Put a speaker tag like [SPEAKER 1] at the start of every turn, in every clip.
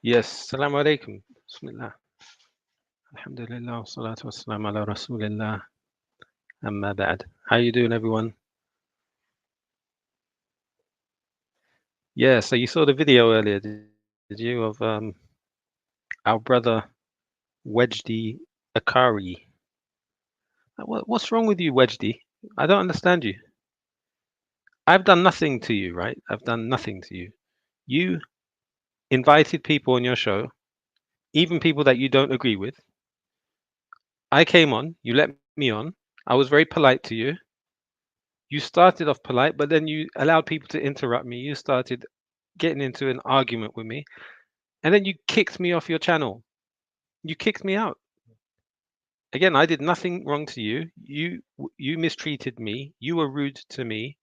[SPEAKER 1] Yes, Assalamu alaikum. Bismillah. Alhamdulillah, salatu wassalam ala rasulillah, amma ba'd. How you doing, everyone? Yeah, so you saw the video earlier, did you, of our brother Wejdi Akari? What's wrong with you, Wejdi? I don't understand you. I've done nothing to you, right? I've done nothing to you. You invited people on your show, even people that you don't agree with. I came on, you let me on. I was very polite to you. You started off polite, but then you allowed people to interrupt me. You started getting into an argument with me, and then you kicked me off your channel. You kicked me out. Again, I did nothing wrong to you. You mistreated me. You were rude to me.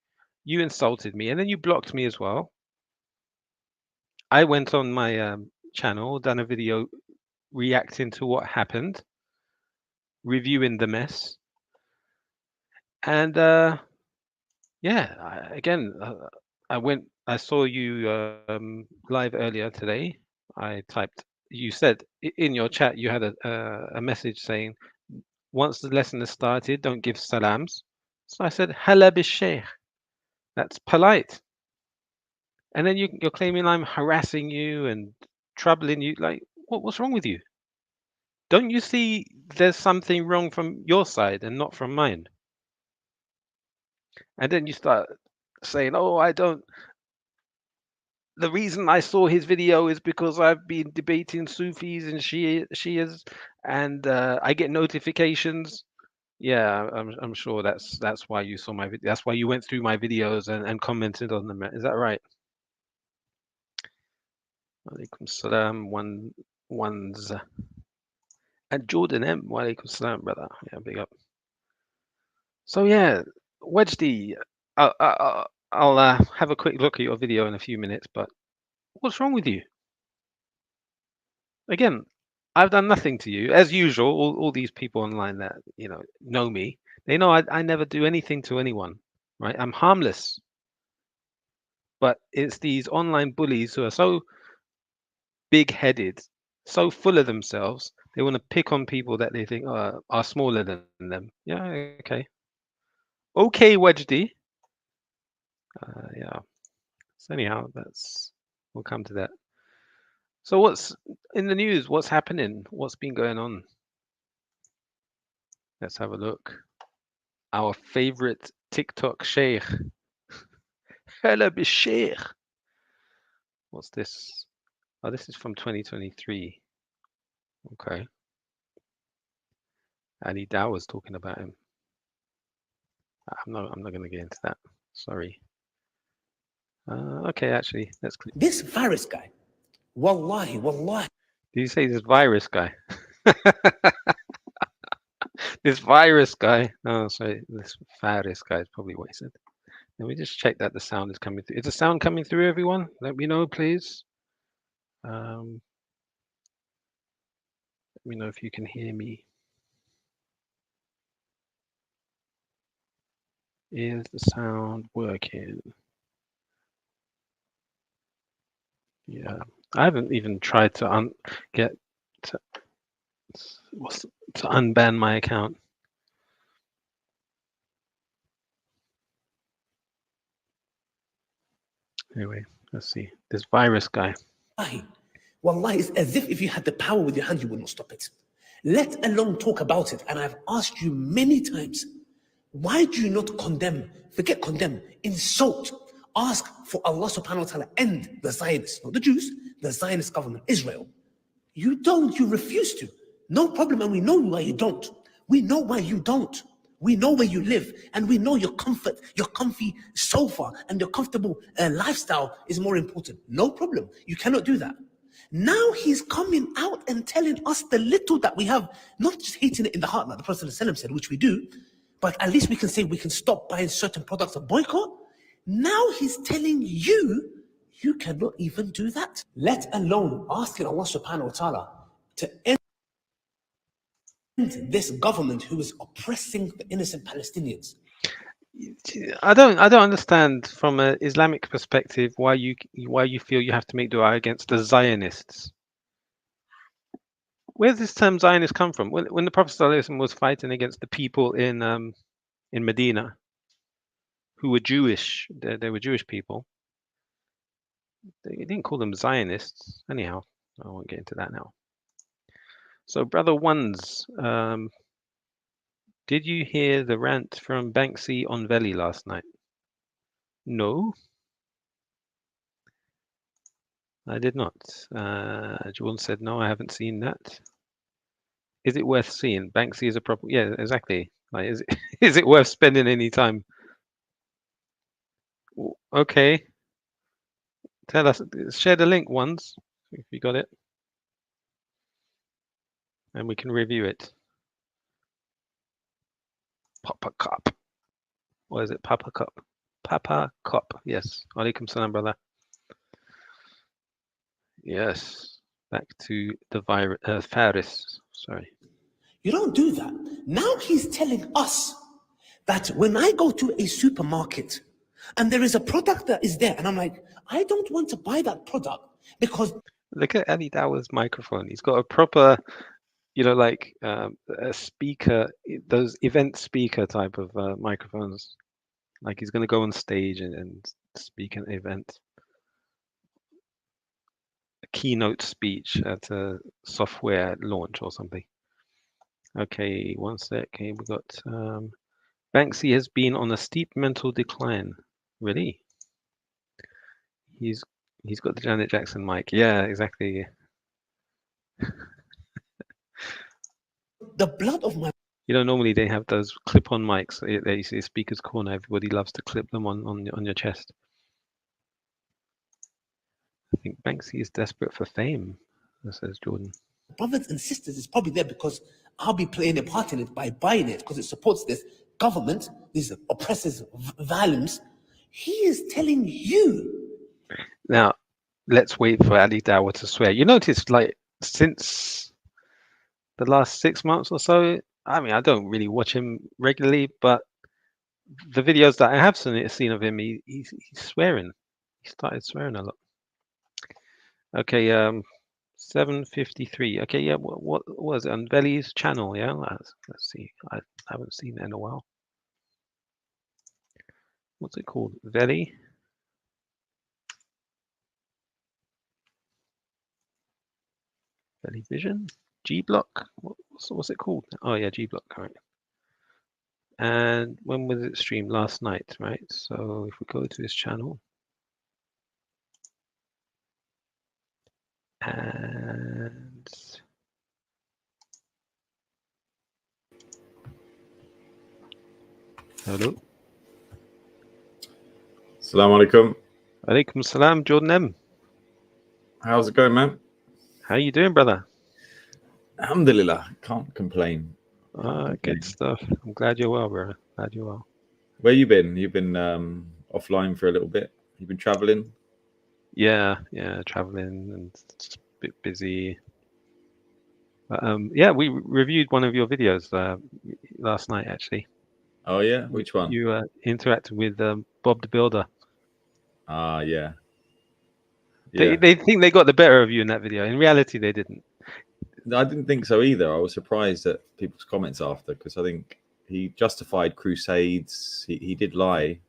[SPEAKER 1] You insulted me, and then you blocked me as well. I went on my channel, done a video reacting to what happened, reviewing the mess, and yeah, I saw you live earlier today. I typed, you said in your chat, you had a message saying, once the lesson has started, don't give salams. So I said, Hala bishaykh. That's polite. And then you're claiming I'm harassing you and troubling you. Like, what's wrong with you? Don't you see there's something wrong from your side and not from mine? And then you start saying, oh, I don't. The reason I saw his video is because I've been debating Sufis and Shias, and I get notifications. Yeah, I'm sure that's why you saw my video. That's why you went through my videos and commented on them. Is that right? Walaikum salam. One's and Jordan M. Walaikum salam, brother. Yeah, big up. So yeah, Wedgedy, I'll have a quick look at your video in a few minutes. But what's wrong with you? Again, I've done nothing to you. As usual, all these people online that, know me, they know I never do anything to anyone, right? I'm harmless. But it's these online bullies who are so big-headed, so full of themselves, they want to pick on people that they think are smaller than them. Yeah, okay. Okay, Wedgedy. Yeah. So anyhow, we'll come to that. So what's in the news? What's happening? What's been going on? Let's have a look. Our favorite TikTok sheikh. Hella sheikh. What's this? Oh, this is from 2023. Okay. Ali Dow was talking about him. I'm not going to get into that. Sorry. Okay, actually, let's click.
[SPEAKER 2] This virus guy, wallahi, wallahi.
[SPEAKER 1] Did you say this virus guy? This virus guy. Oh, sorry. This virus guy is probably what he said. Let me just check that the sound is coming through. Is the sound coming through, everyone? Let me know, please. Let me know if you can hear me. Is the sound working? Yeah, I haven't even tried to to unban my account. Anyway, let's see. This virus guy.
[SPEAKER 2] Wallahi, it's as if you had the power with your hand, you would not stop it. Let alone talk about it. And I've asked you many times, why do you not condemn? Forget condemn, insult. Ask for Allah subhanahu wa ta'ala end the Zionists, not the Jews, the Zionist government, Israel. You don't, you refuse to. No problem, and we know why you don't. We know why you don't. We know where you live, and we know your comfort, your comfy sofa, and your comfortable lifestyle is more important. No problem. You cannot do that. Now he's coming out and telling us the little that we have, not just hating it in the heart, like the Prophet ﷺ said, which we do, but at least we can say we can stop buying certain products and boycott. Now he's telling you, you cannot even do that. Let alone asking Allah subhanahu wa ta'ala to end this government who is oppressing the innocent Palestinians.
[SPEAKER 1] I don't understand from an Islamic perspective why you feel you have to make dua against the Zionists. Where's this term Zionist come from? When the Prophet ﷺ was fighting against the people in Medina, who were Jewish, they were Jewish people. They didn't call them Zionists. Anyhow, I won't get into that now. So, Brother Ones, did you hear the rant from Banksy on Veli last night? No, I did not. Jordan said, no, I haven't seen that. Is it worth seeing? Banksy is a proper... Yeah, exactly. Like, is it, is it worth spending any time? Okay. Tell us, share the link once, if you got it. And we can review it. Papa Cup. What is it? Papa Cup. Papa Cup. Yes. Alaikum salam, brother. Yes. Back to the virus. Faris. Sorry.
[SPEAKER 2] You don't do that. Now he's telling us that when I go to a supermarket and there is a product that is there, and I'm like, I don't want to buy that product because...
[SPEAKER 1] Look at Ali Dawah's microphone. He's got a proper, you know, like a speaker, those event speaker type of microphones. Like he's going to go on stage and speak at an event. A keynote speech at a software launch or something. Okay, one sec. Okay, we got Banksy has been on a steep mental decline. Really? He's got the Janet Jackson mic. Yeah, exactly.
[SPEAKER 2] The blood of my...
[SPEAKER 1] You know, normally they have those clip-on mics. They see speaker's corner. Everybody loves to clip them on your chest. I think Banksy is desperate for fame, says Jordan.
[SPEAKER 2] brothers and sisters is probably there because I'll be playing a part in it by buying it because it supports this government, these oppressive values. He is telling you.
[SPEAKER 1] Now, let's wait for Ali Dawah to swear. You notice, like, since the last 6 months or so, I mean, I don't really watch him regularly, but the videos that I have seen of him, he's swearing. He started swearing a lot. Okay, 7:53. Okay, yeah. What was it on Veli's channel? Yeah, let's see. I haven't seen it in a while. What's it called? Veli. Veli Vision. G Block. What's it called? Oh yeah, G Block. Correct. And when was it streamed? Last night, right? So if we go to his channel. And hello.
[SPEAKER 3] Assalamu alaikum.
[SPEAKER 1] Alaikum salam, Jordan M.
[SPEAKER 3] How's it going, man?
[SPEAKER 1] How you doing, brother?
[SPEAKER 3] Alhamdulillah. Can't complain.
[SPEAKER 1] Good stuff. I'm glad you're well, brother. Glad you're well.
[SPEAKER 3] Where you been? You've been offline for a little bit. You've been traveling?
[SPEAKER 1] Yeah, traveling and just a bit busy. But, yeah, we reviewed one of your videos last night, actually.
[SPEAKER 3] Oh yeah, which one?
[SPEAKER 1] You interacted with Bob the Builder.
[SPEAKER 3] Ah, yeah.
[SPEAKER 1] They think they got the better of you in that video. In reality, they didn't.
[SPEAKER 3] I didn't think so either. I was surprised at people's comments after because I think he justified Crusades. He did lie.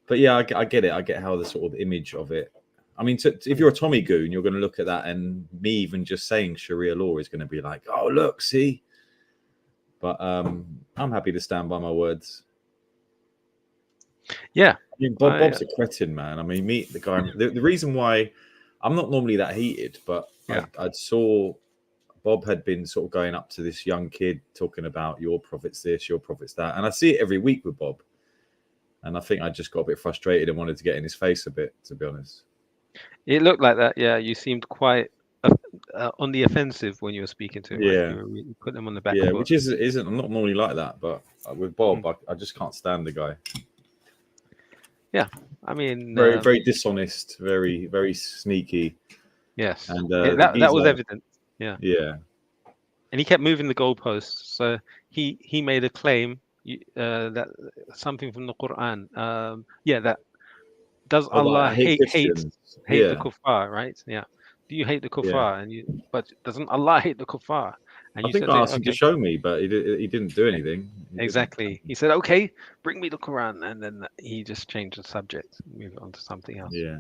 [SPEAKER 3] But yeah, I get it. I get how the sort of image of it. I mean, if you're a Tommy Goon, you're going to look at that, and me even just saying Sharia law is going to be like, oh, look, see. But I'm happy to stand by my words.
[SPEAKER 1] Yeah.
[SPEAKER 3] I mean, Bob's a cretin, man. I mean, meet the guy. The reason why I'm not normally that heated, but I saw Bob had been sort of going up to this young kid talking about your prophet's this, your prophet's that. And I see it every week with Bob. And I think I just got a bit frustrated and wanted to get in his face a bit, to be honest.
[SPEAKER 1] It looked like that. Yeah, you seemed quite on the offensive when you were speaking to him.
[SPEAKER 3] Yeah,
[SPEAKER 1] right? You put them on the back.
[SPEAKER 3] Yeah, which isn't. I'm not normally like that, but with Bob, I just can't stand the guy.
[SPEAKER 1] Yeah, I mean,
[SPEAKER 3] very dishonest, very sneaky.
[SPEAKER 1] Yes,
[SPEAKER 3] and
[SPEAKER 1] that was evident. Yeah,
[SPEAKER 3] yeah.
[SPEAKER 1] And he kept moving the goalposts. So he made a claim that something from the Quran. That does Allah hate the kuffar, right? Yeah. Do you hate the kuffar? But doesn't Allah hate the kuffar? And
[SPEAKER 3] I
[SPEAKER 1] you
[SPEAKER 3] think
[SPEAKER 1] said,
[SPEAKER 3] I asked him
[SPEAKER 1] okay,
[SPEAKER 3] to show me, but he didn't do anything. He didn't.
[SPEAKER 1] exactly. He said, okay, bring me the Quran, and then he just changed the subject, moved on to something else.
[SPEAKER 3] Yeah.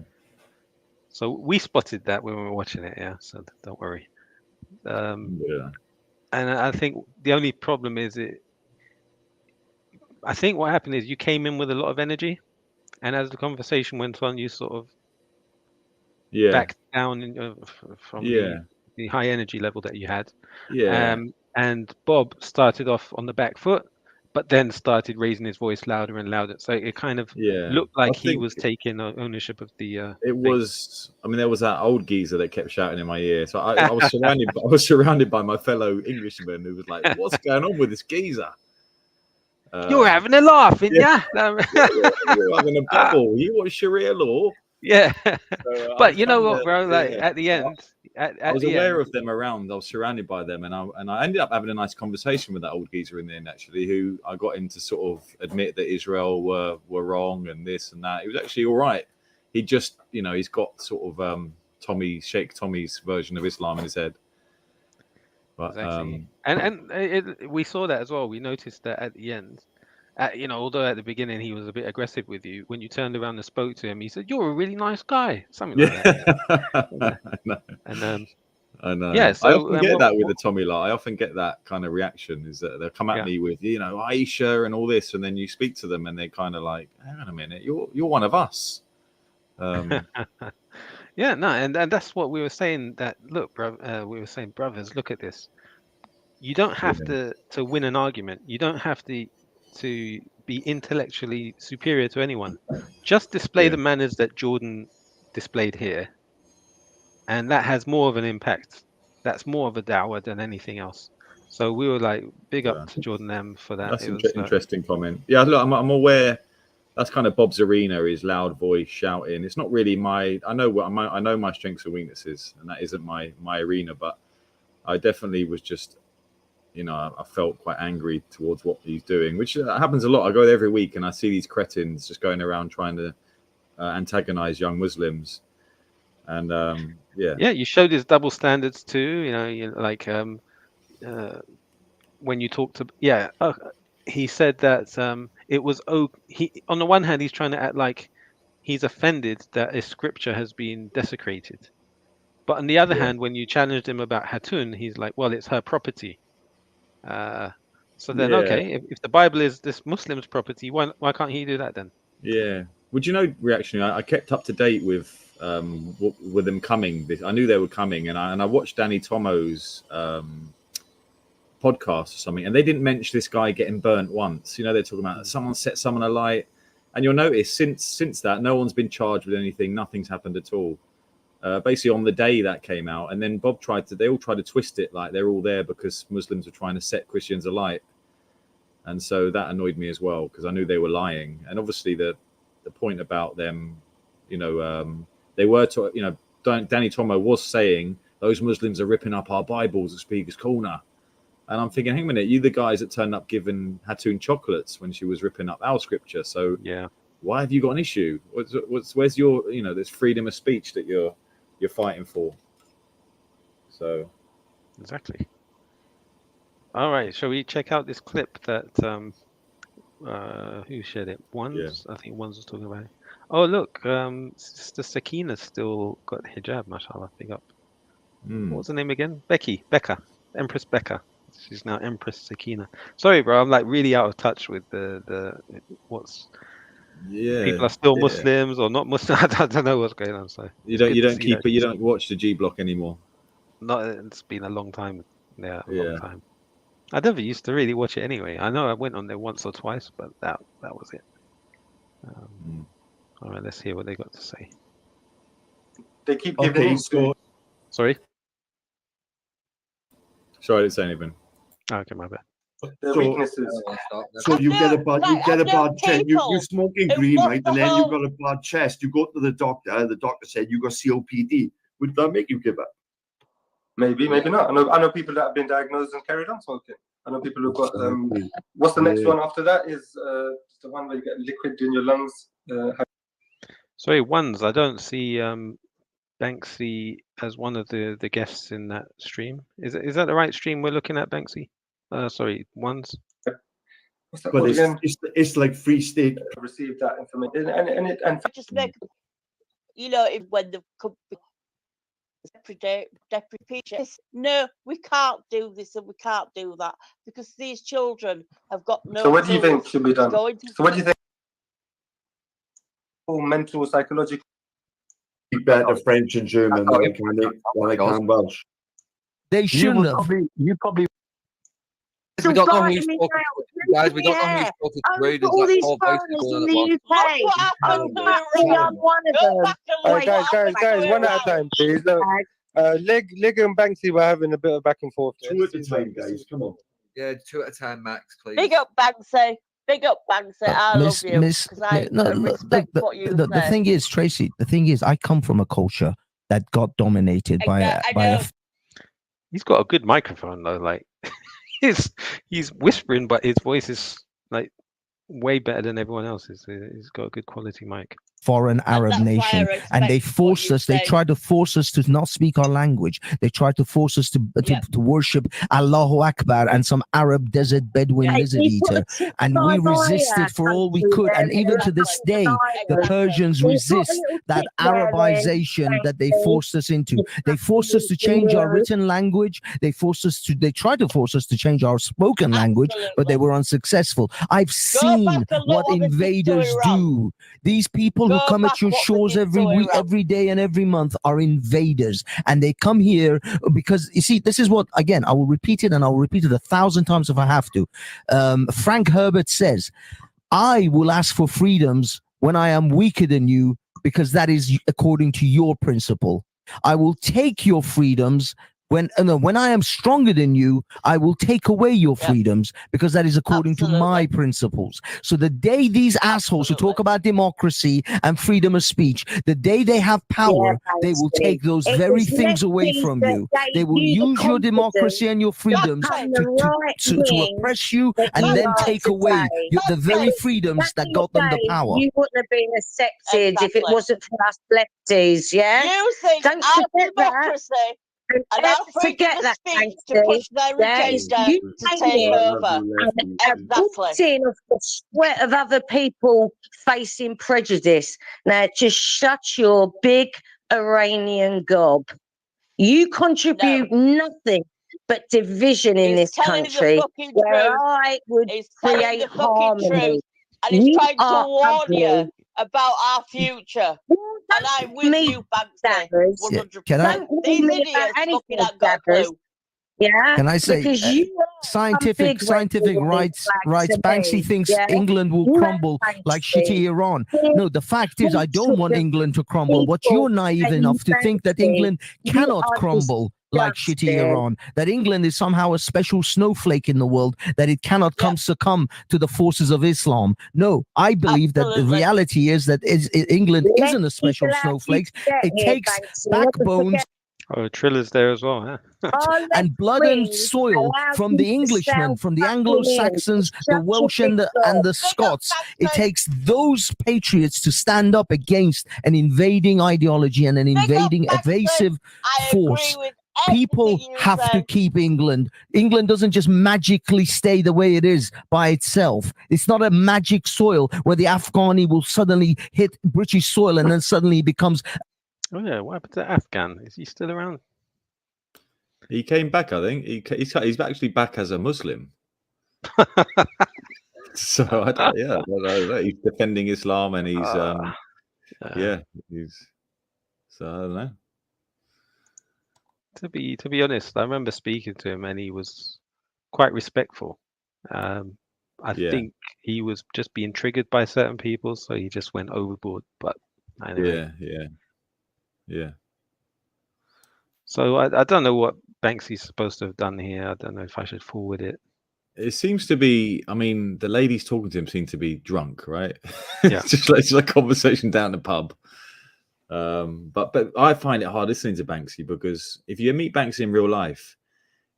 [SPEAKER 1] So we spotted that when we were watching it, yeah. So don't worry.
[SPEAKER 3] Yeah.
[SPEAKER 1] And I think the only problem is I think what happened is you came in with a lot of energy, and as the conversation went on, you sort of
[SPEAKER 3] Yeah.
[SPEAKER 1] backed down from
[SPEAKER 3] Yeah.
[SPEAKER 1] the high energy level that you had.
[SPEAKER 3] Yeah.
[SPEAKER 1] And Bob started off on the back foot, but then started raising his voice louder and louder. So it kind of
[SPEAKER 3] Yeah.
[SPEAKER 1] looked like
[SPEAKER 3] I
[SPEAKER 1] he
[SPEAKER 3] think
[SPEAKER 1] was taking ownership of the.
[SPEAKER 3] it
[SPEAKER 1] thing.
[SPEAKER 3] was. I mean, there was that old geezer that kept shouting in my ear. So I was surrounded. I was surrounded by my fellow Englishmen who was like, "What's going on with this geezer?
[SPEAKER 1] You're having a laugh, ain't ya?
[SPEAKER 3] You're having a bubble. You watch Sharia law."
[SPEAKER 1] Yeah.
[SPEAKER 3] So,
[SPEAKER 1] But you know what, bro? Like
[SPEAKER 3] yeah.
[SPEAKER 1] at the end,
[SPEAKER 3] I was aware of them around. I was surrounded by them, and I ended up having a nice conversation with that old geezer in the end. Actually, who I got him to sort of admit that Israel were wrong and this and that. He was actually all right. He just, he's got sort of Sheikh Tommy's version of Islam in his head. But,
[SPEAKER 1] exactly. We saw that as well. We noticed that at the end, although at the beginning he was a bit aggressive with you, when you turned around and spoke to him, he said, "You're a really nice guy," something like that.
[SPEAKER 3] I know.
[SPEAKER 1] Yeah, so,
[SPEAKER 3] I often get that with the Tommy lot. I often get that kind of reaction, is that they'll come at me with, Aisha and all this, and then you speak to them and they're kind of like, hang on a minute, you're one of us.
[SPEAKER 1] Yeah, no, and that's what we were saying. That look, bro, we were saying, brothers, look at this. You don't have to win an argument. You don't have to be intellectually superior to anyone. Just display the manners that Jordan displayed here, and that has more of an impact. That's more of a dawah than anything else. So we were like, big up to Jordan M for that.
[SPEAKER 3] That's an interesting comment. Yeah, look, I'm aware. That's kind of Bob's arena, is loud voice, shouting. It's not really I know my strengths and weaknesses, and that isn't my arena. But I definitely was just, I felt quite angry towards what he's doing, which happens a lot. I go there every week and I see these cretins just going around trying to antagonize young Muslims. And
[SPEAKER 1] yeah, you showed his double standards too. When you talk to he said that it was he, on the one hand, he's trying to act like he's offended that a scripture has been desecrated, but on the other hand, when you challenged him about Hatun, he's like, well, it's her property. So then, okay, if the Bible is this Muslim's property, why can't he do that then?
[SPEAKER 3] Yeah. Would you know, reactionary? I kept up to date with them coming. I knew they were coming, and I watched Danny Tomo's podcast or something, and they didn't mention this guy getting burnt once. They're talking about someone set someone alight, and you'll notice since that, no one's been charged with anything. Nothing's happened at all. Basically on the day that came out, and then Bob they all tried to twist it like they're all there because Muslims were trying to set Christians alight, and so that annoyed me as well, because I knew they were lying. And obviously the point about them, they were Danny Tomo was saying those Muslims are ripping up our Bibles at Speaker's Corner, and I'm thinking, hang a minute, you the guys that turned up giving Hatun chocolates when she was ripping up our scripture, so
[SPEAKER 1] yeah,
[SPEAKER 3] why have you got an issue? Where's your this freedom of speech that you're fighting for? So
[SPEAKER 1] exactly. All right, shall we check out this clip that who shared it? I think Ones was talking about it. Oh look, Sister Sakina still got hijab, mashallah, big up. What was her name again? Becca, Empress Becca. She's now Empress Sakina. Sorry, bro, I'm like really out of touch with the what's.
[SPEAKER 3] Yeah,
[SPEAKER 1] people are still Muslims or not Muslim. I don't know what's going on. So
[SPEAKER 3] you don't watch the G Block anymore.
[SPEAKER 1] It's been a long time. Yeah, long time. I never used to really watch it anyway. I know I went on there once or twice, but that was it. All right, let's hear what they got to say.
[SPEAKER 4] They keep giving.
[SPEAKER 1] Sorry,
[SPEAKER 3] I didn't say anything.
[SPEAKER 1] Okay, my bad.
[SPEAKER 4] Their weaknesses.
[SPEAKER 5] So you get a bad chest. You're smoking green, right? And then you've got a bad chest. You go to the doctor. The doctor said you got COPD. Would that make you give up?
[SPEAKER 4] Maybe not. I know people that have been diagnosed and carried on smoking. I know people who've got. What's the next one after that? Is the one where you get liquid in your lungs.
[SPEAKER 1] Sorry, Ones. I don't see Banksy as one of the guests in that stream. Is that the right stream we're looking at, Banksy? Sorry, ones.
[SPEAKER 4] What's that
[SPEAKER 5] But
[SPEAKER 4] called again?
[SPEAKER 5] it's like free state.
[SPEAKER 4] Receive that information, and
[SPEAKER 6] Just make, if when the company depreciation, no, we can't do this and we can't do that because these children have got no.
[SPEAKER 4] So what do you think should be done?
[SPEAKER 6] So
[SPEAKER 4] what do you think? Mental, psychological.
[SPEAKER 5] Better French and German than I can Welsh.
[SPEAKER 7] They shouldn't have.
[SPEAKER 8] You probably.
[SPEAKER 9] We don't know who's talking to, guys. We don't know who's talking to Raiders.
[SPEAKER 10] All
[SPEAKER 9] That
[SPEAKER 10] these
[SPEAKER 9] whole
[SPEAKER 10] foreigners
[SPEAKER 9] basically
[SPEAKER 10] in
[SPEAKER 9] going
[SPEAKER 10] the
[SPEAKER 9] at once.
[SPEAKER 10] UK. I'm one of them.
[SPEAKER 4] Guys, one at a time, please. Look, Leg and Banksy were having a bit of back and forth.
[SPEAKER 5] Two at a time, guys. Come on.
[SPEAKER 9] Yeah, 2 at a time, Max, please.
[SPEAKER 6] Big up Banksy. Big up Banksy. I love you.
[SPEAKER 7] The thing is, Tracy. The thing is, I come from a culture that got dominated by a.
[SPEAKER 1] He's got a good microphone though. Like he's whispering, but his voice is like way better than everyone else's. He's got a good quality mic.
[SPEAKER 7] Foreign Arab nation, and they forced us. They tried to force us to not speak our language. They tried to force us to worship Allahu Akbar and some Arab desert Bedouin lizard eater, and we resisted for all we could. And even to this day, the Persians resist that Arabization that they forced us into. They forced us to change our written language. They tried to force us to change our spoken language, but they were unsuccessful. I've seen what invaders do. These people who come at your shores every day and every month are invaders, and they come here because you see, this is what, again, I will repeat it, and I will repeat it 1,000 times if I have to. Frank Herbert says, I will ask for freedoms when I am weaker than you, because that is according to your principle. I will take your freedoms when I am stronger than you. I will take away your freedoms, because that is according to my principles. So the day these assholes who talk about democracy and freedom of speech, the day they have power, they will take those very things away from you. They will use your democracy and your freedoms to oppress you, and then take away the very freedoms that got them the power.
[SPEAKER 10] You wouldn't have been accepted if it wasn't for us lefties, yeah?
[SPEAKER 6] You think
[SPEAKER 10] Don't
[SPEAKER 6] our
[SPEAKER 10] forget that.
[SPEAKER 6] democracy and our freedom of speech to push their agenda to take over. Exactly.
[SPEAKER 10] Of the sweat of other people facing prejudice. Now, just shut your big Iranian gob. You contribute nothing but division in this country, where I would create harmony.
[SPEAKER 6] And he's trying to warn you about our future. And I'm with you, Banksy. 100%. These idiots fucking haven't got a clue.
[SPEAKER 10] Yeah.
[SPEAKER 7] Can I say scientific rights? Banksy thinks England will crumble like shitty Iran. No, the fact is, I don't want England to crumble. But you're naive enough to think that England cannot crumble like shitty Iran, that England is somehow a special snowflake in the world, that it cannot succumb to the forces of Islam. No, I believe that the reality is that England isn't a special snowflake. It takes backbones.
[SPEAKER 1] Oh, Trilla's there as well, huh?
[SPEAKER 7] And blood and soil from the Englishmen, from the Anglo-Saxons, the Welsh and the Scots. It takes those patriots to stand up against an invading ideology and an invading evasive force. People have to keep England. England doesn't just magically stay the way it is by itself. It's not a magic soil where the Afghani will suddenly hit British soil and then suddenly becomes.
[SPEAKER 1] Oh yeah, what happened to Afghan? Is he still around?
[SPEAKER 3] He came back, I think. He's actually back as a Muslim. So I don't, he's defending Islam, and he's so I don't know.
[SPEAKER 1] To be honest, I remember speaking to him, and he was quite respectful. I think he was just being triggered by certain people, so he just went overboard. But anyway. Yeah. So I don't know what Banksy's supposed to have done here. I don't know if I should forward it.
[SPEAKER 3] It seems to be. I mean, the ladies talking to him seem to be drunk, right?
[SPEAKER 1] Yeah,
[SPEAKER 3] it's just like a conversation down the pub. But I find it hard listening to Banksy, because if you meet Banksy in real life,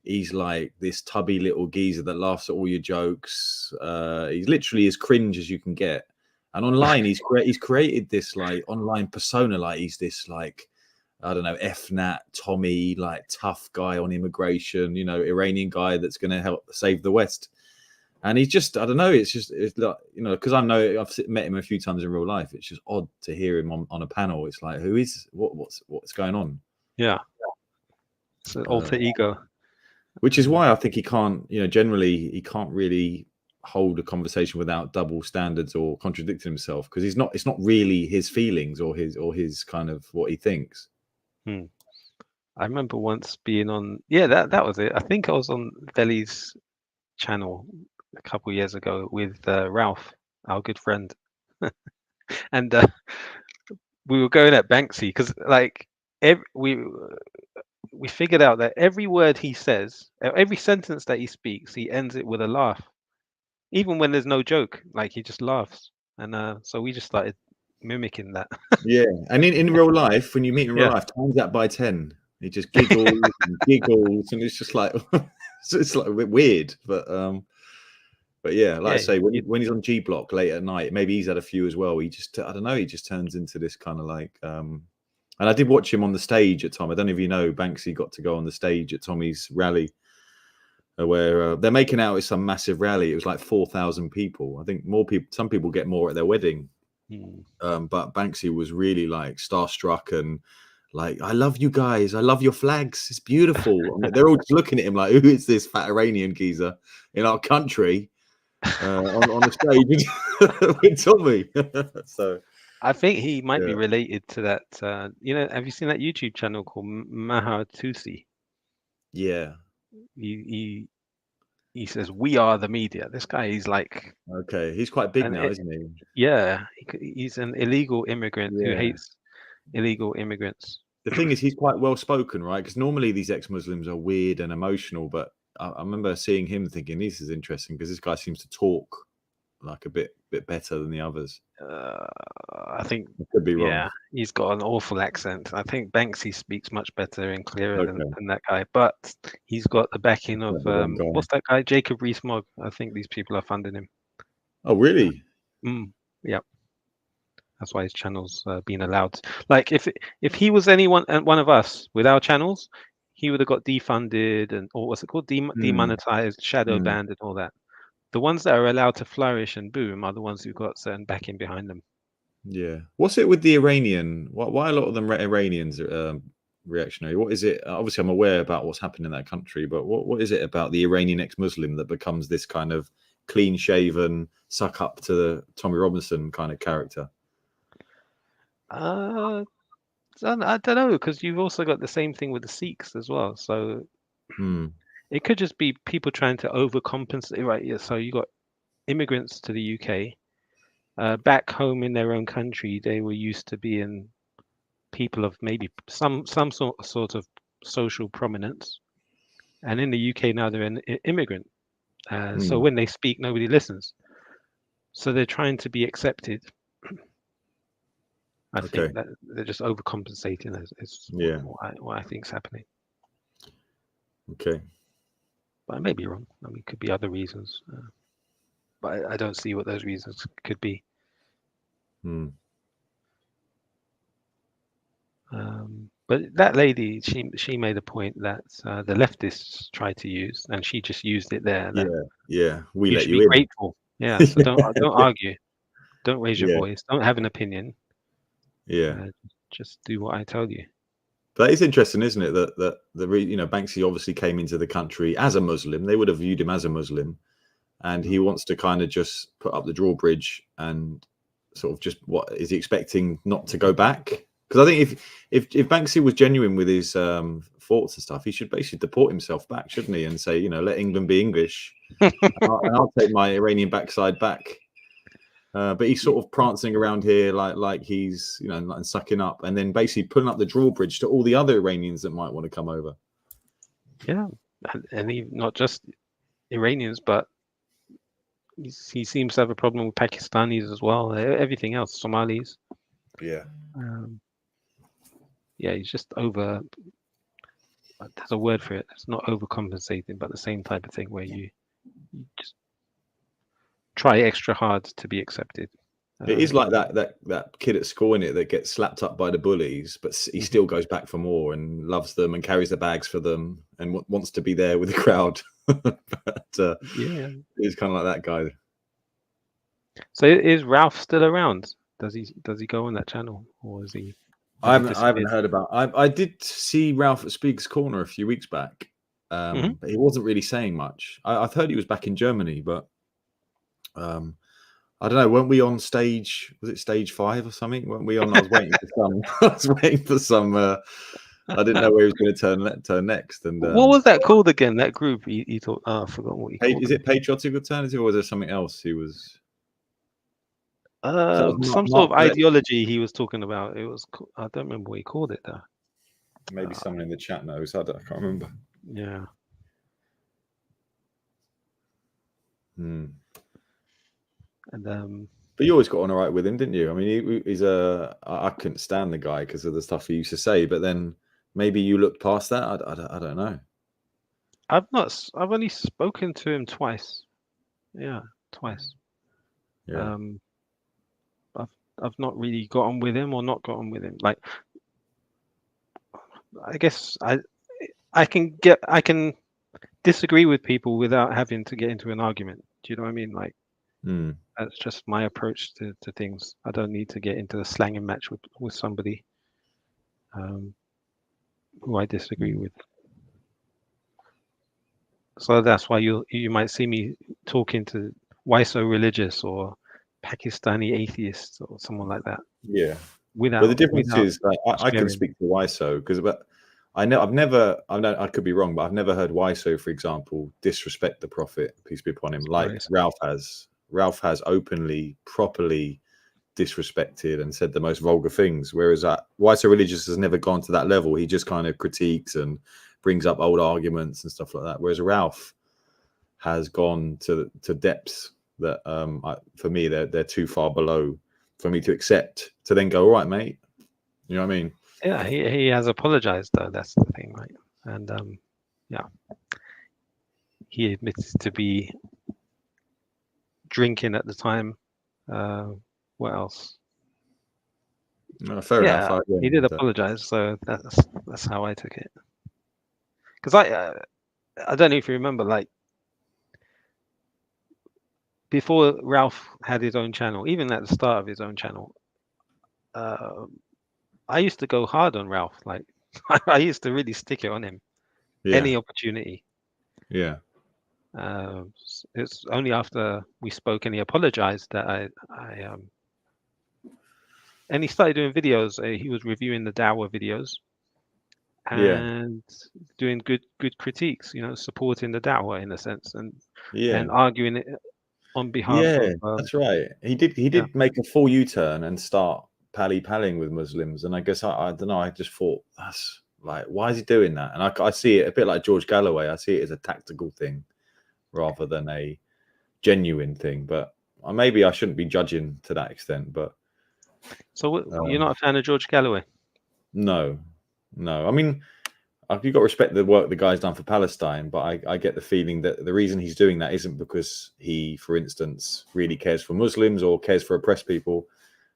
[SPEAKER 3] he's like this tubby little geezer that laughs at all your jokes. He's literally as cringe as you can get. And online, he's created this like online persona, like he's this like I don't know, FNAT, Tommy, like tough guy on immigration, you know, Iranian guy that's going to help save the West. And he's just, I don't know, it's like, you know, because I've met him a few times in real life. It's just odd to hear him on a panel. It's like, what's going on?
[SPEAKER 1] Yeah. It's an alter ego.
[SPEAKER 3] Which is why I think he can't, you know, generally he can't really hold a conversation without double standards or contradicting himself, because it's not really his feelings or his kind of what he thinks.
[SPEAKER 1] I remember once being on, that was it. I think I was on Veli's channel a couple of years ago with Ralph, our good friend, and we were going at Banksy because like we figured out that every word he says, every sentence that he speaks, he ends it with a laugh, even when there's no joke. Like he just laughs, and so we just started mimicking that.
[SPEAKER 3] Yeah, and in real life, when you meet in real life, times that by 10. He just giggles and giggles, and it's just like it's like a bit weird, but yeah, like I say, when he's on G Block late at night, maybe he's had a few as well. He just, I don't know, he just turns into this kind of like. And I did watch him on the stage at Tom. I don't know if you know, Banksy got to go on the stage at Tommy's rally, where they're making out it's some massive rally. It was like 4,000 people. I think more people. Some people get more at their wedding, but Banksy was really like starstruck and. Like, I love you guys. I love your flags. It's beautiful. I mean, they're all just looking at him like, who is this fat Iranian geezer in our country on the stage with Tommy? So
[SPEAKER 1] I think he might be related to that. You know, have you seen that YouTube channel called Maha Tusi?
[SPEAKER 3] Yeah.
[SPEAKER 1] He says, we are the media. This guy is like...
[SPEAKER 3] Okay. He's quite big now, isn't he?
[SPEAKER 1] Yeah. He's an illegal immigrant who hates illegal immigrants.
[SPEAKER 3] The thing is, he's quite well spoken, right? Because normally these ex-Muslims are weird and emotional, but I remember seeing him thinking this is interesting because this guy seems to talk like a bit better than the others.
[SPEAKER 1] I think
[SPEAKER 3] I could be wrong.
[SPEAKER 1] Yeah, he's got an awful accent. I think Banksy speaks much better and clearer than that guy, but he's got the backing of what's that guy, Jacob Rees-Mogg. I think these people are funding him.
[SPEAKER 3] Oh, really?
[SPEAKER 1] Yeah. That's why his channel's been allowed. Like if he was one of us with our channels, he would have got defunded or what's it called, demonetized, shadow banned, and all that. The ones that are allowed to flourish and boom are the ones who've got certain backing behind them.
[SPEAKER 3] Yeah. What's it with the Iranian? Why a lot of them Iranians reactionary? What is it? Obviously, I'm aware about what's happened in that country, but what is it about the Iranian ex-Muslim that becomes this kind of clean-shaven, suck up to the Tommy Robinson kind of character?
[SPEAKER 1] I don't know, because you've also got the same thing with the Sikhs as well. So it could just be people trying to overcompensate, right? Yeah. So you got immigrants to the UK. Back home in their own country, they were used to being people of maybe some sort of social prominence, and in the UK now they're an immigrant. So when they speak, nobody listens. So they're trying to be accepted. I think that they're just overcompensating. Is what I think is happening.
[SPEAKER 3] Okay,
[SPEAKER 1] but I may be wrong. I mean, it could be other reasons, but I don't see what those reasons could be. But that lady, she made a point that the leftists try to use, and she just used it there.
[SPEAKER 3] We let
[SPEAKER 1] should
[SPEAKER 3] you
[SPEAKER 1] be
[SPEAKER 3] in.
[SPEAKER 1] grateful. Yeah, so don't argue, don't raise your voice, don't have an opinion. Just do what I tell you.
[SPEAKER 3] That is interesting, isn't it? That Banksy obviously came into the country as a Muslim. They would have viewed him as a Muslim, and he wants to kind of just put up the drawbridge and sort of just what is he expecting not to go back? Because I think if Banksy was genuine with his thoughts and stuff, he should basically deport himself back, shouldn't he? And say, let England be English, and I'll take my Iranian backside back. But he's sort of prancing around here like he's and sucking up, and then basically putting up the drawbridge to all the other Iranians that might want to come over.
[SPEAKER 1] Yeah, and not just Iranians, but he seems to have a problem with Pakistanis as well. Everything else, Somalis.
[SPEAKER 3] Yeah.
[SPEAKER 1] He's just over. There's a word for it. It's not overcompensating, but the same type of thing where you just try extra hard to be accepted.
[SPEAKER 3] It is like that kid at school, in it, that gets slapped up by the bullies, but he still goes back for more and loves them and carries the bags for them and wants to be there with the crowd. But
[SPEAKER 1] yeah,
[SPEAKER 3] he's kind of like that guy.
[SPEAKER 1] So is Ralph still around? Does he go on that channel, or is he?
[SPEAKER 3] I haven't heard about. I did see Ralph at Speaker's Corner a few weeks back, but he wasn't really saying much. I've heard he was back in Germany, but I don't know. Weren't we on stage? Was it stage 5 or something? Weren't we on? I was waiting for some. I was waiting for some. I didn't know where he was going to turn next. And
[SPEAKER 1] what was that called again? That group he thought. Oh, I forgot what he called.
[SPEAKER 3] Is it Patriotic Alternative, or was there something else he was?
[SPEAKER 1] Some sort of ideology he was talking about. It was. I don't remember what he called it though.
[SPEAKER 3] Maybe someone in the chat knows. I can't remember.
[SPEAKER 1] Yeah. And
[SPEAKER 3] but you always got on all right with him, didn't you? I mean, he's I couldn't stand the guy because of the stuff he used to say. But then maybe you looked past that. I don't know.
[SPEAKER 1] I've only spoken to him twice. Yeah, twice.
[SPEAKER 3] Yeah.
[SPEAKER 1] I've not really got on with him or not got on with him. Like, I guess I can disagree with people without having to get into an argument. Do you know what I mean? Like, that's just my approach to things. I don't need to get into a slanging match with somebody who I disagree with. So that's why you might see me talking to Why So Religious or Pakistani atheists or someone like that.
[SPEAKER 3] Yeah.
[SPEAKER 1] Without.
[SPEAKER 3] Well, the difference is I can speak to WISO because, I could be wrong, but I've never heard WISO, for example, disrespect the Prophet, peace be upon him, like Ralph has. Ralph has openly, properly disrespected and said the most vulgar things, whereas WISO Religious has never gone to that level. He just kind of critiques and brings up old arguments and stuff like that. Whereas Ralph has gone to depths that, for me, they're too far below for me to accept. To then go, all right, mate. You know what I mean?
[SPEAKER 1] Yeah, he has apologized though. That's the thing, right? And yeah, he admits to be drinking at the time. What else?
[SPEAKER 3] No, fair enough.
[SPEAKER 1] He did apologize, so that's how I took it. Because I don't know if you remember, like before Ralph had his own channel, even at the start of his own channel, I used to go hard on Ralph. Like I used to really stick it on him, any opportunity.
[SPEAKER 3] Yeah.
[SPEAKER 1] It's only after we spoke and he apologized that I and he started doing videos. He was reviewing the Dawah videos and doing good critiques, supporting the Dawah in a sense and arguing it on behalf of
[SPEAKER 3] that's right. He did make a full U-turn and start palling with Muslims, and I guess I don't know, I just thought, that's like, why is he doing that? And I see it a bit like George Galloway. I see it as a tactical thing rather than a genuine thing, but maybe I shouldn't be judging to that extent. But
[SPEAKER 1] so you're not a fan of George Galloway?
[SPEAKER 3] No. I mean, you've got to respect the work the guy's done for Palestine, but I get the feeling that the reason he's doing that isn't because he, for instance, really cares for Muslims or cares for oppressed people.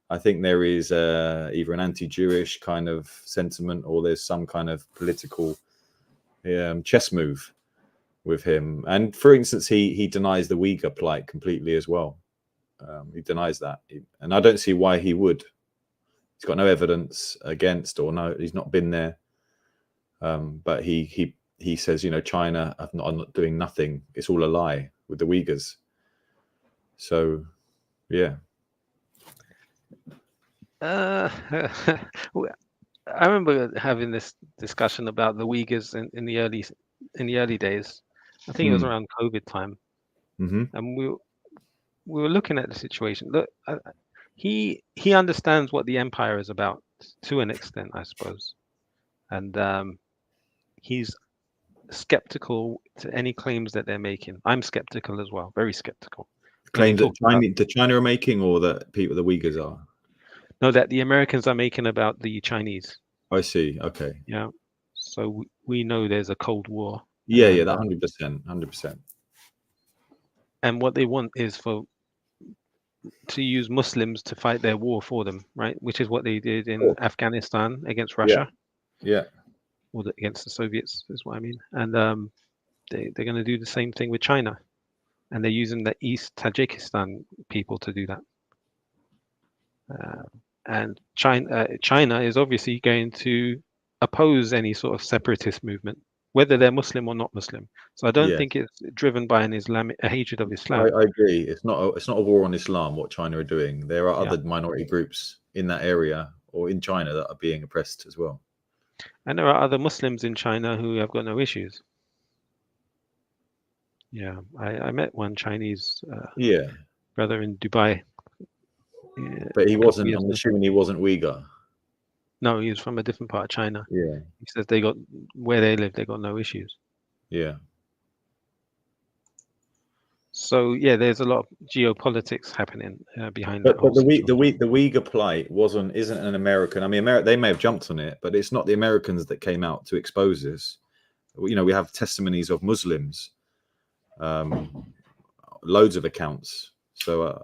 [SPEAKER 3] I think there is either an anti-Jewish kind of sentiment or there's some kind of political chess move with him. And for instance, he denies the Uyghur plight completely as well. He denies that, and I don't see why he would. He's got no evidence against, or no, he's not been there. But he says, China are not doing nothing. It's all a lie with the Uyghurs. So, yeah.
[SPEAKER 1] I remember having this discussion about the Uyghurs in the early days. I think it was around COVID time, and we were looking at the situation. Look, he understands what the empire is about to an extent, I suppose, and he's skeptical to any claims that they're making. I'm skeptical as well, very skeptical.
[SPEAKER 3] Claims that China are making, or that the Uyghurs are?
[SPEAKER 1] No, that the Americans are making about the Chinese.
[SPEAKER 3] I see. Okay.
[SPEAKER 1] Yeah. So we know there's a Cold War.
[SPEAKER 3] Yeah, that 100%. And
[SPEAKER 1] what they want is for to use Muslims to fight their war for them, right? Which is what they did in Afghanistan against Russia.
[SPEAKER 3] Yeah.
[SPEAKER 1] Or against the Soviets is what I mean. And they're going to do the same thing with China. And they're using the East Tajikistan people to do that. And China is obviously going to oppose any sort of separatist movement, whether they're Muslim or not Muslim. So I don't think it's driven by a hatred of Islam.
[SPEAKER 3] I agree. It's not a war on Islam, what China are doing. There are other minority groups in that area or in China that are being oppressed as well.
[SPEAKER 1] And there are other Muslims in China who have got no issues. Yeah, I met one Chinese brother in Dubai. Yeah,
[SPEAKER 3] but he wasn't, I'm assuming he wasn't Uyghur.
[SPEAKER 1] No, he was from a different part of China.
[SPEAKER 3] Yeah.
[SPEAKER 1] He says where they live, they got no issues.
[SPEAKER 3] Yeah.
[SPEAKER 1] So yeah, there's a lot of geopolitics happening behind
[SPEAKER 3] that.
[SPEAKER 1] But
[SPEAKER 3] the Uyghur plight isn't an American. I mean, they may have jumped on it, but it's not the Americans that came out to expose this. You know, we have testimonies of Muslims, loads of accounts. So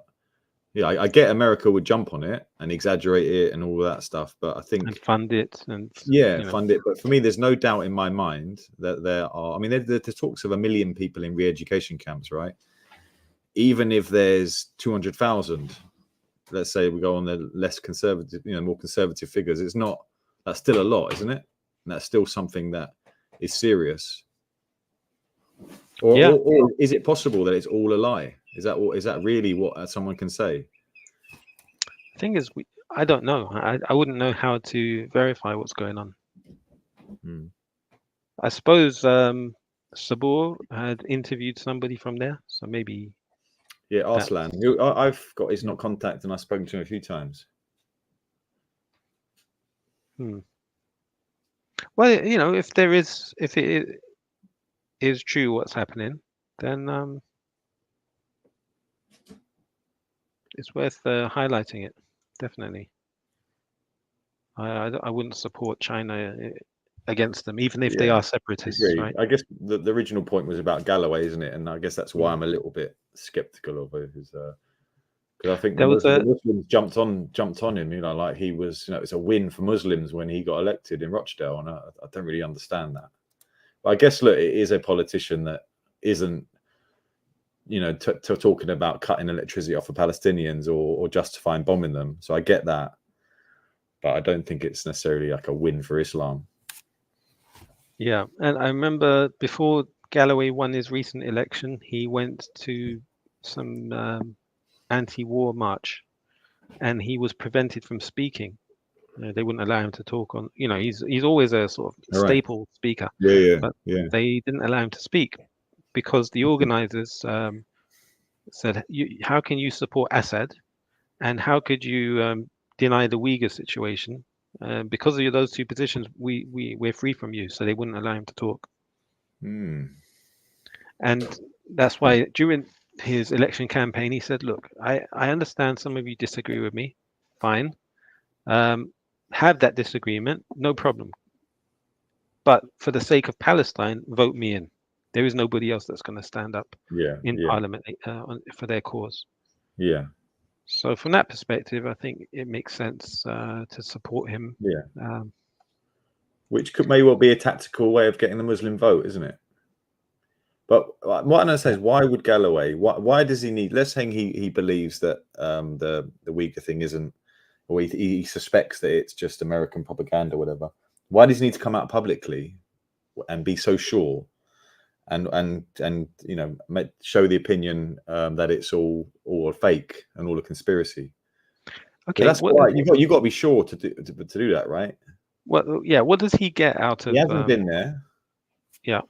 [SPEAKER 3] yeah, I get America would jump on it and exaggerate it and all of that stuff, but I think
[SPEAKER 1] fund it and
[SPEAKER 3] fund it. But for me, there's no doubt in my mind that there are. I mean, there's talks of 1 million people in re-education camps, right? Even if there's 200,000, let's say we go on the less conservative, more conservative figures, that's still a lot, isn't it? And that's still something that is serious. Or is it possible that it's all a lie? Is that really what someone can say?
[SPEAKER 1] The thing is, I don't know. I wouldn't know how to verify what's going on. I suppose Sabur had interviewed somebody from there, so maybe.
[SPEAKER 3] Yeah, Arslan. I've got his contact, and I've spoken to him a few times.
[SPEAKER 1] Well, if it is true what's happening, then it's worth highlighting it. Definitely. I wouldn't support China against them, even if they are separatists. Right?
[SPEAKER 3] I guess the original point was about Galloway, isn't it? And I guess that's why I'm a little bit skeptical of it, because I think the Muslims jumped on him. Like he was, it's a win for Muslims when he got elected in Rochdale, and I don't really understand that. But I guess look, it is a politician that isn't, talking about cutting electricity off of Palestinians or justifying bombing them. So I get that, but I don't think it's necessarily like a win for Islam.
[SPEAKER 1] Yeah, and I remember before Galloway won his recent election, he went to some anti-war march, and he was prevented from speaking. They wouldn't allow him to talk on. He's always a sort of staple speaker. But they didn't allow him to speak because the organizers said, "How can you support Assad, and how could you deny the Uyghur situation? Because of those two positions, we're free from you." So they wouldn't allow him to talk. And that's why during his election campaign, he said, "Look, I understand some of you disagree with me. Fine. Have that disagreement, no problem. But for the sake of Palestine, vote me in. There is nobody else that's going to stand up in Parliament for their cause."
[SPEAKER 3] Yeah.
[SPEAKER 1] So from that perspective, I think it makes sense to support him.
[SPEAKER 3] Yeah. Which may well be a tactical way of getting the Muslim vote, isn't it? But what I say is, why would Galloway? Why does he need? Let's say he believes that the Uyghur thing isn't, or he suspects that it's just American propaganda, or whatever. Why does he need to come out publicly and be so sure, and show the opinion that it's all a fake and all a conspiracy? Okay, that's why you've got to be sure to do that, right?
[SPEAKER 1] Well, yeah. What does he get out of?
[SPEAKER 3] He hasn't been there.
[SPEAKER 1] Yeah.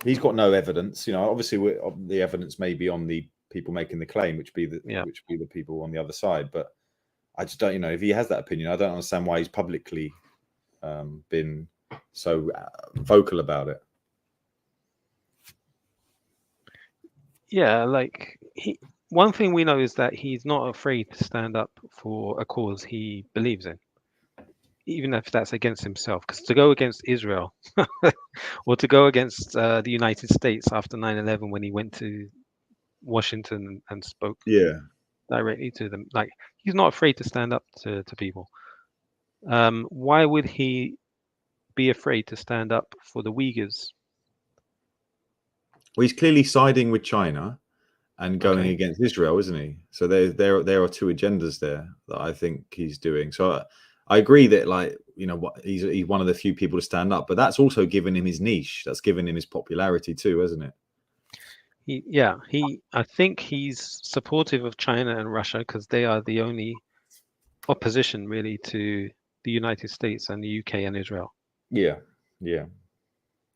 [SPEAKER 3] He's got no evidence. Obviously, the evidence may be on the people making the claim, which be the people on the other side. But I just don't, if he has that opinion, I don't understand why he's publicly been so vocal about it.
[SPEAKER 1] Yeah, one thing we know is that he's not afraid to stand up for a cause he believes in, even if that's against himself. Because to go against Israel or to go against the United States after 9/11 when he went to Washington and spoke, directly to them. Like, he's not afraid to stand up to people. Why would he be afraid to stand up for the Uyghurs?
[SPEAKER 3] Well, he's clearly siding with China and going
[SPEAKER 1] Okay.
[SPEAKER 3] against Israel, isn't he? So there are two agendas there that I think he's doing. So I agree that, like, you know, what he's one of the few people to stand up, but that's also given him his niche. That's given him his popularity too, hasn't it?
[SPEAKER 1] I think he's supportive of China and Russia because they are the only opposition really to the United States and the UK and Israel.
[SPEAKER 3] Yeah,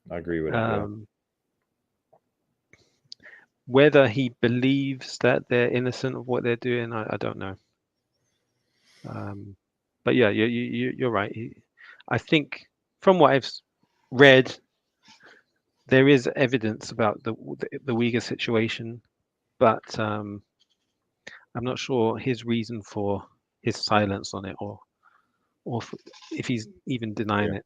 [SPEAKER 3] I agree with that.
[SPEAKER 1] Whether he believes that they're innocent of what they're doing, I don't know. But yeah, you're right. I think from what I've read, there is evidence about the Uyghur situation, but I'm not sure his reason for his silence on it, or if he's even denying it.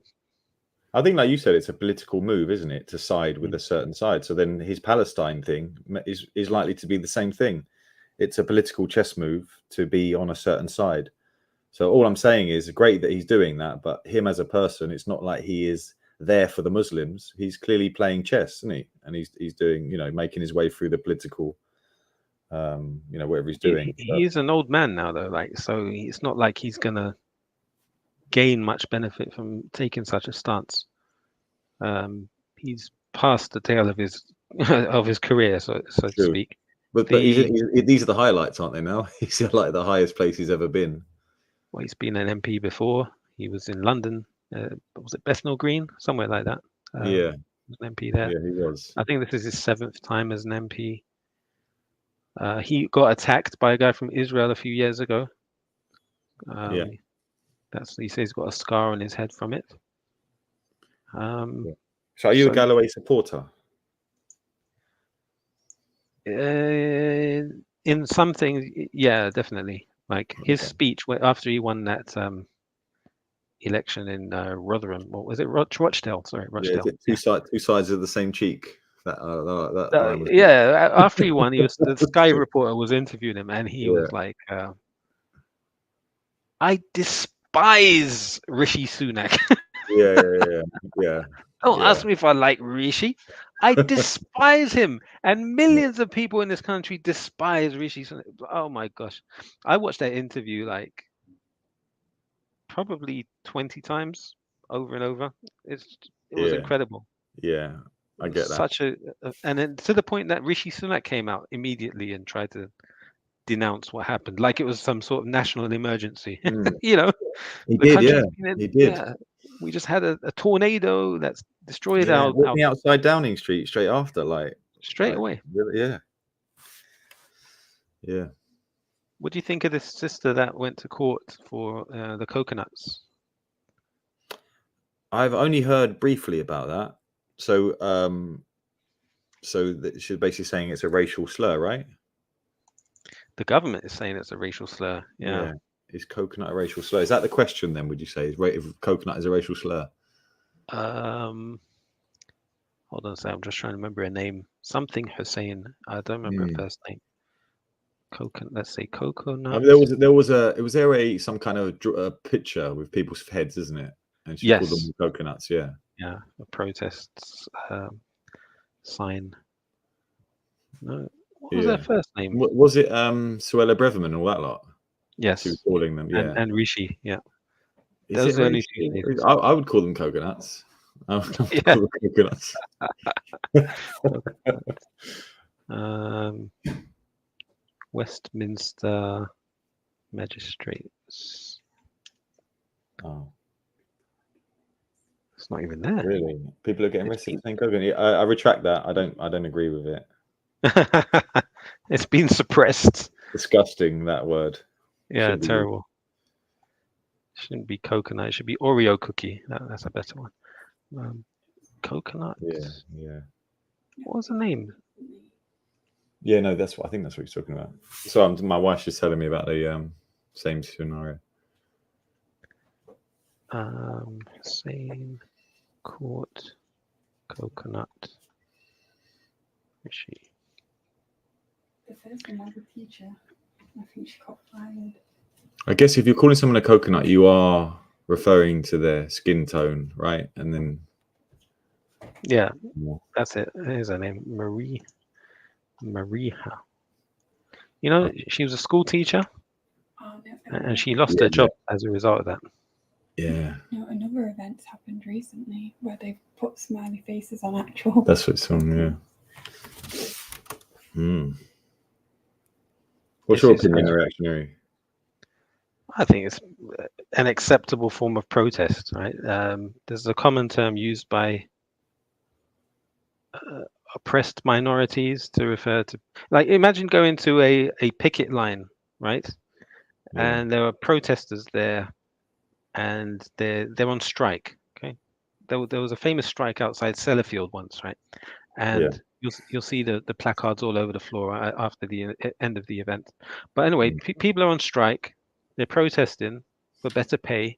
[SPEAKER 3] I think, like you said, it's a political move, isn't it, to side with a certain side? So then his Palestine thing is likely to be the same thing. It's a political chess move to be on a certain side. So all I'm saying is, great that he's doing that, but him as a person, it's not like he is there for the Muslims. He's clearly playing chess, isn't he? And he's doing, you know, making his way through the political, you know, whatever he's doing.
[SPEAKER 1] He's an old man now, though, like, so it's not like he's gonna gain much benefit from taking such a stance. He's past the tail of his career, so to speak.
[SPEAKER 3] But these are the highlights, aren't they? Now he's like the highest place he's ever been.
[SPEAKER 1] Well, he's been an MP before. He was in London. Was it Bethnal Green, somewhere like that?
[SPEAKER 3] Yeah,
[SPEAKER 1] he was an MP there.
[SPEAKER 3] Yeah, he was.
[SPEAKER 1] I think this is his 7th time as an MP. He got attacked by a guy from Israel a few years ago. He says he's got a scar on his head from it.
[SPEAKER 3] So are you a Galloway supporter?
[SPEAKER 1] In some things, yeah, definitely. Like his speech after he won that election in Rotherham, what was it? Rochdale. Sorry, Rochdale.
[SPEAKER 3] Yeah, two sides of the same cheek.
[SPEAKER 1] After he won, the Sky reporter was interviewing him, and he was like, "I despise Rishi Sunak."
[SPEAKER 3] Yeah.
[SPEAKER 1] Don't ask me if I like Rishi. I despise him, and millions of people in this country despise Rishi Sunak. Oh my gosh, I watched that interview like probably 20 times over and over. It was incredible.
[SPEAKER 3] Yeah, I get that.
[SPEAKER 1] And then to the point that Rishi Sunak came out immediately and tried to denounce what happened, like it was some sort of national emergency. You know,
[SPEAKER 3] he did.
[SPEAKER 1] Yeah, we just had a tornado that's destroyed our
[SPEAKER 3] outside Downing Street straight after,
[SPEAKER 1] straight away.
[SPEAKER 3] Yeah.
[SPEAKER 1] What do you think of this sister that went to court for the coconuts?
[SPEAKER 3] I've only heard briefly about that. So, she's basically saying it's a racial slur, right?
[SPEAKER 1] The government is saying it's a racial slur. Yeah.
[SPEAKER 3] Is coconut a racial slur? Is that the question then? Would you say if coconut is a racial slur?
[SPEAKER 1] Hold on a second. I'm just trying to remember her name. Something Hussein. I don't remember her first name. Coconut. Let's say coconut.
[SPEAKER 3] I mean, there was some kind of picture with people's heads, isn't it? And she called them coconuts. Yeah.
[SPEAKER 1] Yeah. A protest sign. No. What was their first name?
[SPEAKER 3] Was it Suella Braverman and all that lot?
[SPEAKER 1] Yes.
[SPEAKER 3] She was calling them. Yeah.
[SPEAKER 1] And Rishi. Yeah.
[SPEAKER 3] Those are only I would call them coconuts. I would call them coconuts.
[SPEAKER 1] Westminster Magistrates.
[SPEAKER 3] Oh.
[SPEAKER 1] It's not even there.
[SPEAKER 3] Really? People are getting arrested for saying coconut. I retract that. I don't agree with it.
[SPEAKER 1] It's been suppressed.
[SPEAKER 3] Disgusting, that word.
[SPEAKER 1] Yeah, terrible. Shouldn't be coconut. It should be Oreo cookie. That's a better one. Coconut.
[SPEAKER 3] Yeah.
[SPEAKER 1] What was the name?
[SPEAKER 3] Yeah, no, I think that's what he's talking about. So my wife's just telling me about the same scenario.
[SPEAKER 1] Same court coconut. Rishi.
[SPEAKER 8] The first one was a teacher. I think she got fired.
[SPEAKER 3] I guess if you're calling someone a coconut, you are referring to their skin tone, right? And then
[SPEAKER 1] Yeah, that's it. Here's her name, Mariha. You know, she was a school teacher,
[SPEAKER 8] Oh, no,
[SPEAKER 1] and she lost her job as a result of that.
[SPEAKER 3] Yeah.
[SPEAKER 8] No, another event's happened recently where they've put smiley faces on actual.
[SPEAKER 3] That's what it's on, yeah. What's your opinion, reactionary?
[SPEAKER 1] I think it's an acceptable form of protest, right? There's a common term used by oppressed minorities to refer to, like, imagine going to a picket line, right?
[SPEAKER 3] Yeah.
[SPEAKER 1] And there are protesters there, and they're on strike. Okay, there was a famous strike outside Sellafield once, right? And you'll see the placards all over the floor after the end of the event. But anyway, people are on strike. They're protesting for better pay,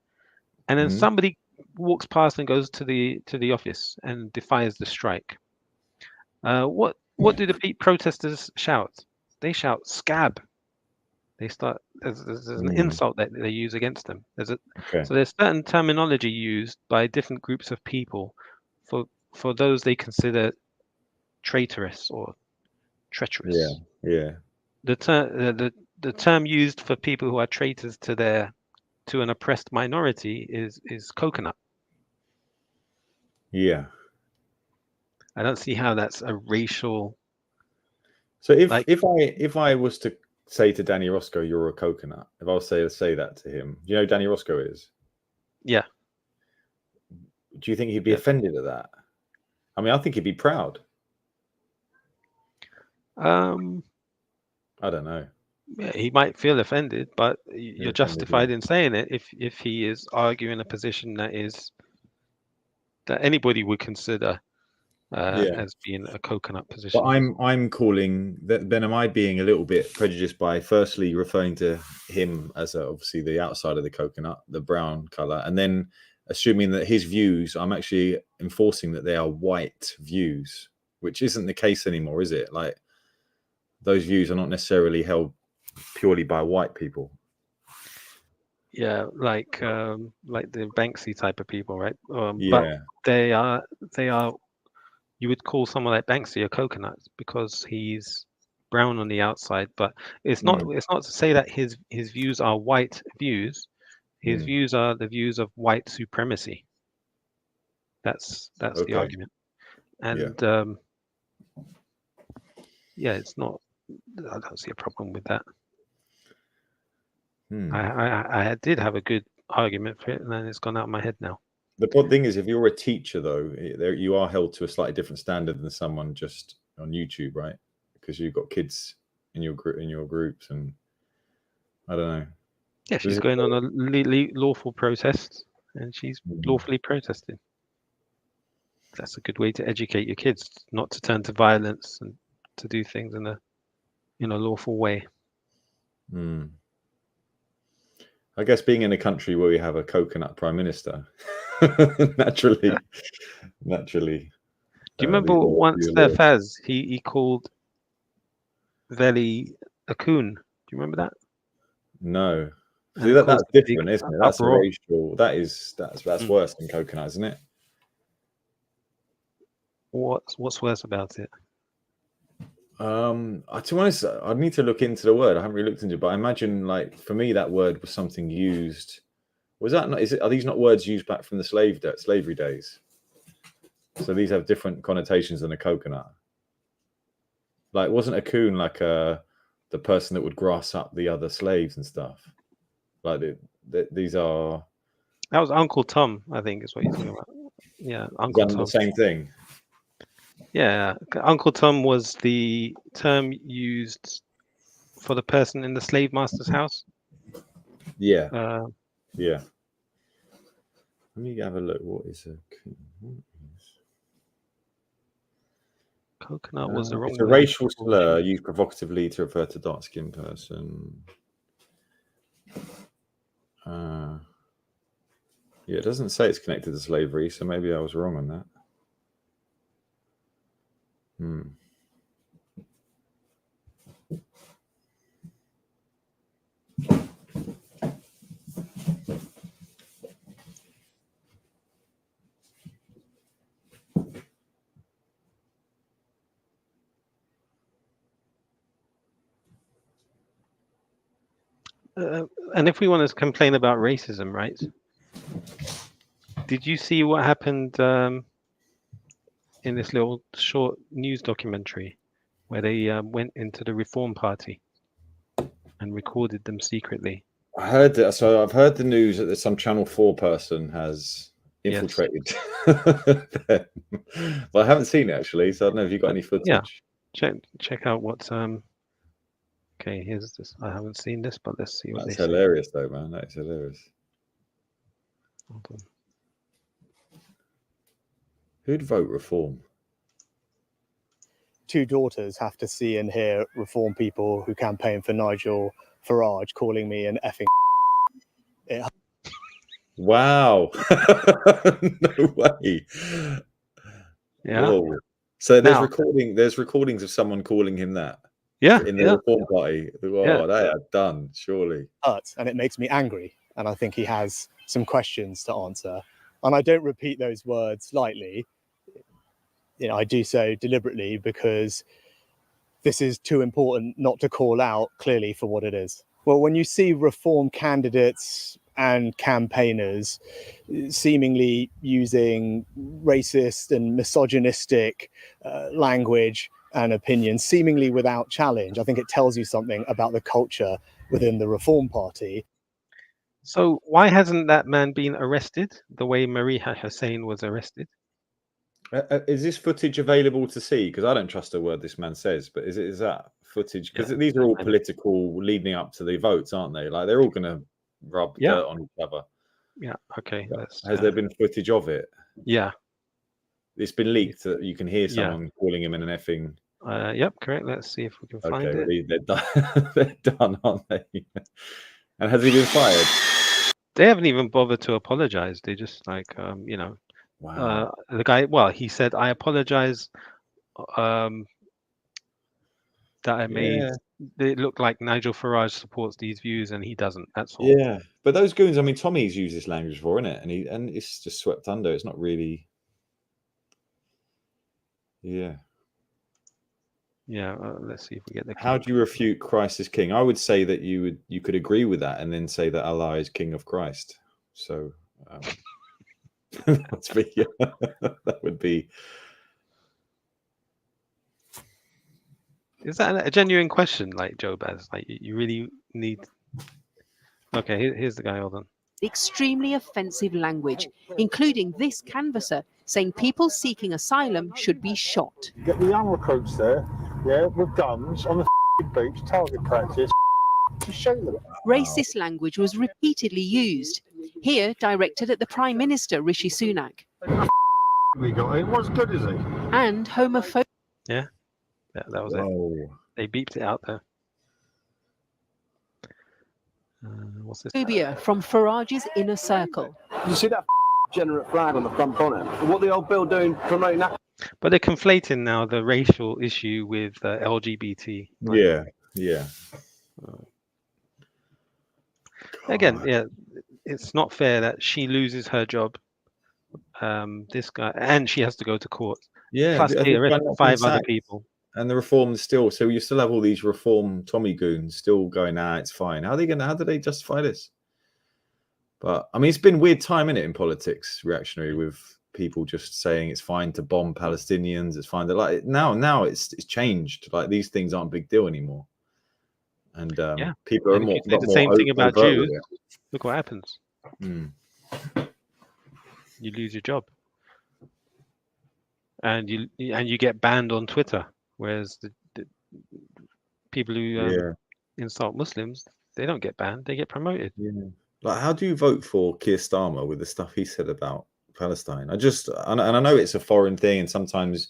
[SPEAKER 1] and then somebody walks past and goes to the office and defies the strike. What do the protesters shout? They shout "scab." They start. There's an insult that they use against them. So there's certain terminology used by different groups of people for those they consider traitorous or treacherous.
[SPEAKER 3] Yeah.
[SPEAKER 1] The term used for people who are traitors to an oppressed minority is coconut.
[SPEAKER 3] Yeah.
[SPEAKER 1] I don't see how that's a racial.
[SPEAKER 3] So if I was to say to Danny Roscoe, "You're a coconut," if I was to say that to him, do you know who Danny Roscoe is?
[SPEAKER 1] Yeah.
[SPEAKER 3] Do you think he'd be offended at that? I mean, I think he'd be proud. I don't know.
[SPEAKER 1] Yeah, he might feel offended, but you're justified in saying it if he is arguing a position that anybody would consider as being a coconut position.
[SPEAKER 3] But I'm calling that. Then am I being a little bit prejudiced by firstly referring to him as obviously the outside of the coconut, the brown color, and then assuming that his views, I'm actually enforcing that they are white views, which isn't the case anymore, is it? Like those views are not necessarily held purely by white people.
[SPEAKER 1] Yeah, like the Banksy type of people, right?
[SPEAKER 3] Yeah.
[SPEAKER 1] But they are. You would call someone like Banksy a coconut because he's brown on the outside, but it's not. It's not to say that his views are white views. His views are the views of white supremacy. That's the argument, and it's not. I don't see a problem with that. I did have a good argument for it, and then it's gone out of my head now.
[SPEAKER 3] The odd thing is, if you're a teacher, though, you are held to a slightly different standard than someone just on YouTube, right? Because you've got kids in your groups, and I don't know.
[SPEAKER 1] Yeah, she's going on a lawful protest, and she's lawfully protesting. That's a good way to educate your kids, not to turn to violence and to do things in a lawful way.
[SPEAKER 3] I guess being in a country where we have a coconut prime minister, naturally.
[SPEAKER 1] Do you remember once Faz, he called Veli a coon? Do you remember that?
[SPEAKER 3] No. See, that's different, isn't it? That's racial. That's worse than coconut, isn't it?
[SPEAKER 1] What's worse about it?
[SPEAKER 3] To be honest, I'd need to look into the word. I haven't really looked into it, but I imagine, like, for me, that word was something used. Was that not? Are these not words used back from the slavery days? So these have different connotations than a coconut. Like, wasn't a coon like the person that would grass up the other slaves and stuff? Like these are.
[SPEAKER 1] That was Uncle Tom, I think, is what you're talking about. Yeah, Uncle Tom.
[SPEAKER 3] The same thing.
[SPEAKER 1] Yeah, Uncle Tom was the term used for the person in the slave master's house.
[SPEAKER 3] Yeah. Yeah. Let me have a look. What is a
[SPEAKER 1] coconut? Was the wrong.
[SPEAKER 3] It's a racial slur used provocatively to refer to dark-skinned person. Yeah, it doesn't say it's connected to slavery, so maybe I was wrong on that.
[SPEAKER 1] And if we want to complain about racism, right? Did you see what happened in this little short news documentary where they went into the Reform Party and recorded them secretly?
[SPEAKER 3] I heard that. So I've heard the news that some Channel 4 person has infiltrated. Yes. But I haven't seen it actually, so I don't know if you've got any footage.
[SPEAKER 1] Yeah, check out what's okay, here's this. I haven't seen this, but let's see what
[SPEAKER 3] That's
[SPEAKER 1] they say.
[SPEAKER 3] hilarious though, man. That's hilarious.
[SPEAKER 1] Hold on.
[SPEAKER 3] Who'd vote Reform?
[SPEAKER 11] 2 daughters have to see and hear Reform people who campaign for Nigel Farage calling me an effing.
[SPEAKER 3] Wow. No way.
[SPEAKER 1] Yeah.
[SPEAKER 3] Whoa. So
[SPEAKER 1] Now,
[SPEAKER 3] there's recordings of someone calling him that.
[SPEAKER 1] Yeah.
[SPEAKER 3] In the Reform Party. Whoa,
[SPEAKER 1] Yeah.
[SPEAKER 3] they are done, surely.
[SPEAKER 11] Hurts, and it makes me angry. And I think he has some questions to answer. And I don't repeat those words lightly. You know, I do so deliberately because this is too important not to call out clearly for what it is. Well, when you see Reform candidates and campaigners seemingly using racist and misogynistic language and opinions, seemingly without challenge, I think it tells you something about the culture within the Reform Party.
[SPEAKER 1] so why hasn't that man been arrested the way Mariha Hussein was arrested?
[SPEAKER 3] Is this footage available to see? Because I don't trust a word this man says, but is that footage? Because these are all political leading up to the votes, aren't they? Like they're all going to rub dirt on each other.
[SPEAKER 1] Yeah. Okay.
[SPEAKER 3] Has there been footage of it?
[SPEAKER 1] Yeah.
[SPEAKER 3] It's been leaked that you can hear someone calling him an effing.
[SPEAKER 1] Yep. Correct. Let's see if we can find it.
[SPEAKER 3] Okay, they're done. They're done, aren't they? And has he been fired?
[SPEAKER 1] They haven't even bothered to apologize. They just like, you know,
[SPEAKER 3] wow.
[SPEAKER 1] The guy. Well, he said, "I apologize that I made it look like Nigel Farage supports these views and he doesn't." That's all.
[SPEAKER 3] Yeah, but those goons. I mean, Tommy's used this language before, isn't it? And it's just swept under. It's not really. Yeah.
[SPEAKER 1] Yeah. Let's see if we get the.
[SPEAKER 3] How do you refute Christ is king? I would say that you could agree with that and then say that Allah is king of Christ. So that would be.
[SPEAKER 1] Is that a genuine question, like Joe Baz? Like you really need. Okay, here's the guy. Hold on.
[SPEAKER 12] Extremely offensive language, including this canvasser saying people seeking asylum should be shot.
[SPEAKER 13] Get the young recruits there, with guns on the beach, target practice, to shoot them.
[SPEAKER 12] Racist language was repeatedly used, here directed at the Prime Minister Rishi Sunak.
[SPEAKER 13] We got him. What's good is he?
[SPEAKER 12] And homophobic.
[SPEAKER 1] Yeah, that was it. They beeped it out there. What's this?
[SPEAKER 12] Phobia from Farage's inner circle.
[SPEAKER 13] You see that degenerate flag on the front bonnet? What the old Bill doing promoting that?
[SPEAKER 1] But they're conflating now the racial issue with LGBT.
[SPEAKER 3] Yeah.
[SPEAKER 1] Again, it's not fair that she loses her job. This guy, and she has to go to court.
[SPEAKER 3] Yeah,
[SPEAKER 1] plus they arrest 5 other people.
[SPEAKER 3] And the reforms still, so you still have all these reform Tommy goons still going, it's fine. How do they justify this? But I mean, it's been weird time, innit, in politics, reactionary, with people just saying it's fine to bomb Palestinians. It's fine to like now it's changed. Like these things aren't a big deal anymore. And people are more
[SPEAKER 1] the same thing about Jews. Look what happens. You lose your job, and you get banned on Twitter. Whereas the people who insult Muslims, they don't get banned; they get promoted.
[SPEAKER 3] Yeah. Like, how do you vote for Keir Starmer with the stuff he said about Palestine? And I know it's a foreign thing, and sometimes,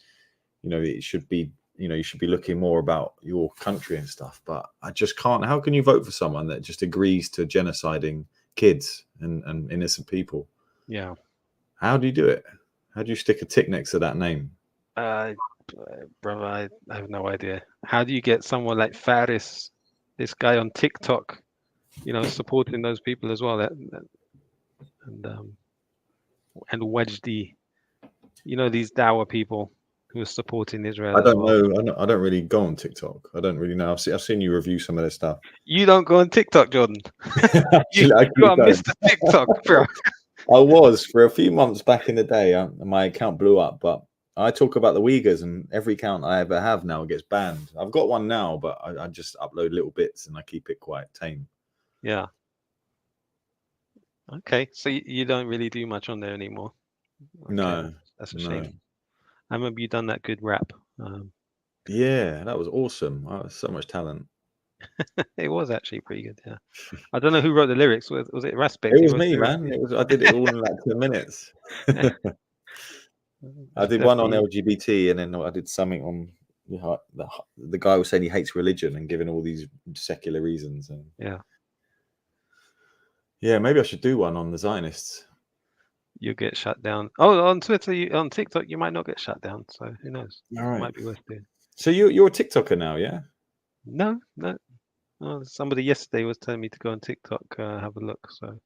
[SPEAKER 3] it should be, you should be looking more about your country and stuff. But I just can't. How can you vote for someone that just agrees to genociding kids and innocent people?
[SPEAKER 1] Yeah.
[SPEAKER 3] How do you do it? How do you stick a tick next to that name?
[SPEAKER 1] Brother, I have no idea. How do you get someone like Faris, this guy on TikTok, supporting those people as well? And Wajdi, these Dawa people, who was supporting Israel.
[SPEAKER 3] I
[SPEAKER 1] as
[SPEAKER 3] don't
[SPEAKER 1] well.
[SPEAKER 3] know. I don't really go on TikTok. I don't really know. I've seen you review some of their stuff.
[SPEAKER 1] You don't go on TikTok, Jordan.
[SPEAKER 3] Actually, I
[SPEAKER 1] You are
[SPEAKER 3] don't.
[SPEAKER 1] Mr. TikTok, bro.
[SPEAKER 3] I was for a few months back in the day. My account blew up, but I talk about the Uyghurs, and every account I ever have now gets banned. I've got one now, but I just upload little bits and I keep it quite tame.
[SPEAKER 1] Yeah. Okay, so you don't really do much on there anymore. Okay,
[SPEAKER 3] No,
[SPEAKER 1] that's a
[SPEAKER 3] no.
[SPEAKER 1] shame. I remember you done that good rap.
[SPEAKER 3] Yeah, that was awesome. So much talent.
[SPEAKER 1] It was actually pretty good. Yeah. I don't know who wrote the lyrics. Was it Raspex?
[SPEAKER 3] It
[SPEAKER 1] He
[SPEAKER 3] was
[SPEAKER 1] wrote
[SPEAKER 3] me,
[SPEAKER 1] the lyrics?
[SPEAKER 3] man. It was. I did it all in like 10 minutes.
[SPEAKER 1] Yeah.
[SPEAKER 3] I did one on LGBT, and then I did something on the guy was saying he hates religion and giving all these secular reasons. And yeah, maybe I should do one on the Zionists.
[SPEAKER 1] You get shut down. Oh, on Twitter, on TikTok, you might not get shut down. So who knows?
[SPEAKER 3] All right.
[SPEAKER 1] Might be worth doing.
[SPEAKER 3] So you're a TikToker now, yeah?
[SPEAKER 1] No. Oh, somebody yesterday was telling me to go on TikTok, have a look. So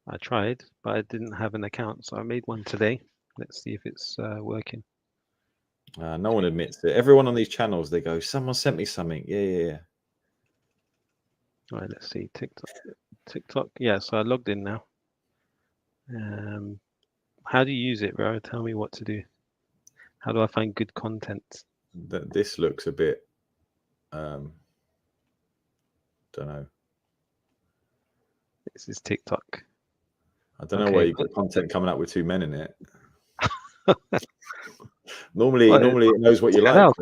[SPEAKER 1] I tried, but I didn't have an account. So I made one today. Let's see if it's working.
[SPEAKER 3] No one admits it. Everyone on these channels, they go, someone sent me something. Yeah.
[SPEAKER 1] All right, let's see. TikTok. Yeah, so I logged in now. How do you use it, bro? Tell me what to do. How do I find good content?
[SPEAKER 3] This looks a bit, don't know.
[SPEAKER 1] This is TikTok.
[SPEAKER 3] I don't know why you've got content coming up with two men in it. Normally it knows what you like.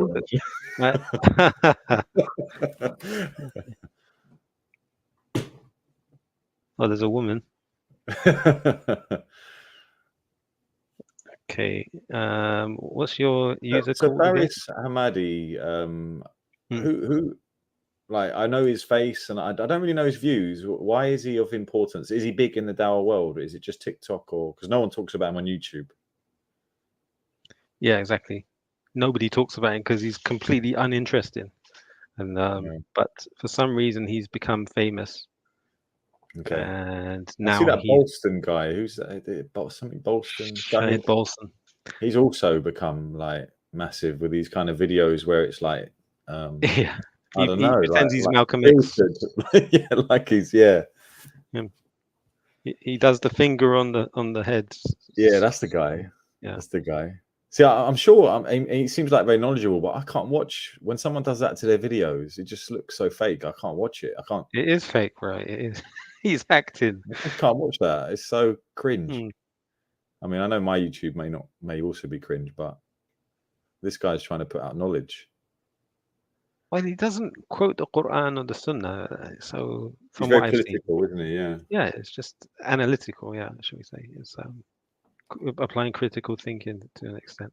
[SPEAKER 1] Oh, there's a woman. Okay. What's your user
[SPEAKER 3] so
[SPEAKER 1] called
[SPEAKER 3] Faris Hamadi, who like I know his face and I don't really know his views. Why is he of importance? Is he big in the Dawa world? Is it just TikTok, or because no one talks about him on YouTube?
[SPEAKER 1] Yeah, exactly. Nobody talks about him because he's completely uninteresting. And but for some reason he's become famous.
[SPEAKER 3] Okay.
[SPEAKER 1] And
[SPEAKER 3] I
[SPEAKER 1] now
[SPEAKER 3] see that Bolston guy. Who's that? Something Bolston.
[SPEAKER 1] Shahid Bolston.
[SPEAKER 3] He's also become like massive with these kind of videos where it's like,
[SPEAKER 1] yeah,
[SPEAKER 3] I don't know.
[SPEAKER 1] He pretends he's
[SPEAKER 3] like
[SPEAKER 1] Malcolm X.
[SPEAKER 3] Yeah, like he's He
[SPEAKER 1] does the finger on the head.
[SPEAKER 3] Yeah, that's the guy.
[SPEAKER 1] Yeah,
[SPEAKER 3] that's the guy. See, I'm sure. He seems like very knowledgeable, but I can't watch when someone does that to their videos. It just looks so fake. I can't watch it. I can't.
[SPEAKER 1] It is fake, right? It is. He's acting.
[SPEAKER 3] I just can't watch that. It's so cringe. I mean, I know my YouTube may also be cringe, but this guy's trying to put out knowledge.
[SPEAKER 1] Well, he doesn't quote the Quran or the Sunnah, so from
[SPEAKER 3] He's
[SPEAKER 1] what
[SPEAKER 3] very
[SPEAKER 1] I've seen,
[SPEAKER 3] political, isn't he? Yeah.
[SPEAKER 1] Yeah, it's just analytical. Yeah, shall we say? It's applying critical thinking to an extent.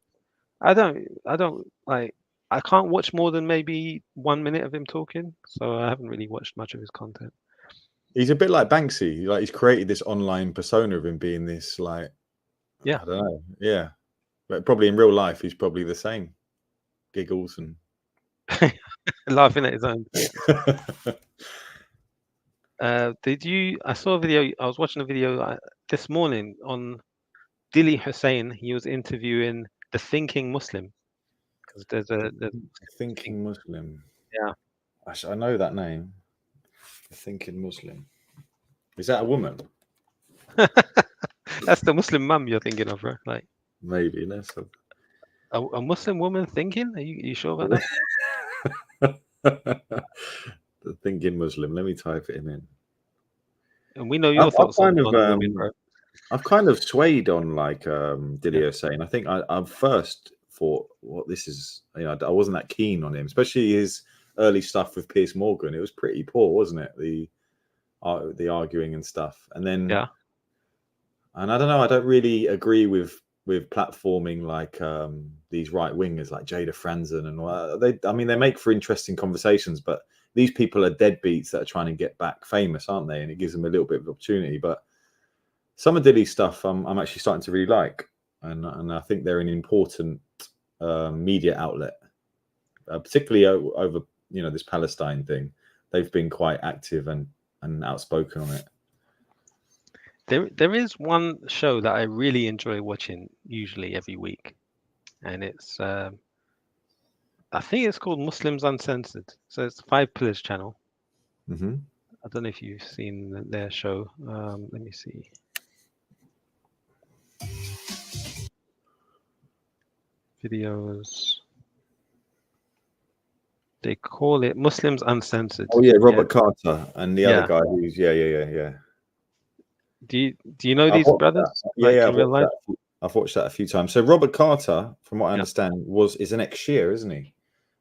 [SPEAKER 1] I don't like. I can't watch more than maybe 1 minute of him talking, so I haven't really watched much of his content.
[SPEAKER 3] He's a bit like Banksy. Like he's created this online persona of him being this like, I don't know. Yeah, but probably in real life he's probably the same. Giggles and
[SPEAKER 1] laughing at his own. Did you? I saw a video. I was watching a video this morning on Dili Hussein. He was interviewing the Thinking Muslim. Because there's the
[SPEAKER 3] Thinking Muslim.
[SPEAKER 1] Yeah,
[SPEAKER 3] I know that name. The Thinking Muslim. Is that a woman?
[SPEAKER 1] That's the Muslim mum you're thinking of, right? Like
[SPEAKER 3] maybe that's
[SPEAKER 1] a Muslim woman thinking. Are you sure about
[SPEAKER 3] that? The Thinking Muslim. Let me type it in.
[SPEAKER 1] And we know your thoughts on women, bro.
[SPEAKER 3] I've kind of swayed on like Dili Hussein. I think I've first thought, what this is. I wasn't that keen on him, especially his early stuff with Piers Morgan. It was pretty poor, wasn't it? The arguing and stuff, and then and I don't know. I don't really agree with platforming like these right wingers like Jada Franzen and all. They make for interesting conversations, but these people are deadbeats that are trying to get back famous, aren't they? And it gives them a little bit of opportunity. But some of Dili's stuff, I'm actually starting to really like, and I think they're an important media outlet, particularly over this Palestine thing. They've been quite active and outspoken on it.
[SPEAKER 1] There is one show that I really enjoy watching, usually every week, and it's I think it's called Muslims Uncensored. So it's 5 Pillars channel.
[SPEAKER 3] Mm-hmm.
[SPEAKER 1] I don't know if you've seen their show. Let me see. Videos. They call it Muslims Uncensored.
[SPEAKER 3] Oh yeah, Robert Carter and the other guy who's yeah.
[SPEAKER 1] Do you know these brothers?
[SPEAKER 3] Yeah, I've watched that a few times. So Robert Carter, from what I understand, is an ex-Shia, isn't he?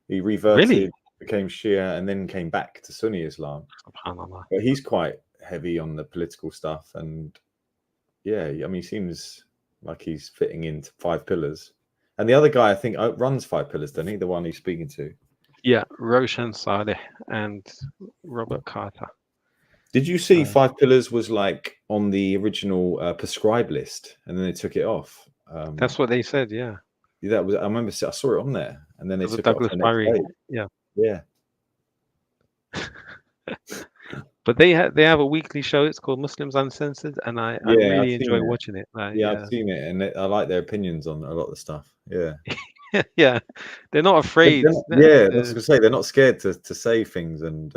[SPEAKER 3] He reverted, became Shia, and then came back to Sunni Islam. But he's quite heavy on the political stuff, and yeah, I mean, he seems like he's fitting into 5 Pillars. And the other guy, I think, runs 5 Pillars, doesn't he? The one he's speaking to.
[SPEAKER 1] Yeah, Roshan Saleh and Robert Carter.
[SPEAKER 3] Did you see 5 Pillars was like on the original prescribed list, and then they took it off?
[SPEAKER 1] That's what they said. Yeah,
[SPEAKER 3] that was. I remember I saw it on there, and then they took
[SPEAKER 1] Douglas
[SPEAKER 3] it off.
[SPEAKER 1] Murray.
[SPEAKER 3] Yeah.
[SPEAKER 1] But they have a weekly show. It's called Muslims Uncensored, and I really enjoy watching it.
[SPEAKER 3] I've seen it, and I like their opinions on a lot of the stuff. Yeah.
[SPEAKER 1] Yeah, they're not afraid.
[SPEAKER 3] I was gonna say they're not scared to say things, and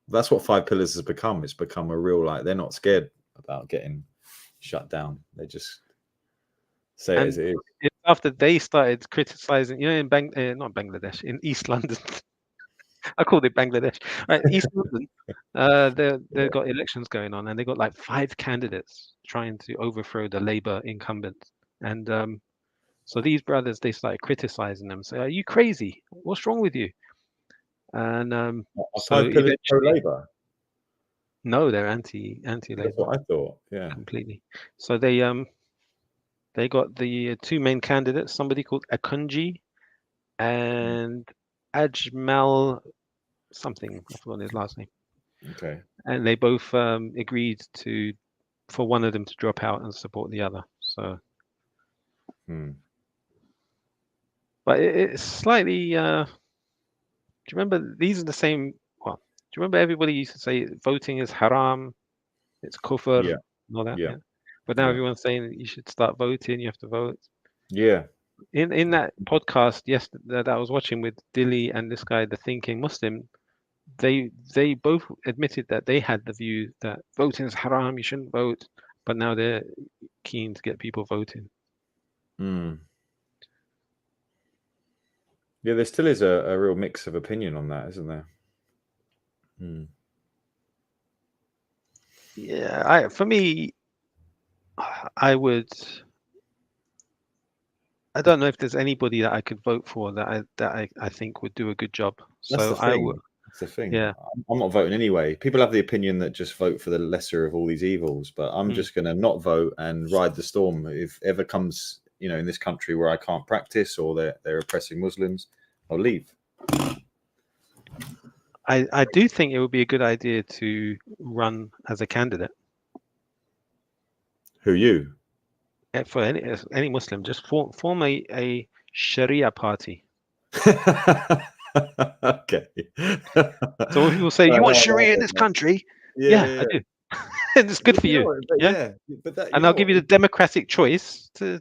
[SPEAKER 3] that's what 5 Pillars has become. It's become a real they're not scared about getting shut down. They just say it as it is.
[SPEAKER 1] It's after they started criticizing, in not Bangladesh, in East London. I called it Bangladesh. Right, East London. They've got elections going on, and they got like 5 candidates trying to overthrow the Labour incumbent, and so these brothers, they started criticizing them, say, "Are you crazy? What's wrong with you?" And so
[SPEAKER 3] 5 Pillars pro-Labour?
[SPEAKER 1] No, they're anti-Labour.
[SPEAKER 3] That's what I thought. Yeah,
[SPEAKER 1] completely. So they got the 2 main candidates, somebody called Akunji and Ajmal something. I forgot his last name.
[SPEAKER 3] Okay.
[SPEAKER 1] And they both agreed for one of them to drop out and support the other. So. But it's slightly. Do you remember these are the same? Well, do you remember everybody used to say voting is haram, it's kufr, and all that? Yeah. But now everyone's saying that you should start voting. You have to vote.
[SPEAKER 3] Yeah.
[SPEAKER 1] In that podcast that I was watching with Dilly and this guy, the Thinking Muslim, they both admitted that they had the view that voting is haram. You shouldn't vote. But now they're keen to get people voting.
[SPEAKER 3] Yeah, there still is a real mix of opinion on that, isn't there?
[SPEAKER 1] Yeah, for me, I don't know if there's anybody that I could vote for that I think would do a good job.
[SPEAKER 3] That's the thing.
[SPEAKER 1] Yeah,
[SPEAKER 3] I'm not voting anyway. People have the opinion that just vote for the lesser of all these evils, but I'm just going to not vote and ride the storm. If ever comes, in this country where I can't practice or they're oppressing Muslims, I'll leave.
[SPEAKER 1] I do think it would be a good idea to run as a candidate.
[SPEAKER 3] Who you?
[SPEAKER 1] For any Muslim, just form a Sharia party.
[SPEAKER 3] Okay.
[SPEAKER 1] So when people say, "You want Sharia in this country?" Yeah. I do. It's good for you. And I'll give you the democratic choice to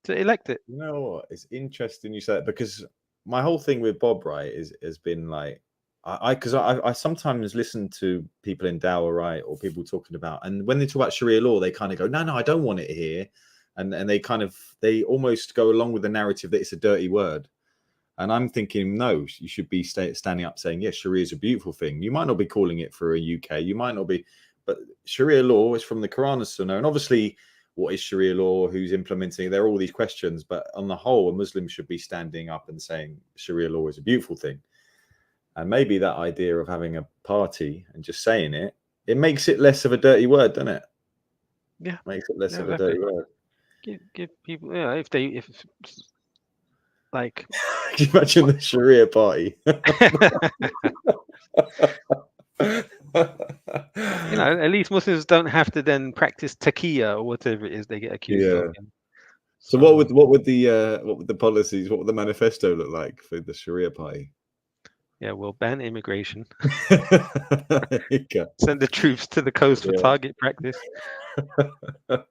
[SPEAKER 1] elect it.
[SPEAKER 3] You know what? It's interesting you say that, because my whole thing with Bob, right, has been like, I sometimes listen to people in Dawah, right, or people talking about, and when they talk about Sharia law, they kind of go, no, I don't want it here. And they almost go along with the narrative that it's a dirty word. And I'm thinking, no, you should be standing up saying, yes, Sharia is a beautiful thing. You might not be calling it for a UK. You might not be, but Sharia law is from the Quran and Sunnah. And obviously, what is Sharia law? Who's implementing it? There are all these questions. But on the whole, a Muslim should be standing up and saying Sharia law is a beautiful thing. And maybe that idea of having a party and just saying it makes it less of a dirty word, doesn't it?
[SPEAKER 1] Yeah.
[SPEAKER 3] Makes it less of a dirty word.
[SPEAKER 1] Give people, if like,
[SPEAKER 3] can you imagine the Sharia party?
[SPEAKER 1] At least Muslims don't have to then practice taqiyya or whatever it is they get accused of.
[SPEAKER 3] So what would the policies, what would the manifesto look like for the Sharia party?
[SPEAKER 1] Yeah, we'll ban immigration.
[SPEAKER 3] Okay.
[SPEAKER 1] Send the troops to the coast for target practice.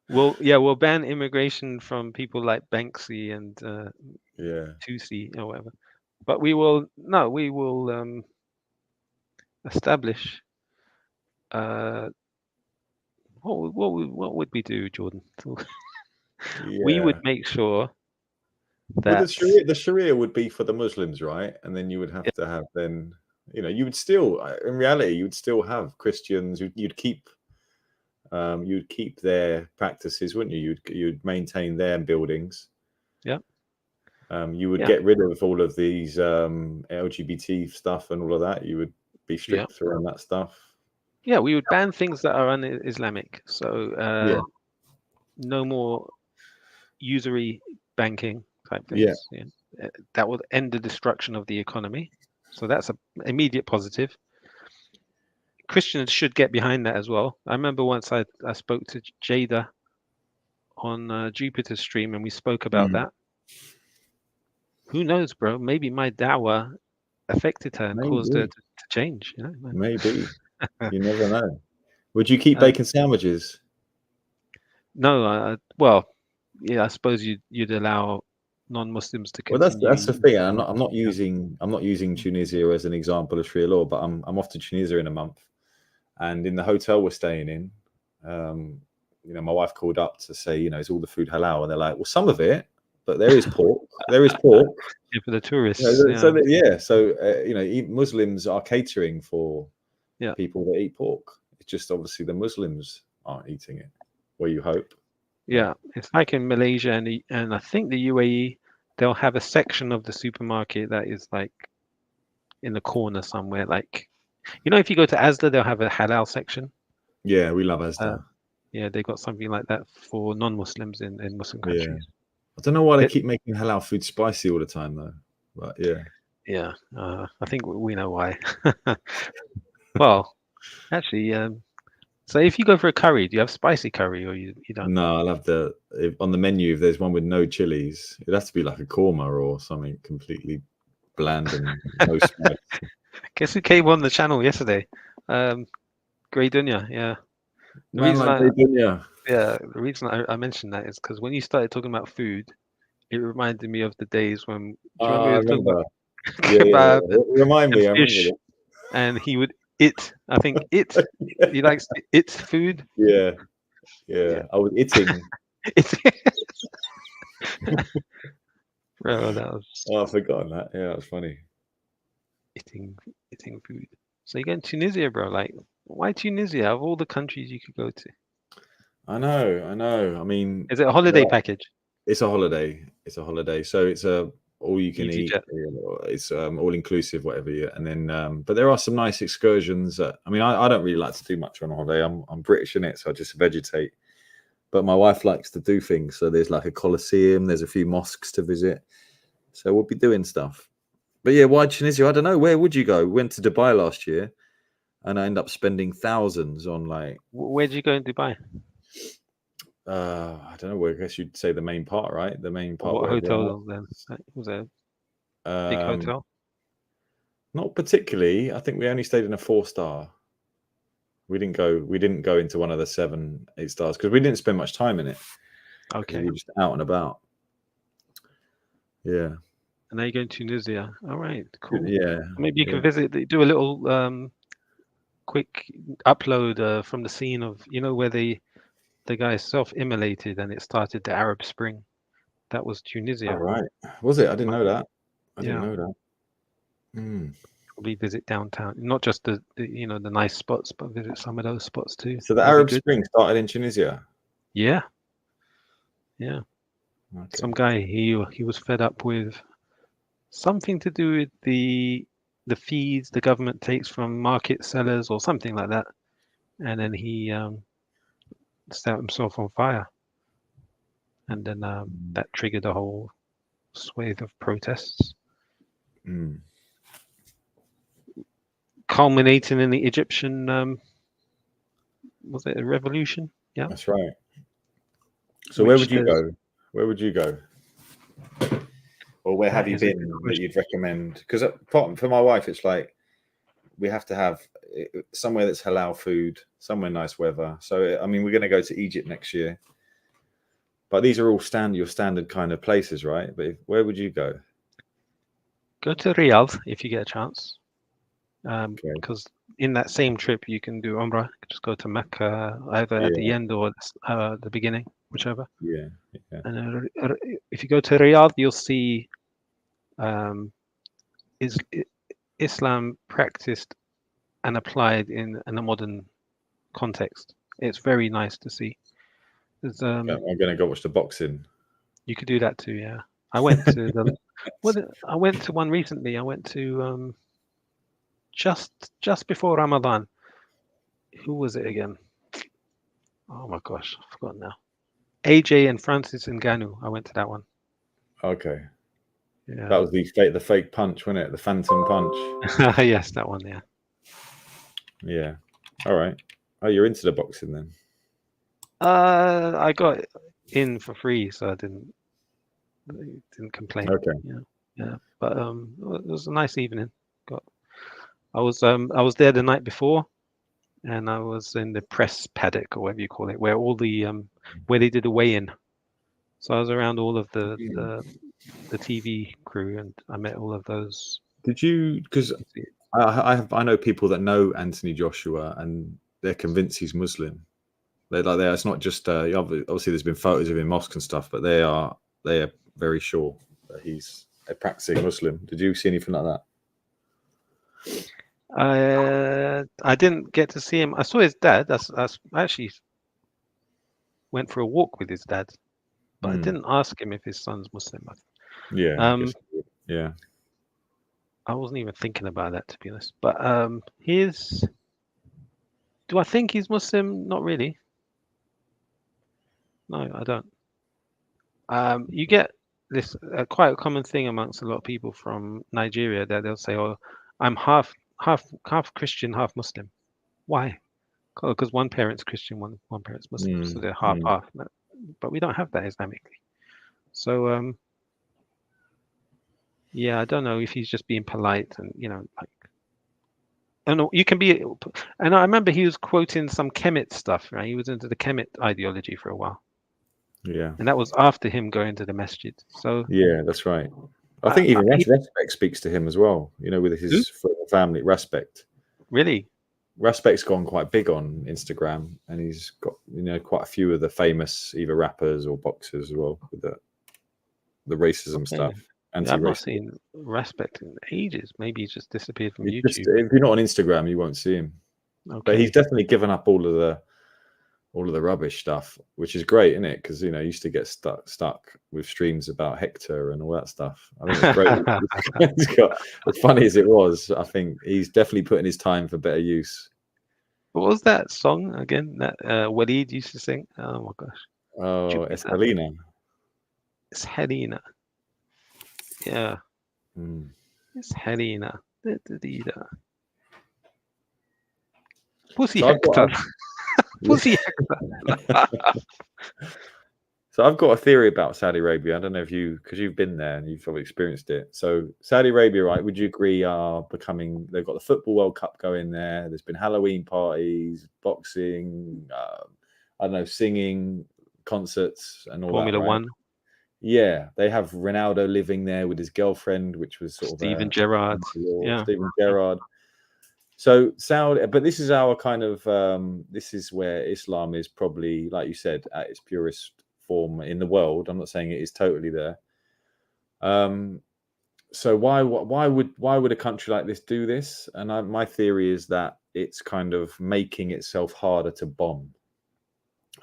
[SPEAKER 1] We'll ban immigration from people like Banksy and
[SPEAKER 3] Yeah.
[SPEAKER 1] Tusi or whatever. But we will establish. What would we do, Jordan? We would
[SPEAKER 3] Yeah.
[SPEAKER 1] make sure
[SPEAKER 3] Well,
[SPEAKER 1] that
[SPEAKER 3] the Sharia would be for the Muslims, right? And then you would have to have then, you would still, in reality, you would still have Christians. You'd keep their practices, wouldn't you? You'd maintain their buildings.
[SPEAKER 1] Yeah.
[SPEAKER 3] You would get rid of all of these LGBT stuff and all of that. You would be strict around that stuff.
[SPEAKER 1] Yeah, we would ban things that are un-Islamic. So no more usury banking type things. Yeah. That would end the destruction of the economy. So that's an immediate positive. Christians should get behind that as well. I remember once I spoke to Jada on Jupiter stream and we spoke about that. Who knows, bro? Maybe my dawah affected her and caused her to change.
[SPEAKER 3] Maybe. You never know. Would you keep bacon sandwiches?
[SPEAKER 1] No. Well, yeah. I suppose you'd allow non-Muslims to continue.
[SPEAKER 3] Well, that's the thing. I'm not using Tunisia as an example of Sharia law, but I'm off to Tunisia in a month, and in the hotel we're staying in, my wife called up to say, is all the food halal, and they're like, well, some of it. But there is pork. There is pork.
[SPEAKER 1] Yeah, for the tourists.
[SPEAKER 3] So Muslims are catering for people that eat pork. It's just obviously the Muslims aren't eating it. Well, you hope.
[SPEAKER 1] Yeah, it's like in Malaysia and I think the UAE. They'll have a section of the supermarket that is like in the corner somewhere. Like, if you go to Asda, they'll have a halal section.
[SPEAKER 3] Yeah, we love Asda.
[SPEAKER 1] Yeah, they got something like that for non-Muslims in Muslim countries.
[SPEAKER 3] Yeah. I don't know why they keep making halal food spicy all the time, though. But
[SPEAKER 1] yeah, I think we know why. Well, actually, so if you go for a curry, do you have spicy curry or you don't?
[SPEAKER 3] No, I'll have on the menu. If there's one with no chilies, it has to be like a korma or something completely bland and no spice.
[SPEAKER 1] Guess who came on the channel yesterday? Grey Dunya. Yeah. Yeah, the reason I mentioned that is because when you started talking about food, it reminded me of the days when
[SPEAKER 3] I remember. Remind me.
[SPEAKER 1] Fish, and he would I think he likes to eat food.
[SPEAKER 3] Yeah. I was eating.
[SPEAKER 1] Bro, that was.
[SPEAKER 3] Oh, I've forgotten that. Yeah, that was funny.
[SPEAKER 1] Eating food. So you're going to Tunisia, bro. Like, why Tunisia? Of all the countries you could go to.
[SPEAKER 3] I know. I mean,
[SPEAKER 1] is it a holiday package?
[SPEAKER 3] It's a holiday. So it's a all you can eat. It's all inclusive, whatever. And then, but there are some nice excursions. I don't really like to do much on a holiday. I'm British in it, so I just vegetate. But my wife likes to do things. So there's like a Colosseum. There's a few mosques to visit. So we'll be doing stuff. But yeah, why Tunisia? I don't know. Where would you go? We went to Dubai last year, and I ended up spending thousands on like.
[SPEAKER 1] Where'd you go in Dubai?
[SPEAKER 3] I don't know. I guess you'd say the main part, right? The main part.
[SPEAKER 1] What hotel then? Was it a big hotel?
[SPEAKER 3] Not particularly. I think we only stayed in a 4-star. We didn't go into one of the 7, 8 stars because we didn't spend much time in it.
[SPEAKER 1] Okay.
[SPEAKER 3] We were just out and about. Yeah.
[SPEAKER 1] And now you're going to Tunisia. All right, cool.
[SPEAKER 3] Yeah.
[SPEAKER 1] Maybe you can visit. Do a little quick upload from the scene of where the guy self-immolated and it started the Arab Spring. That was Tunisia.
[SPEAKER 3] All right. Was it? I didn't know that. I didn't know that.
[SPEAKER 1] Probably visit downtown, not just the nice spots, but visit some of those spots too.
[SPEAKER 3] So the Arab Spring started in Tunisia.
[SPEAKER 1] Yeah.
[SPEAKER 3] Okay.
[SPEAKER 1] Some guy he was fed up with something to do with the fees the government takes from market sellers or something like that, and then he set himself on fire, and then that triggered a whole swathe of protests. Culminating in the Egyptian, was it a revolution? Yeah,
[SPEAKER 3] that's right. So where would you go? Where would you go? Or where have you been that you'd recommend? Because for my wife, it's like we have to have somewhere that's halal food, somewhere nice weather. So we're going to go to Egypt next year. But these are all your standard kind of places, right? But where would you go?
[SPEAKER 1] Go to Riyadh if you get a chance. Because in that same trip you can do Umrah. Just go to Mecca either at the end or the beginning, whichever.
[SPEAKER 3] Yeah.
[SPEAKER 1] And if you go to Riyadh, you'll see Islam practiced and applied in a modern context. It's very nice to see. I'm
[SPEAKER 3] going to go watch the boxing.
[SPEAKER 1] You could do that too, yeah. I went to I went to one recently. I went to just before Ramadan. Who was it again? Oh my gosh, I've forgotten now. AJ and Francis Ngannou. I went to that one.
[SPEAKER 3] Okay.
[SPEAKER 1] Yeah.
[SPEAKER 3] That was the fake punch, wasn't it? The phantom punch.
[SPEAKER 1] Yes, that one. Yeah.
[SPEAKER 3] Yeah. All right. Oh, you're into the boxing then?
[SPEAKER 1] I got in for free, so I didn't complain.
[SPEAKER 3] Okay.
[SPEAKER 1] Yeah. But it was a nice evening. I was there the night before, and I was in the press paddock or whatever you call it, where all the where they did the weigh-in. So I was around all of the TV crew, and I met all of those.
[SPEAKER 3] Did you? Because I know people that know Anthony Joshua, and they're convinced he's Muslim. They're like, it's not just obviously there's been photos of him in mosque and stuff, but they are very sure that he's a practicing Muslim. Did you see anything like that?
[SPEAKER 1] I didn't get to see him. I saw his dad. I actually went for a walk with his dad, but I didn't ask him if his son's Muslim.
[SPEAKER 3] Yeah.
[SPEAKER 1] I wasn't even thinking about that, to be honest. But do I think he's Muslim? Not really. No, I don't. You get this quite a common thing amongst a lot of people from Nigeria that they'll say, "Oh, I'm half Christian, half Muslim." Why? Because one parent's Christian, one parent's Muslim, so they're half. But we don't have that Islamically. So yeah, I don't know if he's just being polite and like. I don't know. You can be, and I remember he was quoting some Kemet stuff, right? He was into the Kemet ideology for a while.
[SPEAKER 3] Yeah.
[SPEAKER 1] And that was after him going to the masjid. So
[SPEAKER 3] yeah, that's right. I think even Respect speaks to him as well. With his family, Respect.
[SPEAKER 1] Really?
[SPEAKER 3] Respect's gone quite big on Instagram, and he's got quite a few of the famous either rappers or boxers as well with the racism stuff.
[SPEAKER 1] I've not seen Respect in ages. Maybe he's just disappeared from YouTube.
[SPEAKER 3] If you're not on Instagram, you won't see him.
[SPEAKER 1] Okay.
[SPEAKER 3] But he's definitely given up all of the rubbish stuff, which is great, isn't it? Because he used to get stuck with streams about Hector and all that stuff. I think it's great. As funny as it was, I think he's definitely putting his time for better use.
[SPEAKER 1] What was that song again that Waleed used to sing? Oh my gosh.
[SPEAKER 3] Oh, it's Helena.
[SPEAKER 1] It's Helena. Yeah. It's Helena. Pussy Hector. Pussy Hector.
[SPEAKER 3] So I've got a theory about Saudi Arabia. I don't know if because you've been there and you've probably experienced it. So Saudi Arabia, right? Would you agree they've got the Football World Cup going there. There's been Halloween parties, boxing, I don't know, singing, concerts, and all
[SPEAKER 1] Formula
[SPEAKER 3] that. Right?
[SPEAKER 1] One.
[SPEAKER 3] Yeah, they have Ronaldo living there with his girlfriend, which was sort of
[SPEAKER 1] Steven Gerrard.
[SPEAKER 3] Yeah, Steven Gerrard. So Saudi, but this is our kind of this is where Islam is probably, like you said, at its purest form in the world. I'm not saying it is totally there. So why would a country like this do this? And my theory is that it's kind of making itself harder to bomb.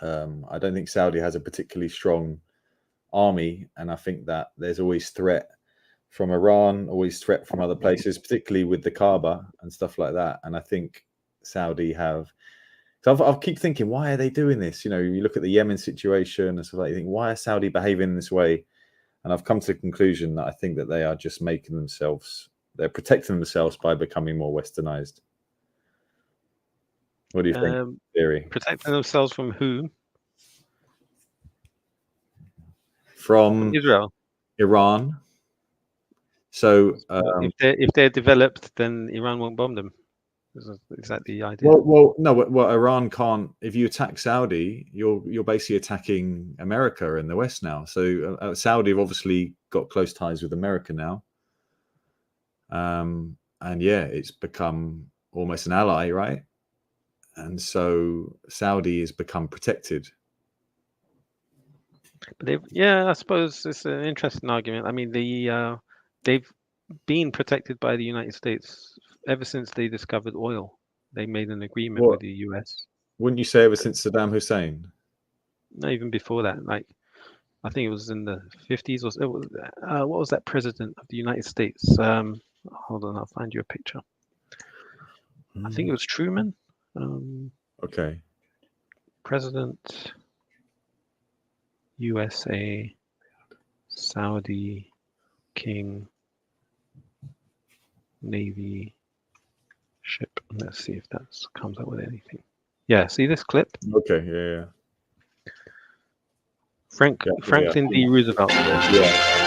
[SPEAKER 3] I don't think Saudi has a particularly strong army, and I think that there's always threat from Iran, always threat from other places, particularly with the Kaaba and stuff like that. And I think Saudi have. So I keep thinking, why are they doing this? You look at the Yemen situation and stuff like that, you think, why are Saudi behaving this way? And I've come to the conclusion that I think that they are just they're protecting themselves by becoming more westernized. What do you think? Theory?
[SPEAKER 1] Protecting themselves from who?
[SPEAKER 3] From
[SPEAKER 1] Israel,
[SPEAKER 3] Iran. So
[SPEAKER 1] if they're developed, then Iran won't bomb them. Is that the idea?
[SPEAKER 3] Well, no. Well, Iran can't. If you attack Saudi, you're basically attacking America in the West now. So Saudi have obviously got close ties with America now. And yeah, it's become almost an ally, right? And so Saudi has become protected.
[SPEAKER 1] But yeah, I suppose it's an interesting argument. I mean, they've been protected by the United States ever since they discovered oil. They made an agreement with the US.
[SPEAKER 3] Wouldn't you say ever since Saddam Hussein?
[SPEAKER 1] No, even before that. Like, I think it was in the 50s. What was that president of the United States? Hold on, I'll find you a picture. I think it was Truman.
[SPEAKER 3] Okay.
[SPEAKER 1] President, USA, Saudi, King, Navy, ship. Let's see if that comes up with anything. Yeah, see this clip?
[SPEAKER 3] Okay, yeah.
[SPEAKER 1] Franklin D. Roosevelt.
[SPEAKER 3] Yeah.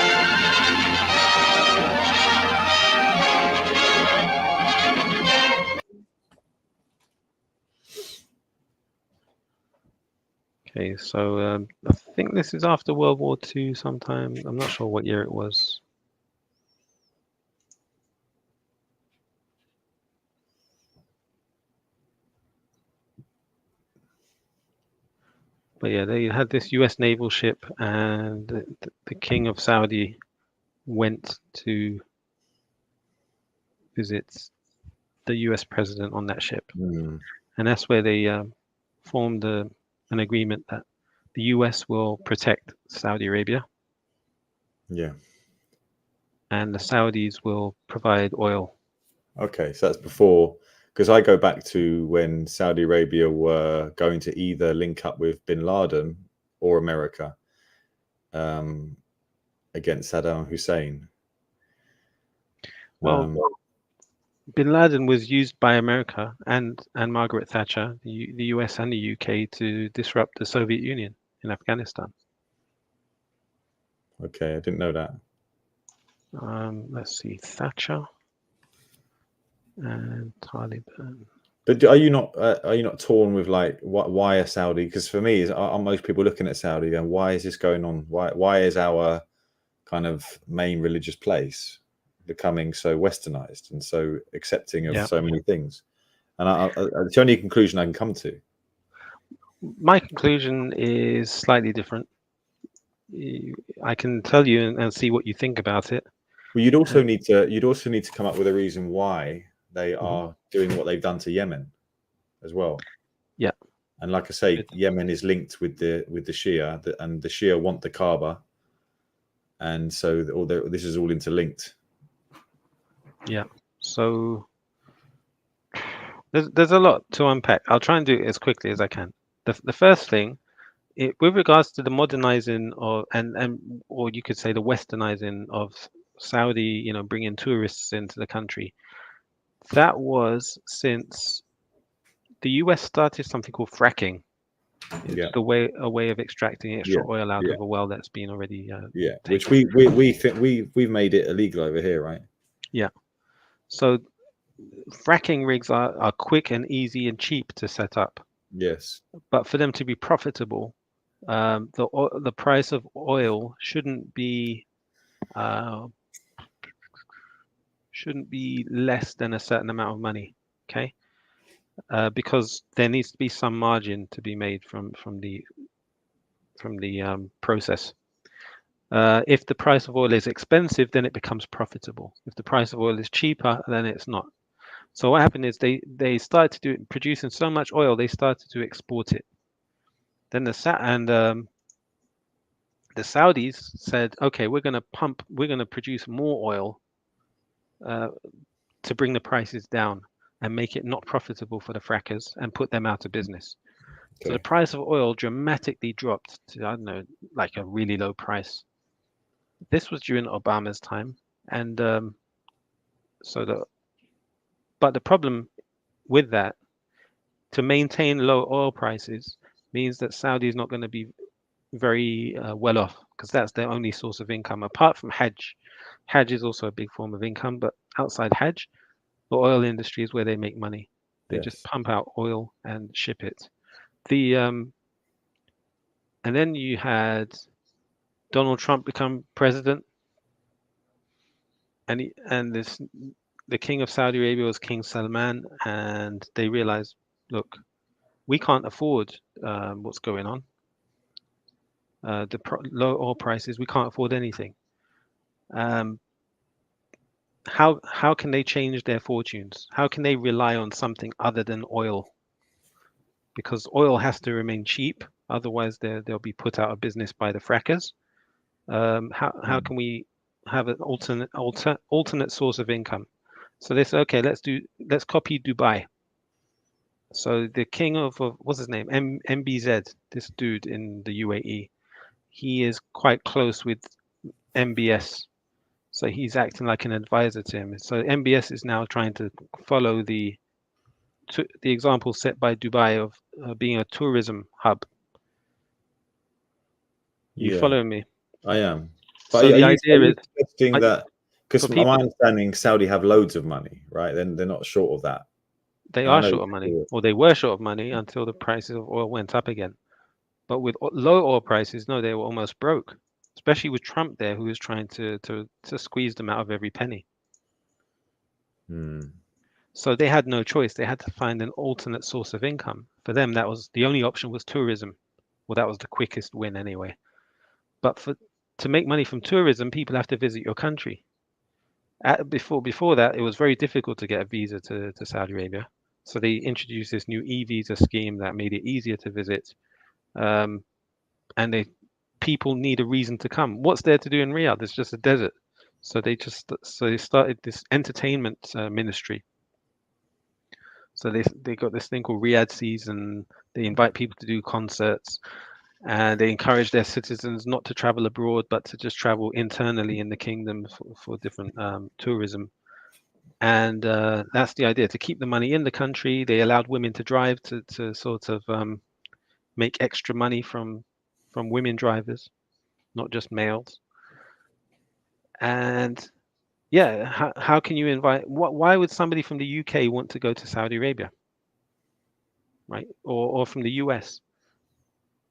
[SPEAKER 1] Okay, so I think this is after World War II sometime. I'm not sure what year it was. But yeah, they had this US naval ship, and the King of Saudi went to visit the US president on that ship. And that's where they formed an agreement that the US will protect Saudi Arabia.
[SPEAKER 3] Yeah.
[SPEAKER 1] And the Saudis will provide oil.
[SPEAKER 3] Okay, so that's before, because I go back to when Saudi Arabia were going to either link up with bin Laden or America against Saddam Hussein.
[SPEAKER 1] Well, bin Laden was used by America and Margaret Thatcher, the US and the UK, to disrupt the Soviet Union in Afghanistan.
[SPEAKER 3] Okay, I didn't know that.
[SPEAKER 1] Let's see, Thatcher and Taliban.
[SPEAKER 3] But are you not torn with like why are Saudi? Because for me, are most people looking at Saudi going, why is this going on? Why is our kind of main religious place becoming so westernized and so accepting of so many things? And it's the only conclusion I can come to.
[SPEAKER 1] My conclusion is slightly different. I can tell you and see what you think about it.
[SPEAKER 3] Well, you'd also need to come up with a reason why they are doing what they've done to Yemen as well.
[SPEAKER 1] Yeah.
[SPEAKER 3] And like I say, Yemen is linked with the Shia, and the Shia want the Kaaba, and so this is all interlinked.
[SPEAKER 1] Yeah. So there's a lot to unpack. I'll try and do it as quickly as I can. The first thing, with regards to the modernizing of or you could say the westernizing of Saudi, bringing tourists into the country, that was since the US started something called fracking. It's a way of extracting extra oil out of a well that's been already
[SPEAKER 3] which we think we've made it illegal over here, right?
[SPEAKER 1] Yeah. So fracking rigs are quick and easy and cheap to set up.
[SPEAKER 3] Yes.
[SPEAKER 1] But for them to be profitable, the price of oil shouldn't be less than a certain amount of money. Okay. Because there needs to be some margin to be made from the process. If the price of oil is expensive, then it becomes profitable. If the price of oil is cheaper, then it's not. So what happened is they started producing so much oil, they started to export it. Then the Saudis said, okay, we're going to produce more oil to bring the prices down and make it not profitable for the frackers and put them out of business. Okay. So the price of oil dramatically dropped to, I don't know, like a really low price. This was during Obama's time. And but the problem with that, to maintain low oil prices, means that Saudi is not going to be very well off, because that's their only source of income apart from Hajj. Hajj is also a big form of income, but outside Hajj, the oil industry is where they make money. They just pump out oil and ship it. And then you had Donald Trump become president, and the king of Saudi Arabia was King Salman, and they realized, look, we can't afford what's going on. Low oil prices, we can't afford anything. How can they change their fortunes? How can they rely on something other than oil? Because oil has to remain cheap, otherwise they'll be put out of business by the frackers. How can we have an alternate source of income? So they said, okay, let's copy Dubai. So the king of what's his name, MBZ, this dude in the UAE, he is quite close with MBS. So he's acting like an advisor to him. So MBS is now trying to follow the example set by Dubai of being a tourism hub. You following me?
[SPEAKER 3] I am. But
[SPEAKER 1] so the idea is
[SPEAKER 3] suggesting that, because from my understanding, Saudi have loads of money, right? Then they're not short of that.
[SPEAKER 1] They are short of money, or they were short of money until the prices of oil went up again. But with low oil prices, no, they were almost broke. Especially with Trump there, who was trying to squeeze them out of every penny. So they had no choice. They had to find an alternate source of income. For them, that was the only option was tourism. Well, that was the quickest win anyway. But to make money from tourism, people have to visit your country. Before that, it was very difficult to get a visa to Saudi Arabia. So they introduced this new e-visa scheme that made it easier to visit. And people need a reason to come. What's there to do in Riyadh? It's just a desert. So they started this entertainment ministry. So they got this thing called Riyadh Season. They invite people to do concerts, and they encourage their citizens not to travel abroad, but to just travel internally in the kingdom for different tourism. And that's the idea, to keep the money in the country. They allowed women to drive to sort of make extra money from women drivers, not just males. And yeah, how can you invite? Why would somebody from the UK want to go to Saudi Arabia, right? Or from the US?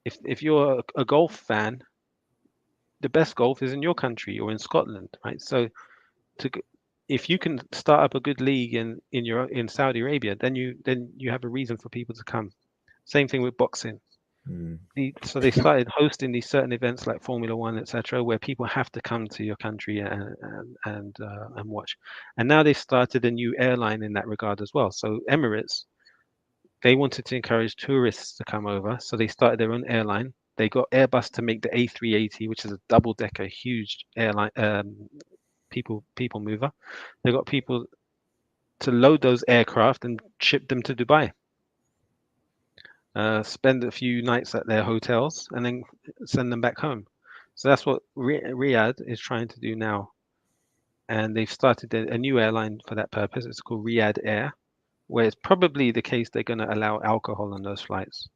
[SPEAKER 1] If you're a golf fan, the best golf is in your country or in Scotland, right? So if you can start up a good league in Saudi Arabia, then you have a reason for people to come. Same thing with boxing. So they started hosting these certain events like Formula One, etc., where people have to come to your country and watch. And now they started a new airline in that regard as well. So Emirates, they wanted to encourage tourists to come over, so they started their own airline. They got Airbus to make the A380, which is a double-decker, huge airline, people mover. They got people to load those aircraft and ship them to Dubai. Spend a few nights at their hotels and then send them back home. So that's what Riyadh is trying to do now. And they've started a new airline for that purpose. It's called Riyadh Air, where it's probably the case they're going to allow alcohol on those flights.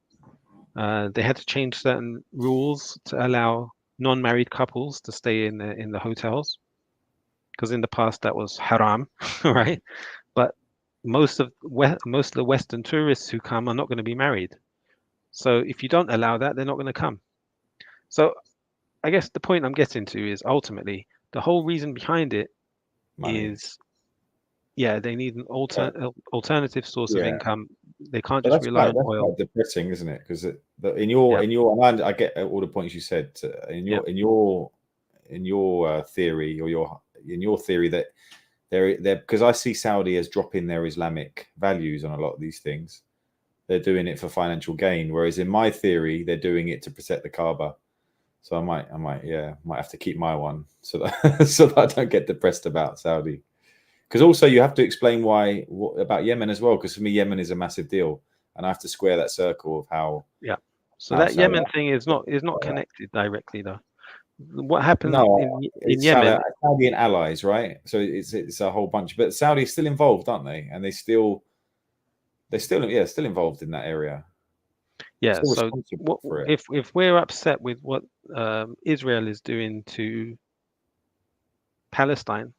[SPEAKER 1] They had to change certain rules to allow non-married couples to stay in the hotels, because in the past that was haram, right? But most of the Western tourists who come are not going to be married. So if you don't allow that, they're not going to come. So I guess the point I'm getting to is ultimately the whole reason behind it is, they need an alternative source of income. They can't just rely on oil.
[SPEAKER 3] That's quite depressing, isn't it? Because in your and I get all the points you said. In your theory, or in your theory that they're because I see Saudi as dropping their Islamic values on a lot of these things. They're doing it for financial gain, whereas in my theory, they're doing it to protect the Kaaba. So I might have to keep my one so that I don't get depressed about Saudi. Because also you have to explain about Yemen as well. Because for me, Yemen is a massive deal, and I have to square that circle of how.
[SPEAKER 1] Yeah. So that Yemen thing is not connected directly though. What happened in Yemen?
[SPEAKER 3] Saudi and allies, right? So it's a whole bunch, but Saudi is still involved, aren't they? And they're still involved in that area.
[SPEAKER 1] Yeah. So if we're upset with what Israel is doing to Palestine,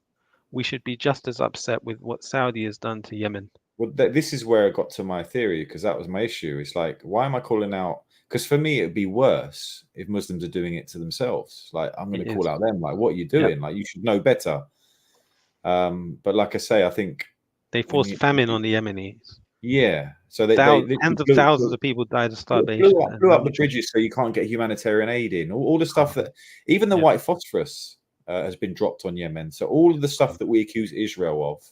[SPEAKER 1] we should be just as upset with what Saudi has done to Yemen.
[SPEAKER 3] Well, this is where I got to my theory, because that was my issue. It's like, why am I calling out? Because for me, it would be worse if Muslims are doing it to themselves. Like, I'm going to call out them. Like, what are you doing?
[SPEAKER 1] Yep.
[SPEAKER 3] Like, you should know better. But like I say, I think
[SPEAKER 1] they forced famine on the Yemenis.
[SPEAKER 3] Yeah, so they
[SPEAKER 1] tens of thousands of people died of starvation.
[SPEAKER 3] Blew up the bridges so you can't get humanitarian aid in. All the stuff that even the white phosphorus has been dropped on Yemen. So all of the stuff that we accuse Israel of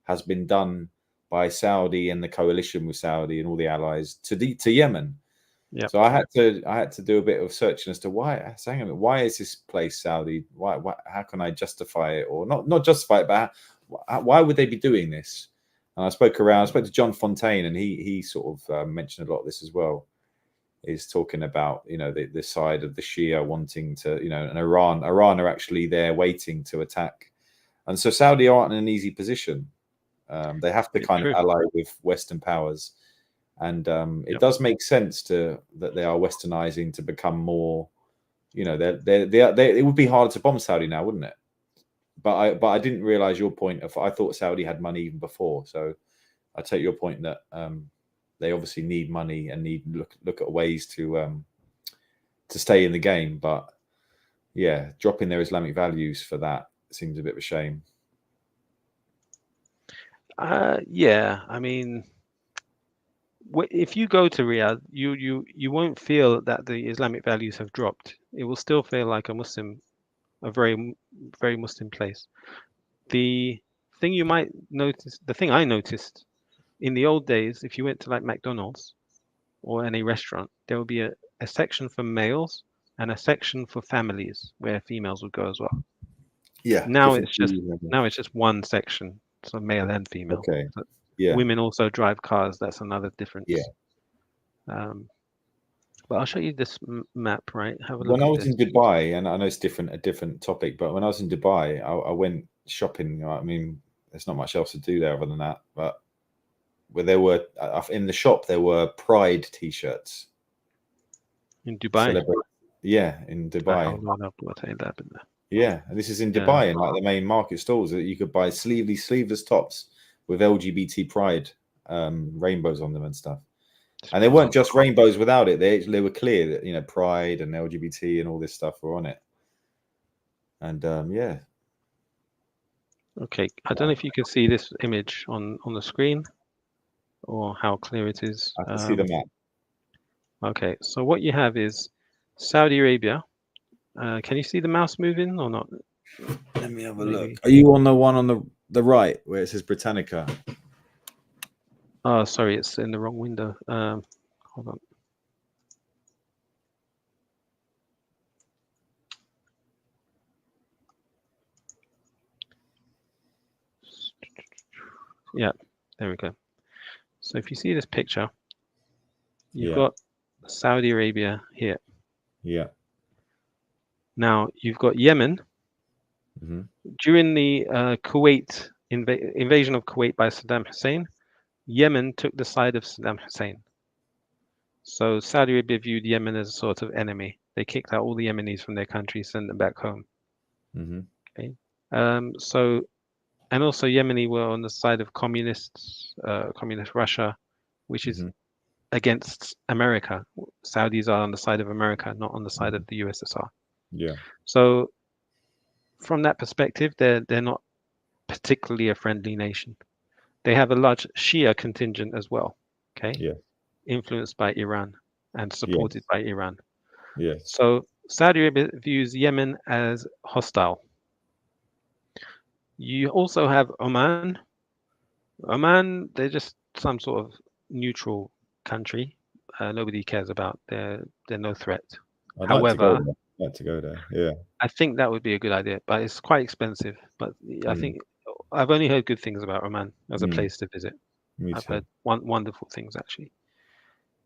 [SPEAKER 3] has been done by Saudi and the coalition with Saudi and all the allies to Yemen.
[SPEAKER 1] Yeah.
[SPEAKER 3] So I had to do a bit of searching as to why is this place Saudi? Why how can I justify it, or not justify it, but why would they be doing this? And I spoke to John Fontaine, and he sort of mentioned a lot of this as well. He's talking about, you know, the side of the Shia wanting to, you know, and Iran are actually there waiting to attack, and so Saudi aren't in an easy position. They have to kind of ally with Western powers, and it does make sense that they are Westernizing to become more, you know, it would be hard to bomb Saudi now, wouldn't it? But I didn't realize your point of, I thought Saudi had money even before. So I take your point that they obviously need money and need look at ways to stay in the game. But yeah, dropping their Islamic values for that seems a bit of a shame.
[SPEAKER 1] Yeah, I mean, if you go to Riyadh, you won't feel that the Islamic values have dropped. It will still feel like a very, very Muslim place. The thing you might notice, the thing I noticed in the old days, if you went to like McDonald's or any restaurant, there would be a section for males and a section for families where females would go as well.
[SPEAKER 3] Yeah.
[SPEAKER 1] Now it's just one section, so male and female.
[SPEAKER 3] Okay.
[SPEAKER 1] So
[SPEAKER 3] yeah.
[SPEAKER 1] Women also drive cars. That's another difference.
[SPEAKER 3] Yeah.
[SPEAKER 1] But I'll show you this map, right? Have a look.
[SPEAKER 3] When I was in Dubai, and I know it's a different topic, but when I was in Dubai, I went shopping. I mean, there's not much else to do there other than that. But where there were in the shop, there were Pride T-shirts
[SPEAKER 1] in Dubai.
[SPEAKER 3] Yeah, in Dubai. Yeah, and this is in Dubai, in like the main market stalls that you could buy sleeveless tops with LGBT Pride rainbows on them and stuff. And they weren't just rainbows without it. They were clear that, you know, Pride and LGBT and all this stuff were on it. And yeah.
[SPEAKER 1] Okay, I don't know if you can see this image on the screen or how clear it is.
[SPEAKER 3] I can see the map.
[SPEAKER 1] Okay, so what you have is Saudi Arabia. Can you see the mouse moving or not?
[SPEAKER 3] Let me have a look. Are you on the one on the right where it says Britannica?
[SPEAKER 1] Oh, sorry, it's in the wrong window. Hold on. Yeah, there we go. So if you see this picture, you've got Saudi Arabia here.
[SPEAKER 3] Yeah.
[SPEAKER 1] Now you've got Yemen.
[SPEAKER 3] Mm-hmm.
[SPEAKER 1] During the Kuwait invasion of Kuwait by Saddam Hussein, Yemen took the side of Saddam Hussein. So Saudi Arabia viewed Yemen as a sort of enemy. They kicked out all the Yemenis from their country, sent them back home.
[SPEAKER 3] Mm-hmm.
[SPEAKER 1] Okay. And also Yemeni were on the side of communist Russia, which is against America. Saudis are on the side of America, not on the side of the USSR.
[SPEAKER 3] Yeah.
[SPEAKER 1] So from that perspective, they're not particularly a friendly nation. They have a large Shia contingent as well, okay?
[SPEAKER 3] Yeah.
[SPEAKER 1] Influenced by Iran and supported by Iran.
[SPEAKER 3] Yes.
[SPEAKER 1] So Saudi Arabia views Yemen as hostile. You also have Oman. Oman, they're just some sort of neutral country. Nobody cares about. They're no threat. However,
[SPEAKER 3] I'd like to go there. Yeah.
[SPEAKER 1] I think that would be a good idea, but it's quite expensive. But I think I've only heard good things about Oman as a place to visit. I've heard wonderful things, actually.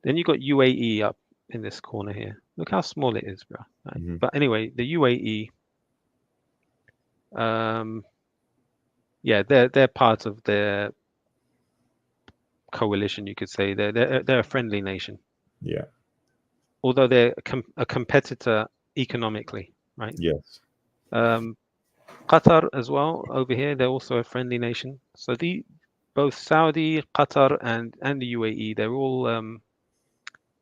[SPEAKER 1] Then you've got UAE up in this corner here. Look how small it is, bro. Right? But anyway, the UAE, yeah, they're part of their coalition, you could say. They're a friendly nation.
[SPEAKER 3] Yeah.
[SPEAKER 1] Although they're a competitor economically, right?
[SPEAKER 3] Yes.
[SPEAKER 1] Qatar as well over here, they're also a friendly nation. So both Saudi, Qatar, and the UAE, they're all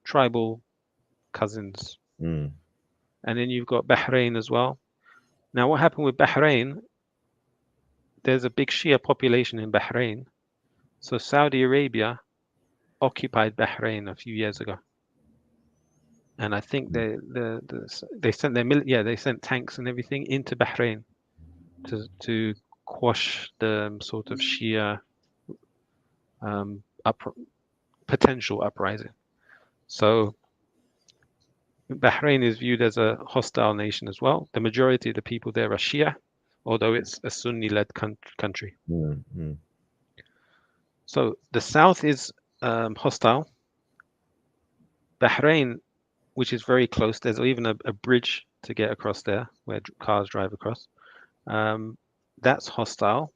[SPEAKER 1] tribal cousins.
[SPEAKER 3] Mm.
[SPEAKER 1] And then you've got Bahrain as well. Now, what happened with Bahrain? There's a big Shia population in Bahrain. So Saudi Arabia occupied Bahrain a few years ago. And I think they sent they sent tanks and everything into Bahrain to quash the sort of Shia potential uprising. So Bahrain is viewed as a hostile nation as well. The majority of the people there are Shia, although it's a Sunni-led country.
[SPEAKER 3] Mm-hmm.
[SPEAKER 1] So the south is hostile. Bahrain, which is very close, there's even a bridge to get across there where cars drive across. That's hostile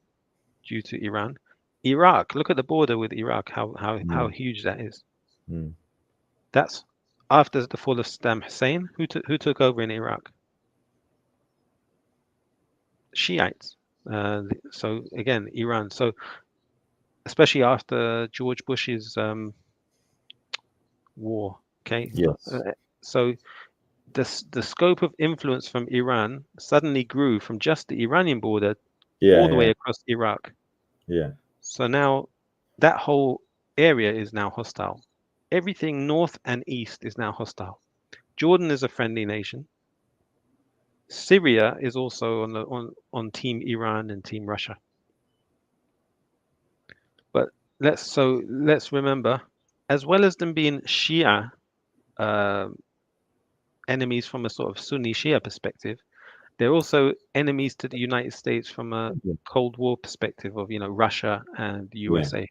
[SPEAKER 1] due to Iran. Iraq, look at the border with Iraq, how huge that is.
[SPEAKER 3] Mm.
[SPEAKER 1] That's after the fall of Saddam Hussein. Who took over in Iraq? Shiites. So again, Iran. So especially after George Bush's war. Okay.
[SPEAKER 3] Yes.
[SPEAKER 1] So the scope of influence from Iran suddenly grew from just the Iranian border all the way across Iraq.
[SPEAKER 3] Yeah.
[SPEAKER 1] So now that whole area is now hostile. Everything north and east is now hostile. Jordan is a friendly nation. Syria is also on team Iran and team Russia. But let's remember, as well as them being Shia enemies from a sort of Sunni Shia perspective, they're also enemies to the United States from a Cold War perspective of Russia and the USA.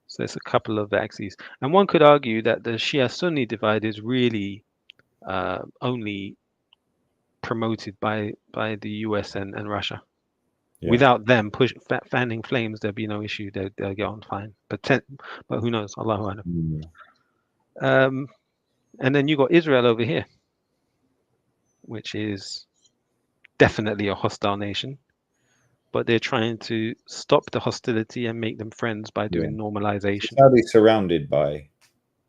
[SPEAKER 1] So there's a couple of axes, and one could argue that the Shia-Sunni divide is really only promoted by the US and Russia. Yeah. Without them fanning flames, there'd be no issue. They'll get on fine. But who knows? Allahu A'lam. And then you got Israel over here, which is definitely a hostile nation. But they're trying to stop the hostility and make them friends by doing normalization.
[SPEAKER 3] How are they surrounded by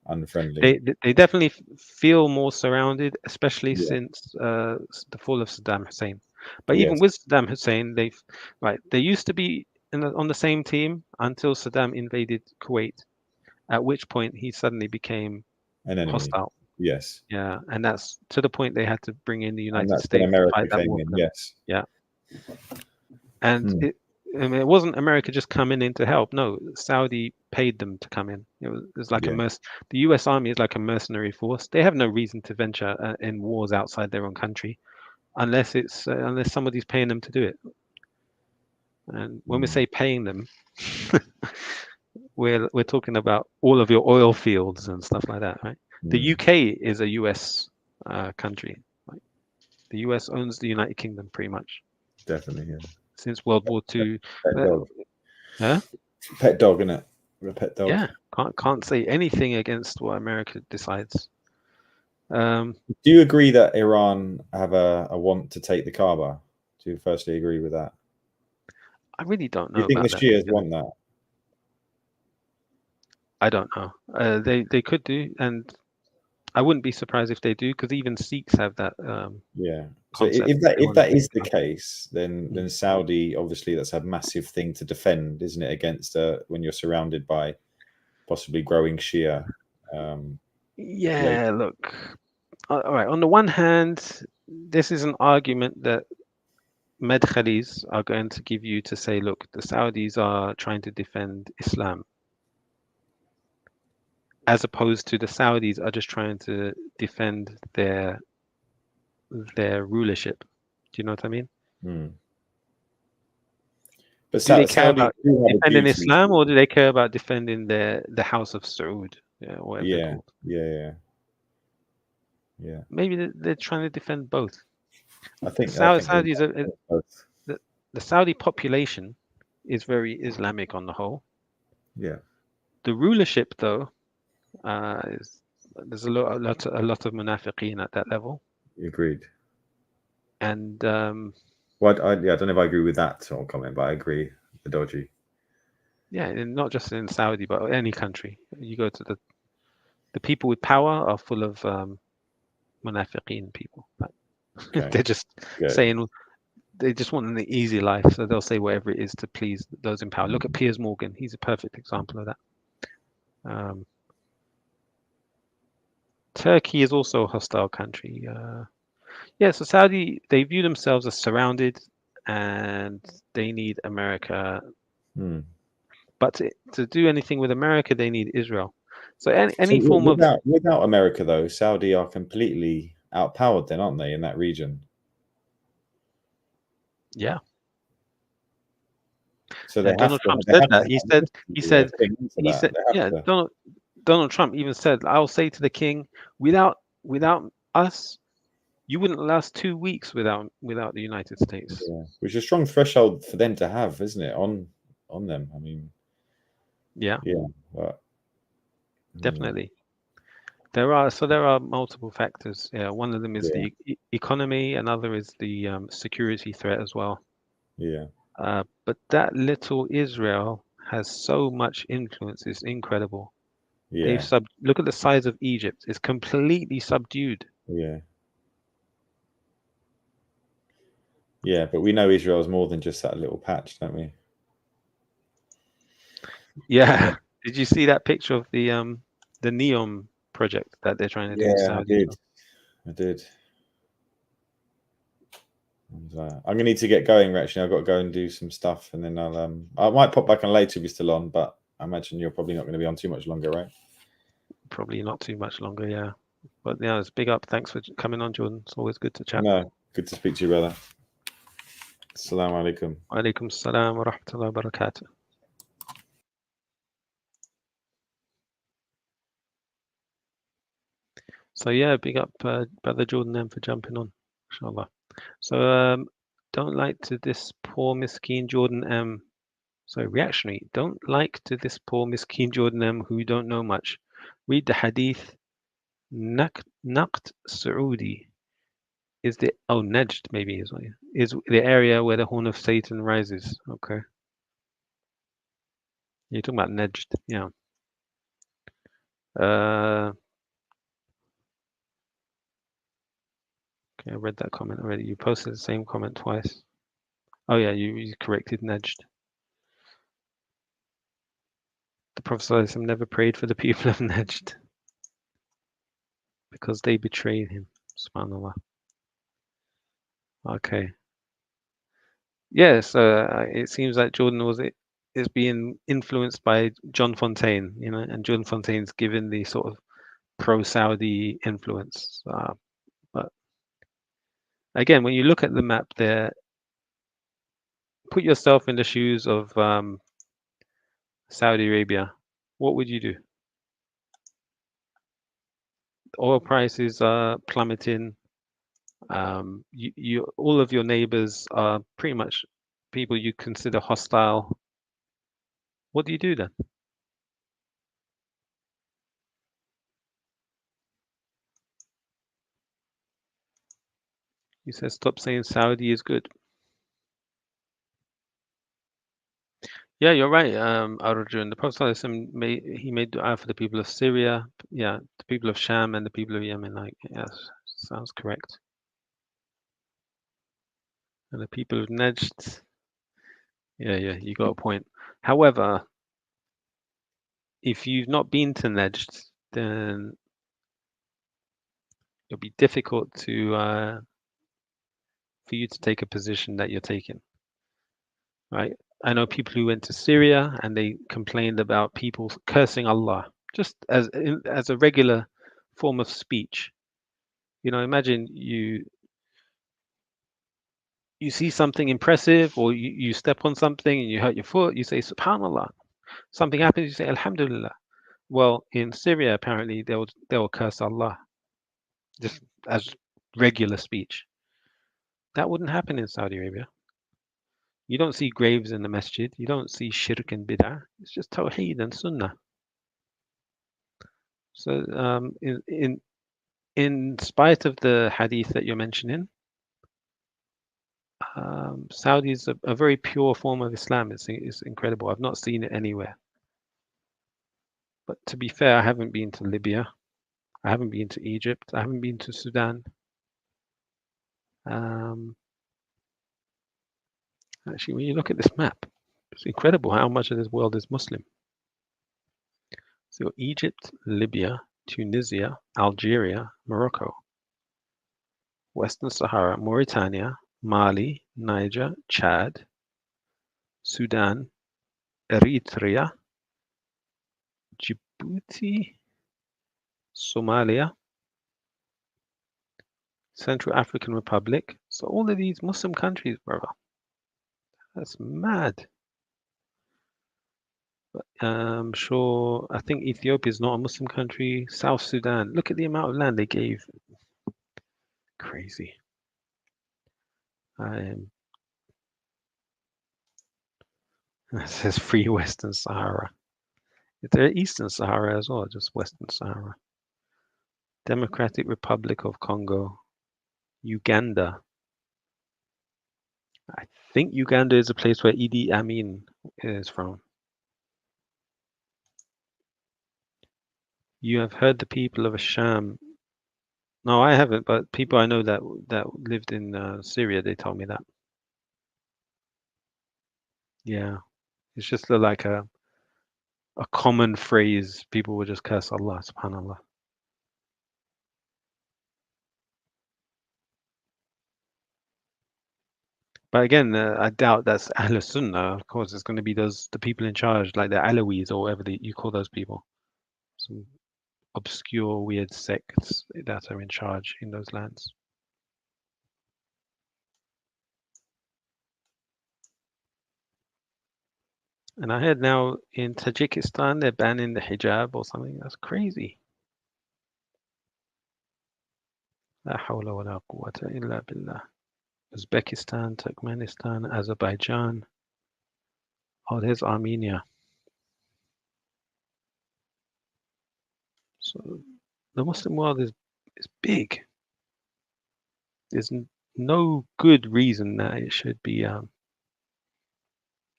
[SPEAKER 3] unfriendly?
[SPEAKER 1] They definitely feel more surrounded, especially since the fall of Saddam Hussein. But even with Saddam Hussein, they used to be on the same team until Saddam invaded Kuwait, at which point he suddenly became
[SPEAKER 3] an enemy.
[SPEAKER 1] Hostile.
[SPEAKER 3] Yes.
[SPEAKER 1] Yeah, and that's to the point they had to bring in the United
[SPEAKER 3] States
[SPEAKER 1] to fight that war.
[SPEAKER 3] Yes.
[SPEAKER 1] Yeah. And it wasn't America just coming in to help. No, Saudi paid them to come in. It was like the U.S. Army is like a mercenary force. They have no reason to venture in wars outside their own country, unless somebody's paying them to do it. And when we say paying them, we're talking about all of your oil fields and stuff like that, right? The UK is a US country. Right? The US owns the United Kingdom pretty much.
[SPEAKER 3] Definitely, yeah.
[SPEAKER 1] Since World War II.
[SPEAKER 3] Pet dog.
[SPEAKER 1] Huh?
[SPEAKER 3] Pet dog, isn't it? A pet dog.
[SPEAKER 1] Yeah, can't say anything against what America decides.
[SPEAKER 3] Do you agree that Iran have a want to take the Kaaba? Do you firstly agree with that?
[SPEAKER 1] I really don't know.
[SPEAKER 3] Do you think the Shias want that?
[SPEAKER 1] I don't know. They could do, and I wouldn't be surprised if they do, because even Sikhs have that.
[SPEAKER 3] So if that is the case, then Saudi, obviously that's a massive thing to defend, isn't it? Against when you're surrounded by possibly growing Shia.
[SPEAKER 1] Look. All right. On the one hand, this is an argument that Madkhalis are going to give you to say, look, the Saudis are trying to defend Islam, as opposed to the Saudis are just trying to defend their rulership. Do you know what I mean?
[SPEAKER 3] But
[SPEAKER 1] do they care about defending Islam, or do they care about defending the House of Saud? Yeah. Maybe they're trying to defend both.
[SPEAKER 3] I think
[SPEAKER 1] the Saudi population is very Islamic on the whole.
[SPEAKER 3] Yeah.
[SPEAKER 1] The rulership, though, there's a lot of munafiqeen at that level.
[SPEAKER 3] Agreed.
[SPEAKER 1] And
[SPEAKER 3] I don't know if I agree with that sort of comment, but I agree. The dodgy.
[SPEAKER 1] Yeah, and not just in Saudi, but any country. You go to the people with power are full of munafiqeen people. Like, they're just saying they just want an easy life, so they'll say whatever it is to please those in power. Look at Piers Morgan; he's a perfect example of that. Turkey is also a hostile country. Yeah, so Saudi, they view themselves as surrounded, and they need America. But to do anything with America, they need Israel. So any form of
[SPEAKER 3] without America, though, Saudi are completely outpowered. Then, aren't they, in that region?
[SPEAKER 1] Yeah.
[SPEAKER 3] So they
[SPEAKER 1] Donald Trump said that. He said, yeah. Donald Trump even said, "I'll say to the king, without us, you wouldn't last 2 weeks without the United States."
[SPEAKER 3] Yeah. Which is a strong threshold for them to have, isn't it? On them. I mean,
[SPEAKER 1] yeah,
[SPEAKER 3] but,
[SPEAKER 1] definitely. There are multiple factors. Yeah, one of them is the economy. Another is the security threat as well.
[SPEAKER 3] Yeah.
[SPEAKER 1] But that little Israel has so much influence. It's incredible.
[SPEAKER 3] Yeah.
[SPEAKER 1] Look at the size of Egypt. It's completely subdued.
[SPEAKER 3] Yeah. Yeah, but we know Israel is more than just that little patch, don't we?
[SPEAKER 1] Yeah. Did you see that picture of the NEOM project that they're trying to do in Saudi?
[SPEAKER 3] I did. And, I'm gonna need to get going. Actually, I've got to go and do some stuff, and then I might pop back on later if you're still on. But I imagine you're probably not going to be on too much longer, right?
[SPEAKER 1] Probably not too much longer, yeah. But yeah, it's big up. Thanks for coming on, Jordan. It's always good to chat.
[SPEAKER 3] No, good to speak to you, brother. Assalamu alaikum.
[SPEAKER 1] Wa alaikum salam wa rahmatullahi wa barakatuh. So yeah, big up brother Jordan then for jumping on, inshallah. So don't like to this poor miskeen Jordan M. So reactionary. Don't like to this poor miskeen Jordan M who don't know much. Read the hadith. Naqt Saudi is the Najd maybe is the area where the horn of Satan rises. Okay. You're talking about Najd, yeah. Okay, I read that comment already. You posted the same comment twice. Oh yeah, you corrected Najd. The Prophet ﷺ never prayed for the people of Najd because they betrayed him. Subhanallah. Okay. Yes, it seems like Jordan is being influenced by John Fontaine, and John Fontaine's given the sort of pro-Saudi influence. But again, when you look at the map there, put yourself in the shoes of Saudi Arabia. What would you do? Oil prices are plummeting. You all of your neighbors are pretty much people you consider hostile. What do you do then? He says, stop saying Saudi is good. Yeah, you're right, Arjun. The Prophet he made dua for the people of Syria, the people of Sham and the people of Yemen. Like, yes, sounds correct. And the people of Najd, yeah, you got a point. However, if you've not been to Najd, then it'll be difficult for you to take a position that you're taking, right? I know people who went to Syria and they complained about people cursing Allah, just as a regular form of speech. Imagine you see something impressive, or you step on something and you hurt your foot, you say Subhanallah. Something happens, you say Alhamdulillah. Well, in Syria, apparently they will curse Allah, just as regular speech. That wouldn't happen in Saudi Arabia. You don't see graves in the masjid. You don't see shirk and bid'ah. It's just tawheed and sunnah. So in spite of the hadith that you're mentioning, Saudi is a very pure form of Islam. It's incredible. I've not seen it anywhere. But to be fair, I haven't been to Libya. I haven't been to Egypt. I haven't been to Sudan. Actually, when you look at this map, it's incredible how much of this world is Muslim. So Egypt, Libya, Tunisia, Algeria, Morocco, Western Sahara, Mauritania, Mali, Niger, Chad, Sudan, Eritrea, Djibouti, Somalia, Central African Republic. So all of these Muslim countries, brother. That's mad. But I'm sure, I think Ethiopia is not a Muslim country. South Sudan, look at the amount of land they gave. Crazy. It says free Western Sahara. Is there Eastern Sahara as well? Just Western Sahara. Democratic Republic of Congo. Uganda. I think Uganda is a place where Idi Amin is from. You have heard the people of Asham. No, I haven't, but people I know that lived in Syria, they told me that. Yeah, it's just like a common phrase. People would just curse Allah, subhanallah. But again, I doubt that's Ahl Sunnah. Of course, it's going to be the people in charge, like the Alawis or whatever you call those people. Some obscure, weird sects that are in charge in those lands. And I heard now in Tajikistan they're banning the hijab or something. That's crazy. La hawla wa la quwwata illa billah. Uzbekistan, Turkmenistan, Azerbaijan. Oh, there's Armenia. So the Muslim world is big. There's no good reason that it should be in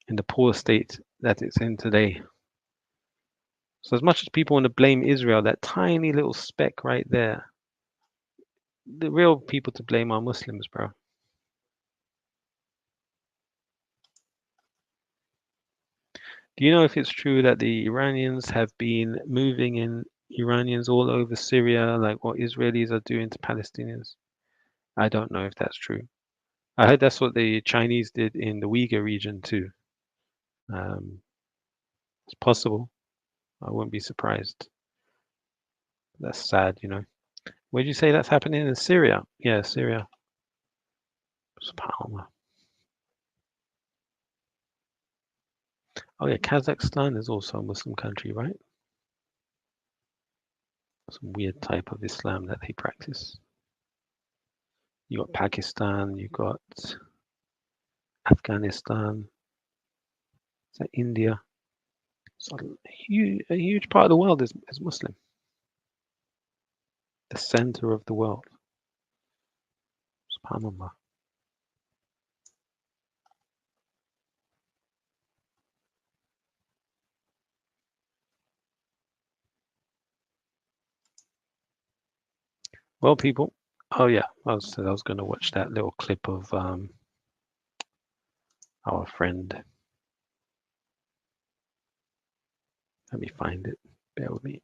[SPEAKER 1] the poor state that it's in today. So as much as people want to blame Israel, that tiny little speck right there, the real people to blame are Muslims, bro. Do you know if it's true that the Iranians have been moving in Iranians all over Syria, like what Israelis are doing to Palestinians? I don't know if that's true. I heard that's what the Chinese did in the Uyghur region too. It's possible. I wouldn't be surprised. That's sad, you know. Where'd you say that's happening in Syria? Yeah, Syria. SubhanAllah. Oh yeah, Kazakhstan is also a Muslim country, right? Some weird type of Islam that they practice. You got Pakistan, you got Afghanistan, is that India? So a huge part of the world is Muslim. The center of the world. SubhanAllah. Well, people. Oh yeah, I was going to watch that little clip of our friend. Let me find it. Bear with me.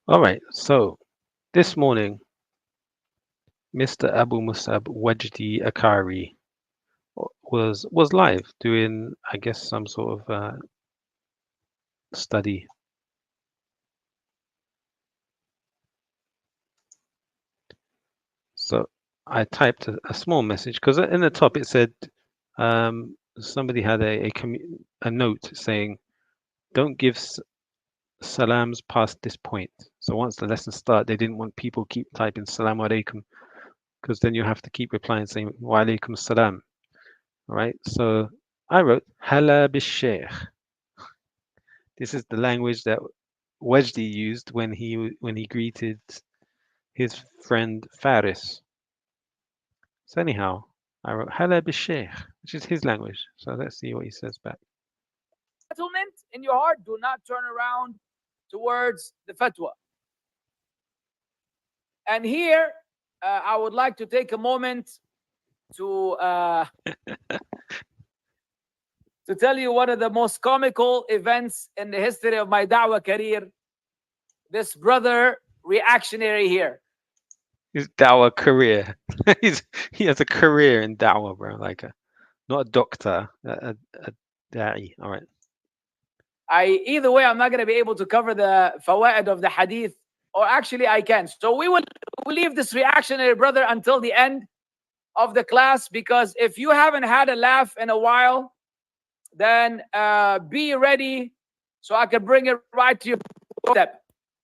[SPEAKER 1] All right, so this morning, Mr. Abu Musab Wajdi Akari was live doing, I guess, some sort of study. So I typed a small message because in the top it said somebody had a note saying, "Don't give salams past this point. So once the lesson started, they didn't want people keep typing salam alaikum, because then you have to keep replying saying wa alaikum salam. All right. So I wrote hala bishaykh. This is the language that Wajdi used when he greeted his friend Faris. So anyhow, I wrote hala bishaykh, which is his language. So let's see what he says back.
[SPEAKER 14] Settlement in your heart, do not turn around towards the fatwa. And here, I would like to take a moment to tell you one of the most comical events in the history of my da'wah career. This brother reactionary here.
[SPEAKER 1] His da'wah career. He has a career in da'wah, bro. Like not a doctor, a da'i. All right.
[SPEAKER 14] Either way, I'm not going to be able to cover the fawaid of the hadith, or actually I can. So we'll leave this reactionary brother until the end of the class, because if you haven't had a laugh in a while, then be ready so I can bring it right to your step.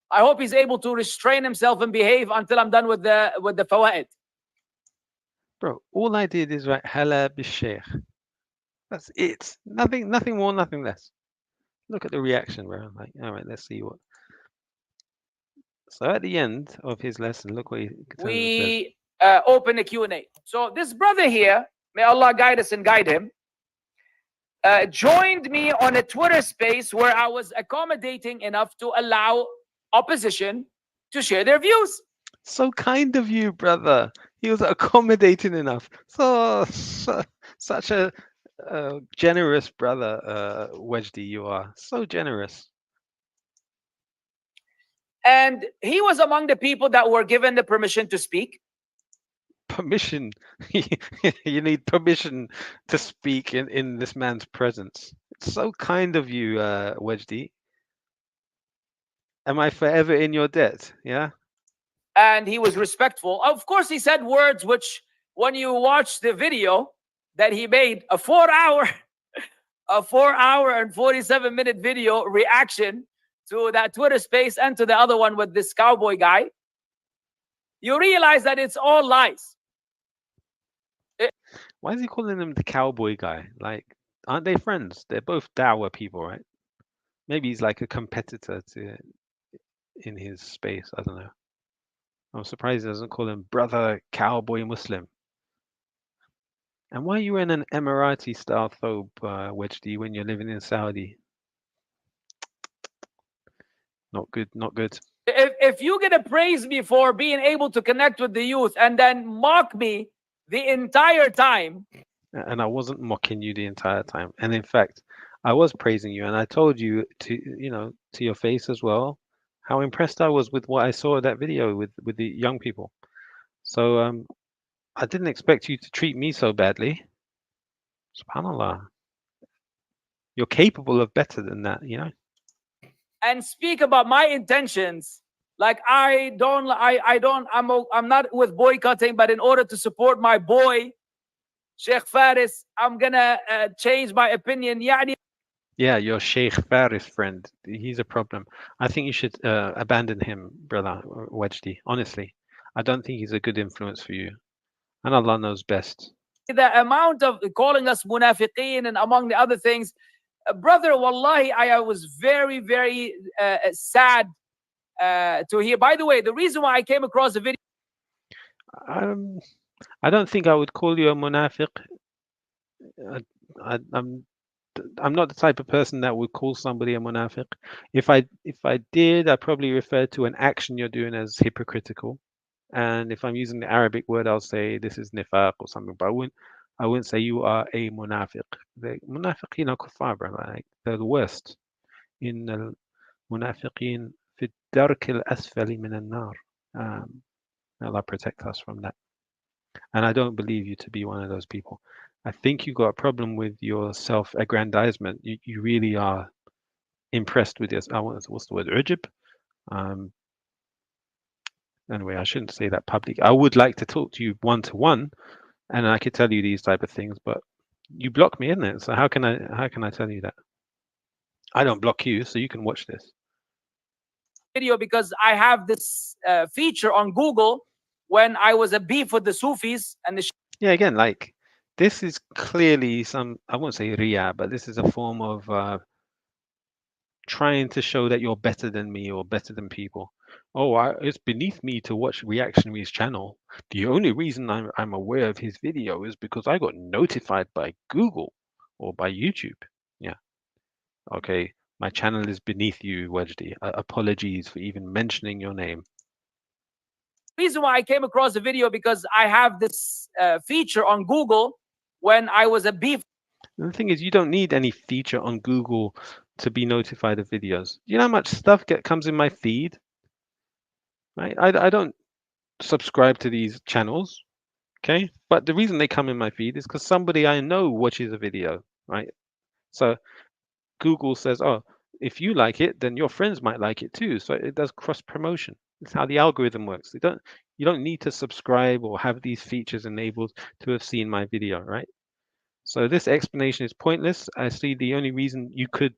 [SPEAKER 14] I hope he's able to restrain himself and behave until I'm done with the fawaid.
[SPEAKER 1] Bro, all I did is write hala bishaykh. That's it. Nothing more, nothing less. Look at the reaction, bro. Like, all right, let's see what. So at the end of his lesson, look what he says.
[SPEAKER 14] We open a Q&A. So this brother here, may Allah guide us and guide him, joined me on a Twitter space where I was accommodating enough to allow opposition to share their views.
[SPEAKER 1] So kind of you, brother. He was accommodating enough. Such a generous brother, Wajdi, you are. So generous.
[SPEAKER 14] And he was among the people that were given the permission to speak.
[SPEAKER 1] Permission? You need permission to speak in this man's presence. It's so kind of you, Wajdi. Am I forever in your debt? Yeah?
[SPEAKER 14] And he was respectful. Of course, he said words which, when you watch the video that he made, a 4 hour and 47-minute video reaction to that Twitter space and to the other one with this cowboy guy, you realize that it's all lies.
[SPEAKER 1] Why is he calling him the cowboy guy? Like, aren't they friends? They're both dawah people, right? Maybe he's like a competitor in his space. I don't know. I'm surprised he doesn't call him brother cowboy Muslim. And why are you in an Emirati style thobe, Wajdi, when you're living in Saudi? Not good, not good.
[SPEAKER 14] If you're going to praise me for being able to connect with the youth and then mock me the entire time.
[SPEAKER 1] And I wasn't mocking you the entire time. And in fact, I was praising you. And I told you to your face as well, how impressed I was with what I saw in that video with the young people. So I didn't expect you to treat me so badly. SubhanAllah. You're capable of better than that, you know?
[SPEAKER 14] And speak about my intentions. Like I'm not with boycotting, but in order to support my boy, Sheikh Faris, I'm gonna change my opinion.
[SPEAKER 1] Yeah, your Sheikh Faris friend, he's a problem. I think you should abandon him, brother Wajdi. Honestly, I don't think he's a good influence for you. And Allah knows best.
[SPEAKER 14] The amount of calling us munafiqeen and among the other things, brother, wallahi, I was very, very sad to hear. By the way, the reason why I came across the video,
[SPEAKER 1] I don't think I would call you a munafiq. I'm not the type of person that would call somebody a munafiq. If I did, I'd probably refer to an action you're doing as hypocritical. And if I'm using the Arabic word, I'll say this is nifaq or something. But I wouldn't say you are a munafiq. The munafiqeen are kuffar, brother. Like, they're the worst. In the munafiqeen fi dark al-asfali min al-nar. Allah protect us from that. And I don't believe you to be one of those people. I think you got a problem with your self-aggrandizement. You really are impressed with this. What's the word? Ujib? Anyway, I shouldn't say that publicly. I would like to talk to you one-to-one, and I could tell you these type of things, but you block me, isn't it? So how can I tell you that? I don't block you, so you can watch this.
[SPEAKER 14] video because I have this feature on Google when I was a beef with the Sufis and the
[SPEAKER 1] Yeah, again, like this is clearly some, I won't say riya, but this is a form of trying to show that you're better than me or better than people. Oh, it's beneath me to watch Reactionary's channel. The only reason I'm aware of his video is because I got notified by Google or by YouTube. Yeah. Okay. My channel is beneath you, Wajdi. Apologies for even mentioning your name.
[SPEAKER 14] reason why I came across the video because I have this feature on Google when I was a beef.
[SPEAKER 1] And the thing is, you don't need any feature on Google to be notified of videos. You know how much stuff comes in my feed? Right? I don't subscribe to these channels, okay? But the reason they come in my feed is because somebody I know watches a video, right? So Google says, oh, if you like it, then your friends might like it too. So it does cross promotion. It's how the algorithm works. You don't need to subscribe or have these features enabled to have seen my video, right? So this explanation is pointless. I see the only reason you could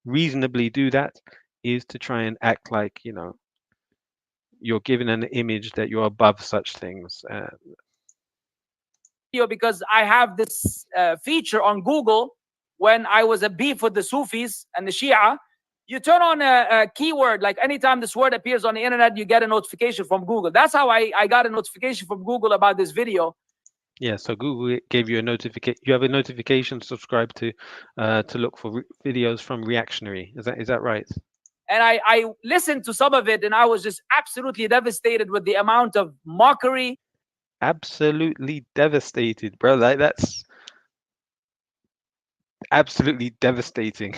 [SPEAKER 1] reasonably do that is to try and act like, you know, you're given an image that you're above such things.
[SPEAKER 14] Because I have this feature on Google when I was a beef with the Sufis and the Shia. You turn on a keyword, like anytime this word appears on the internet, you get a notification from Google. That's how I got a notification from Google about this video.
[SPEAKER 1] Yeah, so Google gave you a notification. You have a notification subscribed to look for videos from Reactionary. Is that right?
[SPEAKER 14] And I listened to some of it, and I was just absolutely devastated with the amount of mockery.
[SPEAKER 1] Absolutely devastated, bro. Like that's absolutely devastating.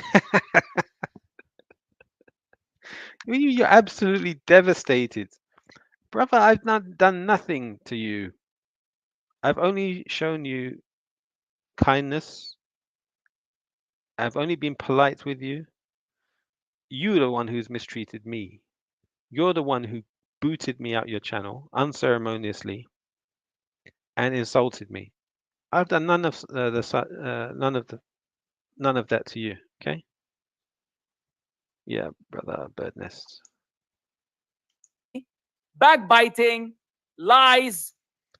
[SPEAKER 1] You're absolutely devastated, brother. I've not done nothing to you. I've only shown you kindness. I've only been polite with you. You're the one who's mistreated me. You're the one who booted me out your channel unceremoniously and insulted me. I've done none of that to you. Okay? Yeah, brother, bird nest.
[SPEAKER 14] Backbiting, lies.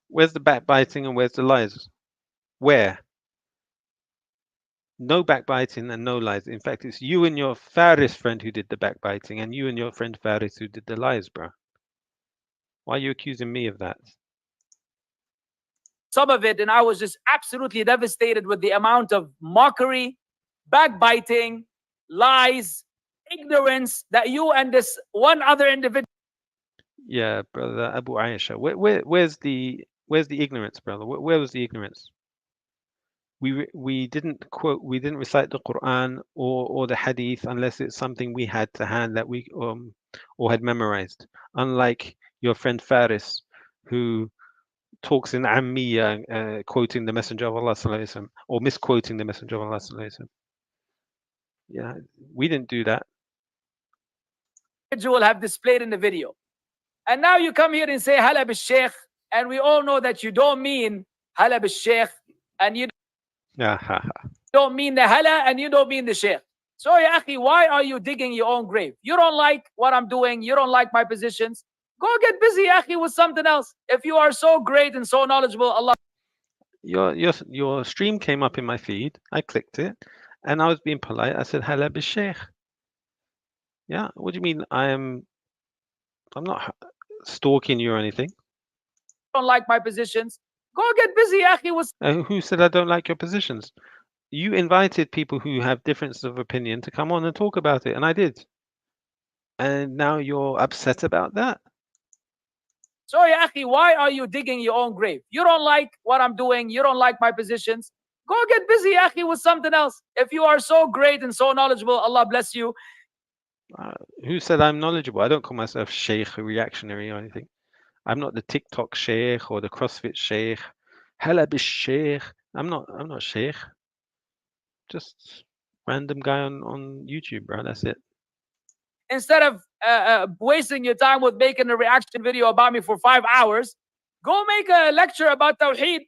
[SPEAKER 1] Where's the backbiting and where's the lies? Where? No backbiting and no lies. In fact, it's you and your Faris friend who did the backbiting and you and your friend Faris who did the lies, bro. Why are you accusing me of that?
[SPEAKER 14] Some of it, and I was just absolutely devastated with the amount of mockery, backbiting, lies, ignorance that you and this one other individual.
[SPEAKER 1] Yeah, brother Abu Aisha. Where's the ignorance, brother? Where was the ignorance? We didn't recite the Quran or the Hadith unless it's something we had to hand that we or had memorized. Unlike your friend Faris, who talks in Ammiya, quoting the Messenger of Allah sallallahu alaihi wasallam or misquoting the Messenger of Allah sallallahu alaihi wasallam. Yeah, we didn't do that.
[SPEAKER 14] Individual have displayed in the video, and now you come here and say Hala bil Sheikh, and we all know that you don't mean Hala bil Sheikh, and you don't mean the Hala, and you don't mean the Sheikh. So, ya akhi, why are you digging your own grave? You don't like what I'm doing. You don't like my positions. Go get busy, ya akhi, with something else. If you are so great and so knowledgeable, Allah.
[SPEAKER 1] Your stream came up in my feed. I clicked it, and I was being polite. I said Hala bil Sheikh. Yeah, what do you mean? I'm not stalking you or anything.
[SPEAKER 14] Don't like my positions. Go get busy, akhi.
[SPEAKER 1] Who said I don't like your positions? You invited people who have differences of opinion to come on and talk about it, and I did. And now you're upset about that?
[SPEAKER 14] So, ya akhi, why are you digging your own grave? You don't like what I'm doing. You don't like my positions. Go get busy, akhi, with something else. If you are so great and so knowledgeable, Allah bless you.
[SPEAKER 1] Who said I'm knowledgeable? I don't call myself Sheikh or Reactionary or anything. I'm not the TikTok Sheikh or the CrossFit Sheikh. Hala bil Sheikh. I'm not Sheikh. Just random guy on YouTube, bro. That's it.
[SPEAKER 14] Instead of wasting your time with making a reaction video about me for 5 hours, go make a lecture about Tawheed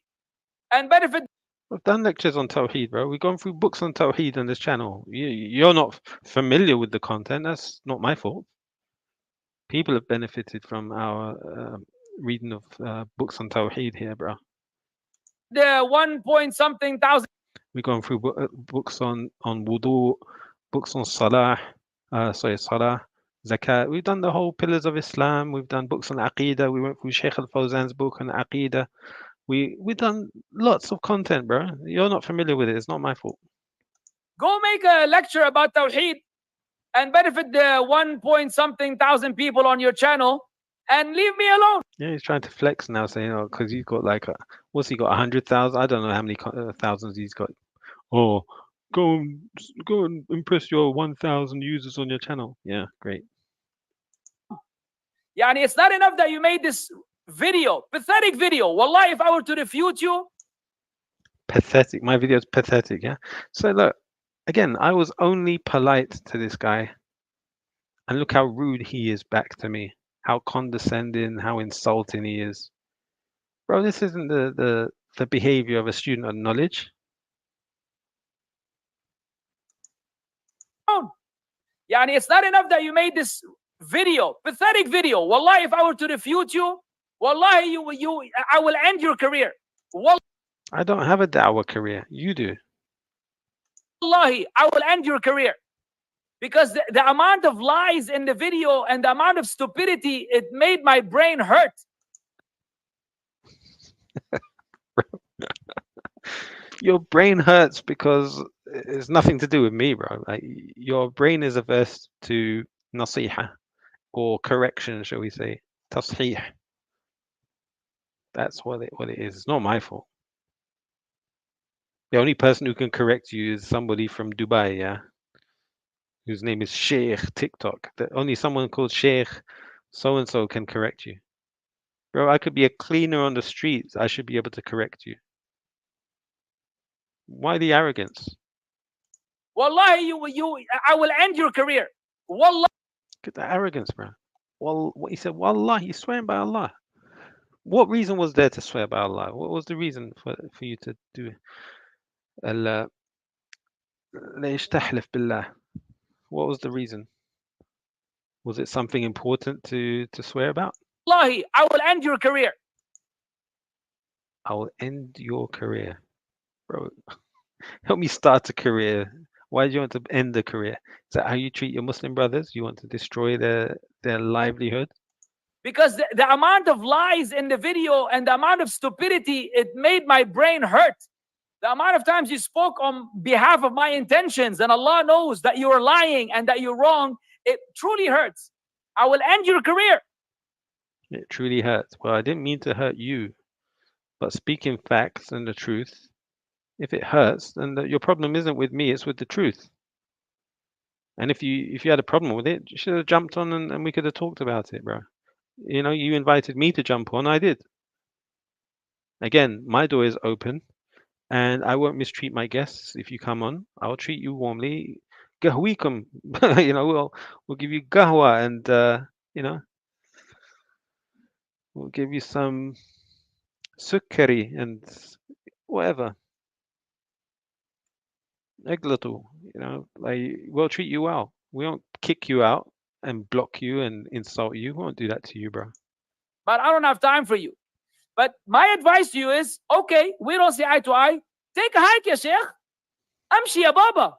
[SPEAKER 14] and benefit.
[SPEAKER 1] I've done lectures on Tawheed, bro. We've gone through books on Tawheed on this channel. You're not familiar with the content. That's not my fault. People have benefited from our reading of books on Tawheed here, bro.
[SPEAKER 14] The 1 point something thousand.
[SPEAKER 1] We've gone through books on wudu, books on salah, salah, zakat. We've done the whole pillars of Islam. We've done books on Aqidah. We went through Sheikh Al-Fawzan's book on Aqidah. We've done lots of content, bro. You're not familiar with it. It's not my fault.
[SPEAKER 14] Go make a lecture about Tawheed and benefit the 1 point something thousand people on your channel and leave me alone.
[SPEAKER 1] Yeah, he's trying to flex now, saying, "Oh, because he's got like, what's he got? 100,000? I don't know how many thousands he's got. Oh, go and impress your 1,000 users on your channel. Yeah, great.
[SPEAKER 14] Yani, it's not enough that you made this video, pathetic video. Wallah, if I were to refute you,
[SPEAKER 1] Pathetic. My video is pathetic. Yeah. So look, again, I was only polite to this guy, and look how rude he is back to me. How condescending, how insulting he is. Bro, this isn't the behavior of a student of knowledge.
[SPEAKER 14] yani, it's not enough that you made this video, pathetic video. Wallah, if I were to refute you, wallah, I will end your career. Wallah,
[SPEAKER 1] I don't have a da'wah career. You do.
[SPEAKER 14] Wallahi, I will end your career. Because the amount of lies in the video and the amount of stupidity, it made my brain hurt.
[SPEAKER 1] Your brain hurts because it's nothing to do with me, bro. Like, your brain is averse to nasiha, or correction, shall we say, tasheeh. That's what it is. It's not my fault. The only person who can correct you is somebody from Dubai, yeah, whose name is Sheikh TikTok. That only someone called Sheikh so and so can correct you. Bro, I could be a cleaner on the streets. I should be able to correct you. Why the arrogance?
[SPEAKER 14] Wallahi, I will end your career. Wallah.
[SPEAKER 1] Look at the arrogance, bro. Well, what he said, Wallah, he's swearing by Allah. What reason was there to swear by Allah? What was the reason for you to do ليش تحلف بالله? What was the reason? Was it something important to swear about?
[SPEAKER 14] Wallahi, I will end your career.
[SPEAKER 1] I will end your career. Bro, help me start a career. Why do you want to end the career? Is that how you treat your Muslim brothers? You want to destroy their livelihood?
[SPEAKER 14] Because the amount of lies in the video and the amount of stupidity, it made my brain hurt. The amount of times you spoke on behalf of my intentions, and Allah knows that you are lying and that you're wrong, it truly hurts. I will end your career.
[SPEAKER 1] It truly hurts. Well, I didn't mean to hurt you, but speaking facts and the truth, if it hurts, then your problem isn't with me, it's with the truth. And if you had a problem with it, you should have jumped on and we could have talked about it, bro. You know, you invited me to jump on, I did. Again, my door is open, and I won't mistreat my guests. If you come on, I'll treat you warmly. Gahwikum, you know, we'll give you gahwa, and you know, we'll give you some sukkari and whatever. Eglatu, you know, like, we'll treat you well. We won't kick you out and block you and insult you. We won't do that to you, bro.
[SPEAKER 14] But I don't have time for you. But my advice to you is, okay, we don't see eye to eye. Take a hike, ya Sheikh. Amshi ya Baba.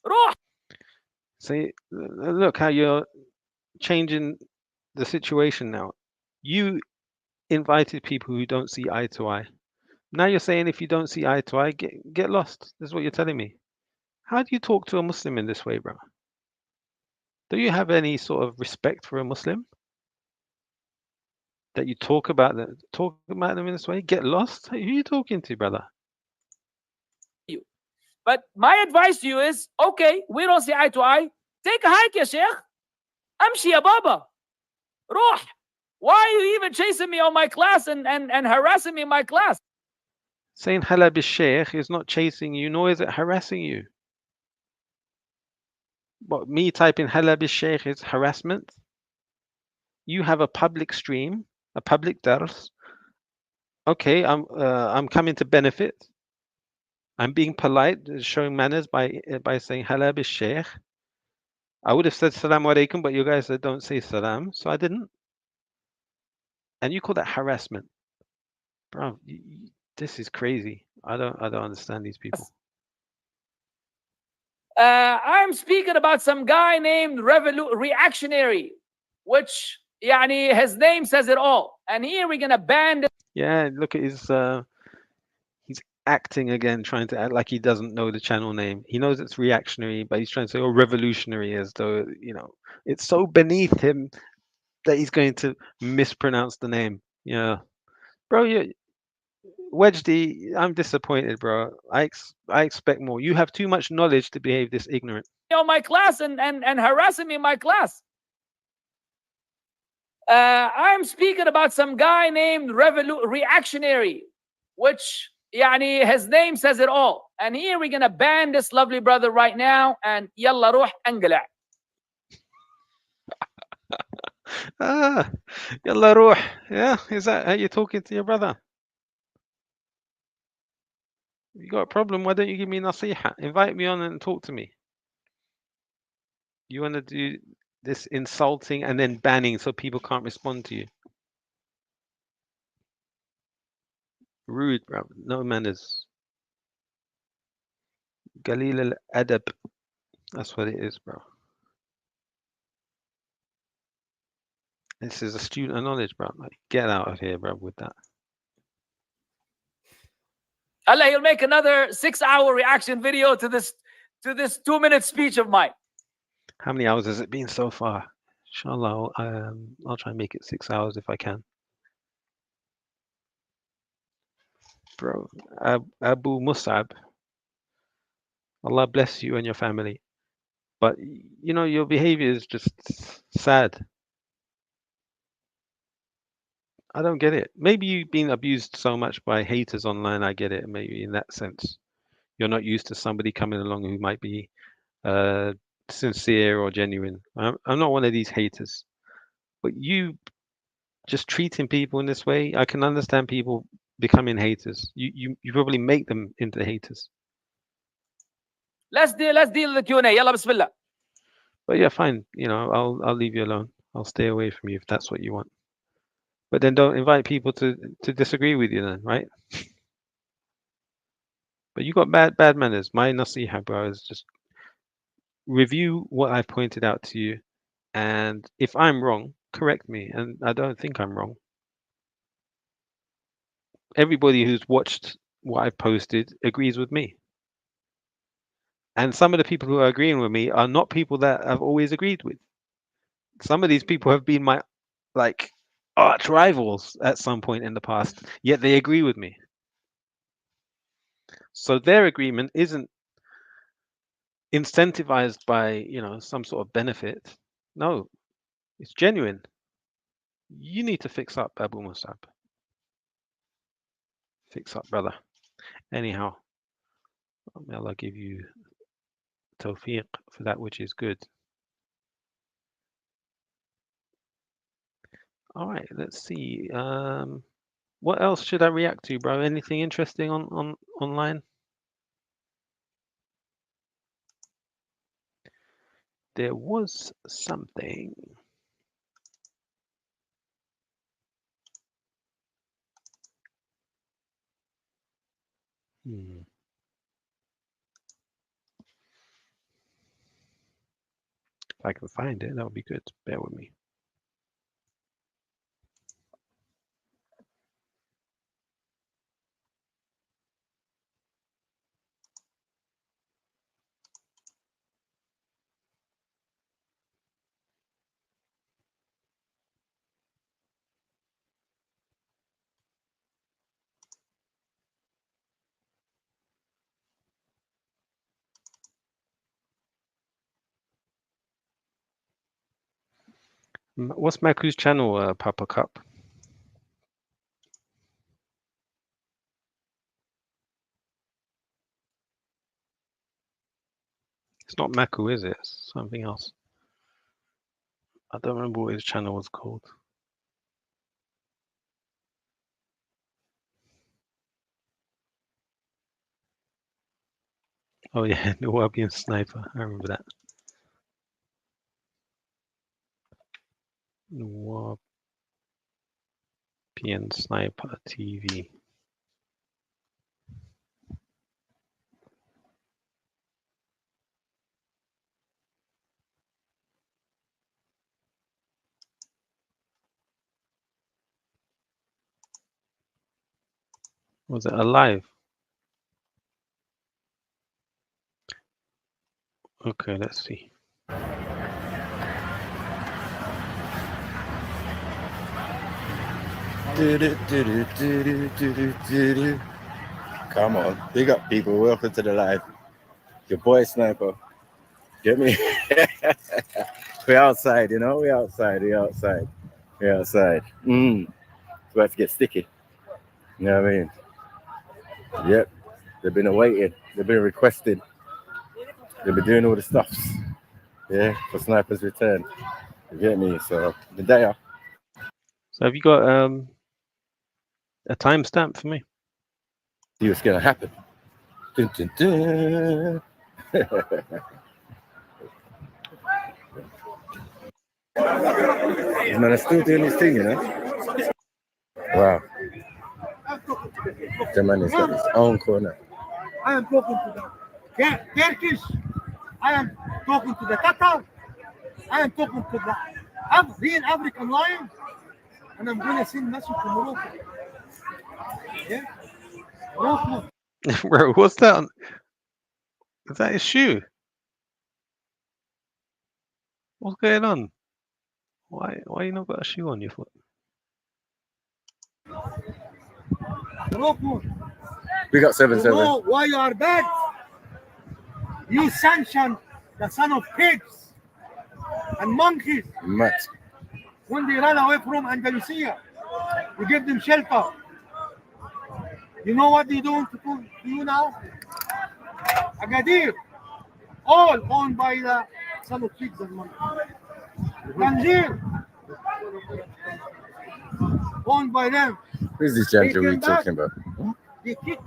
[SPEAKER 14] Ruh.
[SPEAKER 1] See, look how you're changing the situation now. You invited people who don't see eye to eye. Now you're saying if you don't see eye to eye, get lost. This is what you're telling me. How do you talk to a Muslim in this way, bro? Do you have any sort of respect for a Muslim? That you talk about them in this way? Get lost? Who are you talking to, brother?
[SPEAKER 14] But my advice to you is, okay, we don't see eye to eye. Take a hike, ya Sheikh. Amshi ya Baba. Ruh. Why are you even chasing me on my class and harassing me in my class?
[SPEAKER 1] Saying hala bi Sheikh is not chasing you, nor is it harassing you. But me typing hala bi Sheikh is harassment. You have a public stream, a public dars. Okay, I'm coming to benefit. I'm being polite, showing manners by saying hala bi Sheikh. I would have said salam alaikum, but you guys said don't say salam, so I didn't. And you call that harassment, bro? This is crazy. I don't understand these people.
[SPEAKER 14] I'm speaking about some guy named Reactionary, which yani his name says it all. And here we're gonna ban this.
[SPEAKER 1] Yeah, look at his. He's acting again, trying to act like he doesn't know the channel name. He knows it's reactionary, but he's trying to say, "Oh, revolutionary," as though it's so beneath him that he's going to mispronounce the name. Yeah, bro, you Wedgedy, I'm disappointed, bro. I expect more. You have too much knowledge to behave this ignorant.
[SPEAKER 14] My class and harassing me in my class. I'm speaking about some guy named Reactionary, which yani his name says it all. And here we're gonna ban this lovely brother right now. And yalla ruh anqala.
[SPEAKER 1] Yalla ruh. Yeah, is that how you're talking to your brother? You got a problem? Why don't you give me nasiha? Invite me on and talk to me. You want to do this insulting and then banning so people can't respond to you. Rude, bro. No manners. Galil al-adab. That's what it is, bro. This is a student of knowledge, bro. Like, get out of here, bro, with that.
[SPEAKER 14] Allah, he'll make another 6-hour reaction video to this 2-minute speech of mine.
[SPEAKER 1] How many hours has it been so far? Inshallah, I'll try and make it 6 hours if I can. Bro, Abu Musab, Allah bless you and your family. But, your behavior is just sad. I don't get it. Maybe you've been abused so much by haters online. I get it. Maybe in that sense, you're not used to somebody coming along who might be sincere or genuine. I'm not one of these haters. But you just treating people in this way, I can understand people becoming haters. You probably make them into haters.
[SPEAKER 14] Let's deal with the Q&A. Yalla bismillah.
[SPEAKER 1] But yeah, fine. I'll leave you alone. I'll stay away from you if that's what you want. But then don't invite people to disagree with you then, right? But you got bad manners. My nasiha, bro, is just review what I've pointed out to you. And if I'm wrong, correct me. And I don't think I'm wrong. Everybody who's watched what I've posted agrees with me. And some of the people who are agreeing with me are not people that I've always agreed with. Some of these people have been my, arch rivals at some point in the past, yet they agree with me. So their agreement isn't incentivized by, some sort of benefit. No, it's genuine. You need to fix up, Abu Musab. Fix up, brother. Anyhow, may Allah give you tawfiq for that which is good. All right, let's see. What else should I react to, bro? Anything interesting on online? There was something. If I can find it, that would be good. Bear with me. What's Maku's channel, Papa Cup? It's not Maku, is it? It's something else. I don't remember what his channel was called. Oh yeah, the Nubian Sniper. I remember that. Wapian Sniper TV. Was it alive? Okay, let's see.
[SPEAKER 15] Come on, big up people. Welcome to the live. Your boy Sniper. Get me? We're outside, you know. We're outside. We're outside. We're outside. It's about to get sticky. You know what I mean? Yep. They've been awaiting. They've been requested. They've been doing all the stuffs. Yeah, for Sniper's return. You get me? So the day.
[SPEAKER 1] So have you got a timestamp for me?
[SPEAKER 15] See what's gonna happen. Dun, dun, dun. This man is still doing his thing, you know. Wow. The man has got his own corner.
[SPEAKER 16] I am talking to the Turkish. I am talking to the Qatar. I am talking to the real African lion. And I'm going to send message to Morocco. Yeah? Morocco.
[SPEAKER 1] Bro, what's that? Is that his shoe? What's going on? Why you not got a shoe on your foot?
[SPEAKER 16] Morocco.
[SPEAKER 15] We got 7-7.
[SPEAKER 16] You know why you are bad? You sanction the son of pigs and monkeys.
[SPEAKER 15] Matt.
[SPEAKER 16] When they run away from Andalusia, you give them shelter. You know what they do to you now? Agadir, all owned by the son of pigs and monkeys. Tangier, owned by them.
[SPEAKER 15] Who's this Janjo we talking about?
[SPEAKER 16] They kicked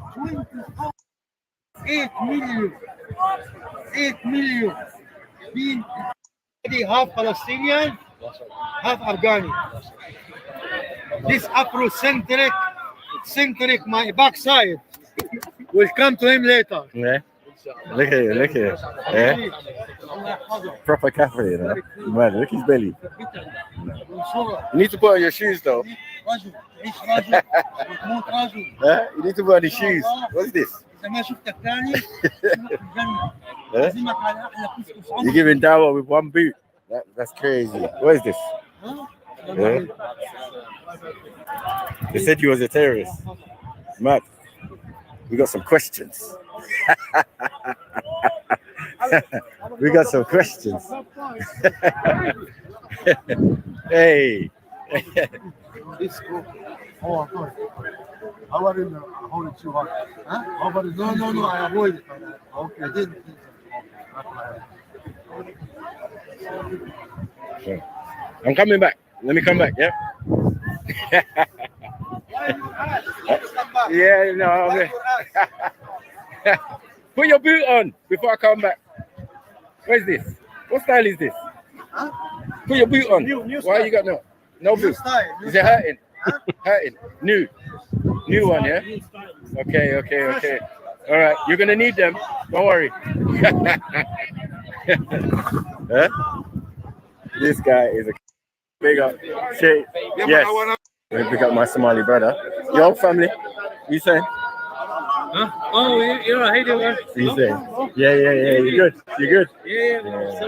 [SPEAKER 16] 8 million. 8 million being half Palestinian, half Afghani. This Afrocentric, my backside will come to him later.
[SPEAKER 15] Yeah. Look at you, look at you. Yeah. Proper cafe, you know. Man, look his belly. You need to put on your shoes though. Yeah? You need to put on the shoes. What's this? Yeah? You're giving dawah with one boot. That's crazy. What is this? Yeah? They said you was a terrorist. Matt, we got some questions. We got some questions. Hey.
[SPEAKER 16] Oh, good. How about in hold it too hard? Huh? How about it? No, I avoided it. Okay, I didn't.
[SPEAKER 15] Okay. I'm coming back. Let me come back, yeah? Yeah, no, okay. Put your boot on before I come back. Where's this? What style is this?
[SPEAKER 16] Huh?
[SPEAKER 15] Put your boot on.
[SPEAKER 16] New
[SPEAKER 15] Why
[SPEAKER 16] style.
[SPEAKER 15] you got no boot?
[SPEAKER 16] Style,
[SPEAKER 15] Is it hurting? Hurting. New one, yeah? Okay. All right, you're gonna need them. Don't worry. Huh? This guy is a big up. Shit. Yes. Big up my Somali brother. Your whole family. You saying?
[SPEAKER 16] Huh? Oh, you're right. Hey, dude.
[SPEAKER 15] You saying? Yeah. You good? You good?
[SPEAKER 16] Yeah.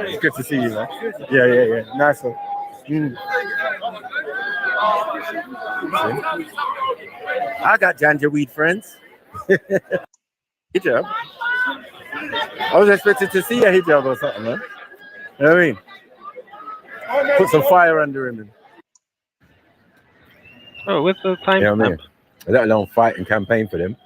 [SPEAKER 15] It's good to see you, man. Yeah. Nice one. I got Janjaweed friends. Hijab. I was expecting to see a hijab or something, man. You know what I mean? Put some fire under him.
[SPEAKER 1] Oh, with the time.
[SPEAKER 15] You know what I mean? Let alone fight and campaign for them.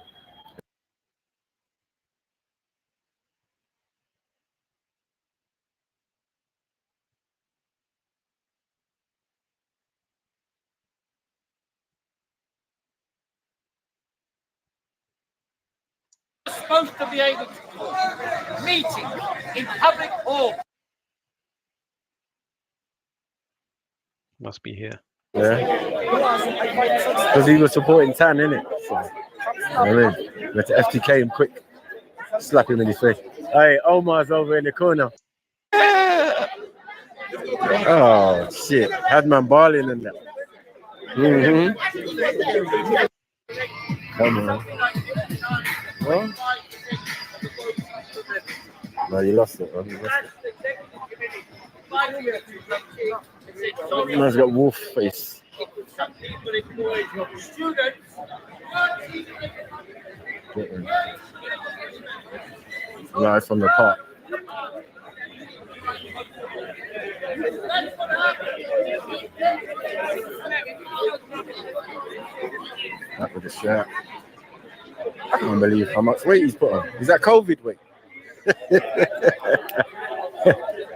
[SPEAKER 17] Supposed to be able to meeting in public hall.
[SPEAKER 1] Must be here.
[SPEAKER 15] Yeah. Because he was supporting Tan, innit? So, I mean, we had to FTK him quick. Slap him in his face. Hey, Omar's over in the corner. Oh, shit. Had man balling and that. Come on. Well, no, you lost it, man. You lost it. Man's got wolf face. Live from the park. That with the shirt. I can't believe how much weight he's put on. Is that COVID weight?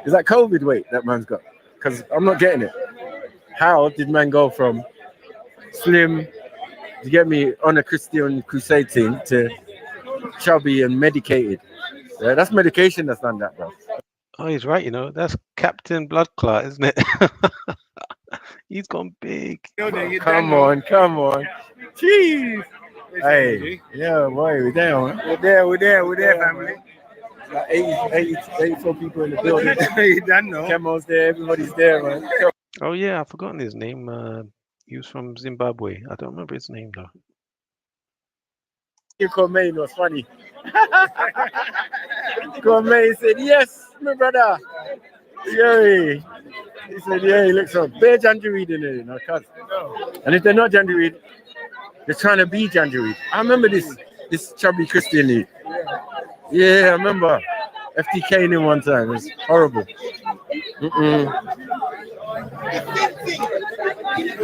[SPEAKER 15] Is that COVID weight that man's got? Because I'm not getting it. How did man go from slim, to get me on a Christian crusade thing, to chubby and medicated? Yeah, that's medication that's done that, bro.
[SPEAKER 1] Oh, he's right. You know, that's Captain Blood Clot, isn't it? He's gone big.
[SPEAKER 15] Come on. Jeez. Hey, yeah, boy, we're there, man. We're there, family. Like 84 people in the building. You done know. Camo's there, everybody's there, man.
[SPEAKER 1] Oh yeah, I've forgotten his name. He was from Zimbabwe. I don't remember his name though.
[SPEAKER 15] Kwame was funny. Kwame said, "Yes, my brother." Yeah, he said, "Yeah, he looks so bare Janjaweed in it, you know, cuz." And if they're not Janjaweed, they're trying to be Janjaweed. I remember this chubby Christian league. Yeah, I remember FTK in him one time. It was horrible.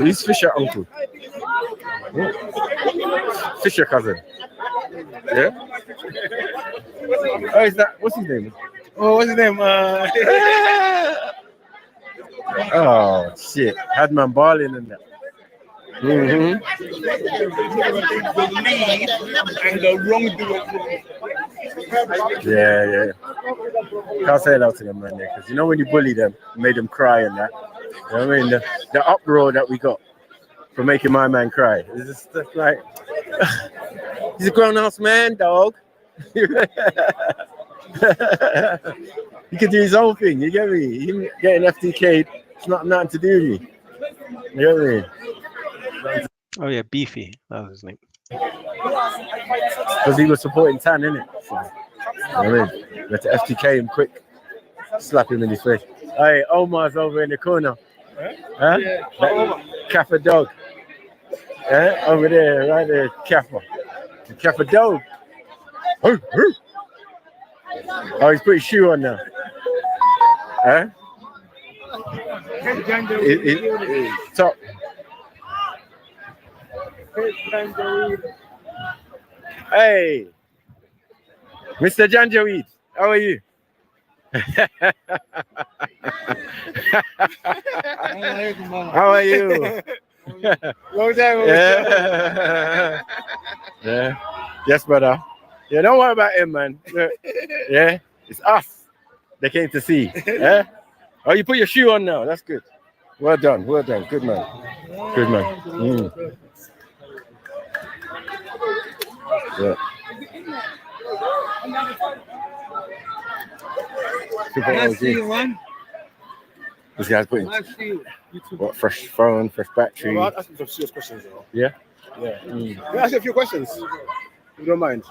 [SPEAKER 15] He's Fisher uncle. Fisher cousin. Yeah. Oh, is that? What's his name? Oh, what's his name? Oh shit! Had man balling and that.
[SPEAKER 16] And the wrongdoer.
[SPEAKER 15] Yeah. Can't say that to them, man, because you know when you bully them, made them cry and that. You know what I mean? The uproar that we got for making my man cry. It's just stuff like, he's a grown-ass man, dog. He can do his own thing, you get me? Him getting FTK'd, it's not nothing to do with me. You get me?
[SPEAKER 1] Oh yeah, Beefy. That was his name.
[SPEAKER 15] Because he was supporting Tan, innit? So, I mean, we had to FTK him quick. Slap him in his face. Hey, Omar's over in the corner. Huh? Kappa dog. Over there, right there, Kappa. The Kappa dog. Oh, he's put his shoe on now. Huh? Top. Hey, Mr. Janjaweed, how are you? How are you?
[SPEAKER 16] Long time.
[SPEAKER 15] Yeah. Yes, brother. Yeah, don't worry about him, man. Yeah, it's us they came to see. Yeah. Oh, you put your shoe on now. That's good. Well done. Good man. Yeah. Super
[SPEAKER 16] Nice
[SPEAKER 15] OG.
[SPEAKER 16] to see you, man.
[SPEAKER 15] This guy's putting
[SPEAKER 16] Nice to see you.
[SPEAKER 15] what, fresh phone, fresh battery.
[SPEAKER 18] Well, I'll ask you some serious questions, though.
[SPEAKER 15] Yeah.
[SPEAKER 18] Yeah. Can I ask you a few questions? If you don't mind.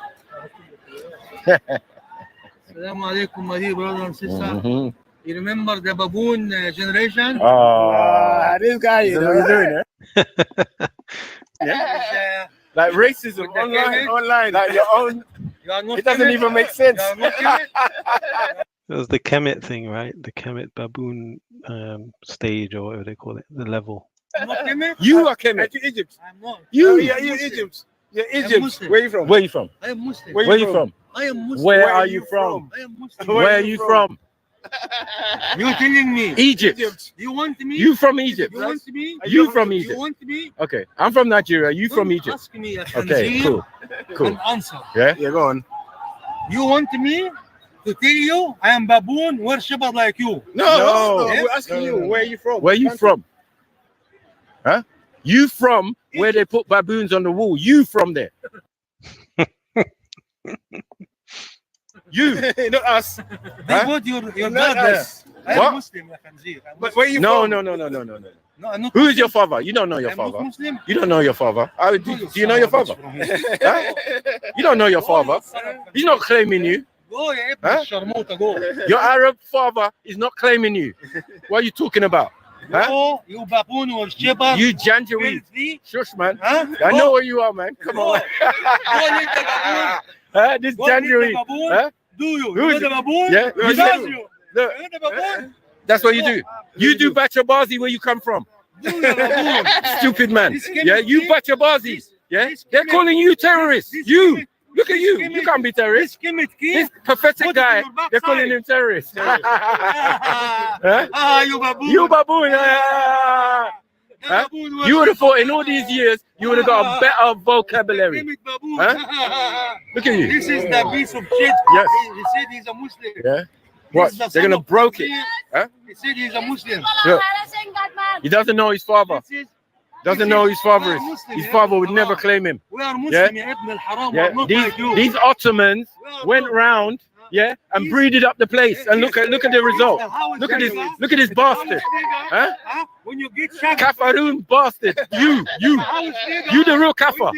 [SPEAKER 16] Assalamu alaikum, my dear brother and sister. You remember the baboon generation?
[SPEAKER 15] This guy, you know what he's doing, yeah? Like racism online, like your own. It doesn't even make sense.
[SPEAKER 1] It was the Kemet thing, right? The Kemet baboon stage, or whatever they call it, the level.
[SPEAKER 15] You are Kemet.
[SPEAKER 18] You're Egypt.
[SPEAKER 16] I'm not.
[SPEAKER 18] You're Egypt. You're Egypt. Where are you from?
[SPEAKER 15] Where are you from?
[SPEAKER 16] I am Muslim.
[SPEAKER 15] Where are you from?
[SPEAKER 16] I am Muslim.
[SPEAKER 15] Where are you from?
[SPEAKER 16] I am Muslim.
[SPEAKER 15] Where are you from?
[SPEAKER 16] You're telling me
[SPEAKER 15] Egypt.
[SPEAKER 16] You want me?
[SPEAKER 15] You from Egypt?
[SPEAKER 16] You want me?
[SPEAKER 15] You from Egypt?
[SPEAKER 16] You want me?
[SPEAKER 15] Okay, I'm from Nigeria. You from Egypt?
[SPEAKER 16] Ask me.
[SPEAKER 15] Okay, cool.
[SPEAKER 16] And answer.
[SPEAKER 15] Yeah,
[SPEAKER 18] go on.
[SPEAKER 16] You want me to tell you I am baboon worshiper like you?
[SPEAKER 18] No. We're asking you. Where are you from?
[SPEAKER 15] Where are you from? Huh? You from where they put baboons on the wall? You from there? You, not us.
[SPEAKER 16] They put your God there. I am
[SPEAKER 15] What?
[SPEAKER 16] Muslim, ya Khanzir.
[SPEAKER 15] But where you from? No.
[SPEAKER 16] No, I'm not
[SPEAKER 15] Who is your father? You don't know your
[SPEAKER 16] I'm not
[SPEAKER 15] father.
[SPEAKER 16] Muslim.
[SPEAKER 15] You don't know your father. Do you know your father? Huh? You don't know your father. He's not claiming you.
[SPEAKER 16] Go, ya ibn
[SPEAKER 15] Huh?
[SPEAKER 16] الشرموطة, go.
[SPEAKER 15] Your Arab father is not claiming you. What are you talking about? Huh?
[SPEAKER 16] Go, you baboon or shepherd.
[SPEAKER 15] You Janjaweed.
[SPEAKER 16] Filthy.
[SPEAKER 15] Shush, man.
[SPEAKER 16] Huh?
[SPEAKER 15] I
[SPEAKER 16] Go.
[SPEAKER 15] know where you are, man. Come on.
[SPEAKER 16] Go lick the baboon.
[SPEAKER 15] Huh? This
[SPEAKER 16] Go lick the
[SPEAKER 15] Janjaweed.
[SPEAKER 16] baboon.
[SPEAKER 15] Huh?
[SPEAKER 16] Do you?
[SPEAKER 15] Who
[SPEAKER 16] You
[SPEAKER 15] is
[SPEAKER 16] know the
[SPEAKER 15] it?
[SPEAKER 16] baboon?
[SPEAKER 15] Yeah.
[SPEAKER 16] He
[SPEAKER 15] You
[SPEAKER 16] does
[SPEAKER 15] do.
[SPEAKER 16] you.
[SPEAKER 15] Look.
[SPEAKER 16] You know the baboon?
[SPEAKER 15] That's what you do. You do Bachabazi where you come from.
[SPEAKER 16] Do the baboon.
[SPEAKER 15] Stupid man.
[SPEAKER 16] This
[SPEAKER 15] Yeah, you Bachabazi. Yeah, they're calling you terrorists. You. Look at you. You can't be terrorist. This pathetic guy, they're calling him terrorist. Huh?
[SPEAKER 16] Ah, you baboon.
[SPEAKER 15] You baboon. Huh? You would have thought in all these years you would have got a better vocabulary. Huh? Look at you.
[SPEAKER 16] This is the piece of shit.
[SPEAKER 15] Yes.
[SPEAKER 16] He said he's a Muslim.
[SPEAKER 15] Yeah. What?
[SPEAKER 16] This is the
[SPEAKER 15] They're gonna
[SPEAKER 16] son of
[SPEAKER 15] broke it.
[SPEAKER 16] Khanzir.
[SPEAKER 15] Huh?
[SPEAKER 16] He said he's a Muslim.
[SPEAKER 15] Look. He doesn't know his father. Doesn't know who his father is. His father would never claim him.
[SPEAKER 16] We are
[SPEAKER 15] Yeah.
[SPEAKER 16] Muslim, ya ibn al-haram.
[SPEAKER 15] Yeah.
[SPEAKER 16] We're not like you.
[SPEAKER 15] These Ottomans went round, yeah, and breeded up the place. And look at the result. Look at this bastard. Huh?
[SPEAKER 16] When you get shot,
[SPEAKER 15] Kafaroon bastard. You the real Kafar.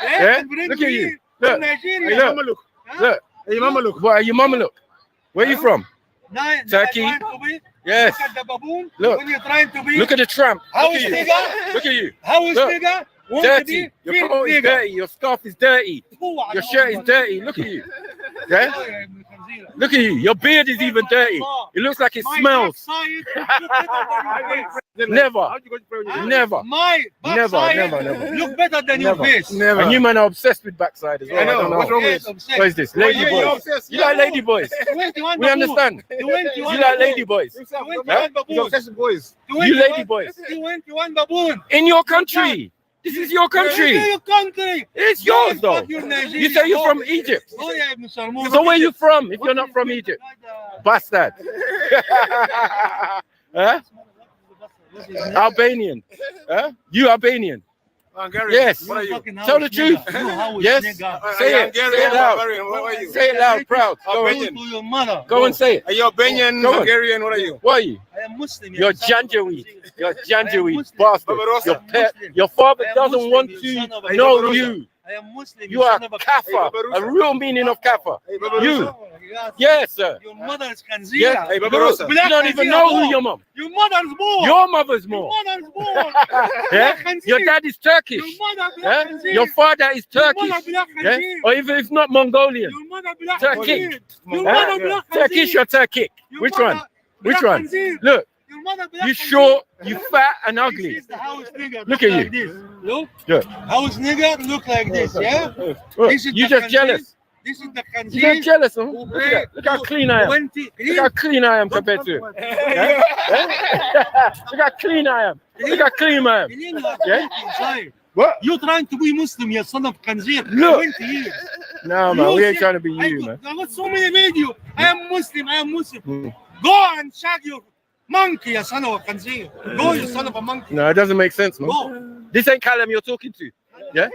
[SPEAKER 15] Yeah? Look at you. Look. Hey, look. Look. Hey, Mama look. What are you, Mama look? Where are you from? Turkey. Yes.
[SPEAKER 16] Look at the baboon.
[SPEAKER 15] Look.
[SPEAKER 16] When you're trying to be.
[SPEAKER 15] Look at the tramp.
[SPEAKER 16] How
[SPEAKER 15] Look
[SPEAKER 16] is
[SPEAKER 15] at you.
[SPEAKER 16] nigga?
[SPEAKER 15] Look at you.
[SPEAKER 16] How is
[SPEAKER 15] Look.
[SPEAKER 16] nigga? Want to
[SPEAKER 15] Dirty.
[SPEAKER 16] be
[SPEAKER 15] Your
[SPEAKER 16] feel
[SPEAKER 15] coat is
[SPEAKER 16] nigga.
[SPEAKER 15] dirty. Your scarf is dirty. Your shirt is dirty. Look at you. Yeah? Look at you. Your beard is even dirty. It looks like it smells. Never. Never.
[SPEAKER 16] My backside look better than your face.
[SPEAKER 15] Never. And you man are obsessed with backside as well.
[SPEAKER 16] I know.
[SPEAKER 15] don't
[SPEAKER 16] What's wrong with it?
[SPEAKER 15] What is this? Lady boys. You like lady boys? We understand. You like lady boys?
[SPEAKER 16] He's
[SPEAKER 15] obsessed with boys. You lady boys.
[SPEAKER 16] 21 baboon.
[SPEAKER 15] In your country. This is your country.
[SPEAKER 16] Your country.
[SPEAKER 15] It's yours though. You say you're from Egypt.
[SPEAKER 16] Oh yeah, Ibn Sharmout.
[SPEAKER 15] So where you from if you're not from Egypt? Bastard. Huh? Albanian. Huh? You Albanian. Yes.
[SPEAKER 16] What are you?
[SPEAKER 15] Tell the truth. Yes. Say it. Say it loud. Say it loud, proud. Go
[SPEAKER 16] Albanian to your mother.
[SPEAKER 15] Go and say it.
[SPEAKER 18] Are you Albanian,
[SPEAKER 15] Go on.
[SPEAKER 18] Hungarian? What are you?
[SPEAKER 15] What are you?
[SPEAKER 16] I am Muslim.
[SPEAKER 15] You're Janjaweed. You're Janjaweed bastard. Your father doesn't want to know you.
[SPEAKER 16] I am Muslim.
[SPEAKER 15] You are Kafir. A real meaning of Kafir. You. Yes, sir.
[SPEAKER 16] Your mother is Khanzir.
[SPEAKER 15] Yeah.
[SPEAKER 18] Hey, Babarossa.
[SPEAKER 15] You don't even know who your mom.
[SPEAKER 16] Your mother's born.
[SPEAKER 15] Your mother's more.
[SPEAKER 16] Your mother's born.
[SPEAKER 15] Yeah? Your dad is Turkish.
[SPEAKER 16] Your mother
[SPEAKER 15] Yeah?
[SPEAKER 16] Khanzir.
[SPEAKER 15] Your father is Turkish.
[SPEAKER 16] Your mother black
[SPEAKER 15] Yeah?
[SPEAKER 16] Khanzir.
[SPEAKER 15] Or even if not Mongolian.
[SPEAKER 16] Your mother black
[SPEAKER 15] Turkic.
[SPEAKER 16] Khanzir. Your mother black
[SPEAKER 15] Turkish or Turkic?
[SPEAKER 16] Your
[SPEAKER 15] Which
[SPEAKER 16] mother
[SPEAKER 15] one? Which
[SPEAKER 16] black
[SPEAKER 15] one?
[SPEAKER 16] Khanzir.
[SPEAKER 15] Look.
[SPEAKER 16] Your mother black
[SPEAKER 15] You
[SPEAKER 16] Khanzir.
[SPEAKER 15] short, you fat and ugly.
[SPEAKER 16] This is the house nigger.
[SPEAKER 15] Look
[SPEAKER 16] Look
[SPEAKER 15] at
[SPEAKER 16] like
[SPEAKER 15] you.
[SPEAKER 16] this. Look.
[SPEAKER 15] Look.
[SPEAKER 16] House nigger look like this, yeah?
[SPEAKER 15] Look,
[SPEAKER 16] This is
[SPEAKER 15] you
[SPEAKER 16] the
[SPEAKER 15] just
[SPEAKER 16] Khanzir.
[SPEAKER 15] jealous.
[SPEAKER 16] This is the
[SPEAKER 15] You just
[SPEAKER 16] Khanzir.
[SPEAKER 15] jealous, huh? Look at that. Look how clean I am.
[SPEAKER 16] 20.
[SPEAKER 15] Look how clean I am compared to him. Yeah? Look how clean I am. Look how clean I am. Yeah?
[SPEAKER 16] Inside.
[SPEAKER 15] What?
[SPEAKER 16] You trying to be Muslim, you son of Khanzir.
[SPEAKER 15] Look.
[SPEAKER 16] 20 years.
[SPEAKER 15] No, man, we ain't trying to be you, man.
[SPEAKER 16] I got so many videos. I am Muslim. Go and shag your monkey, you son of a Khanzir. Go, you son of a monkey.
[SPEAKER 15] No, it doesn't make sense, man.
[SPEAKER 16] Go.
[SPEAKER 15] This ain't Callum you're talking to. Yeah?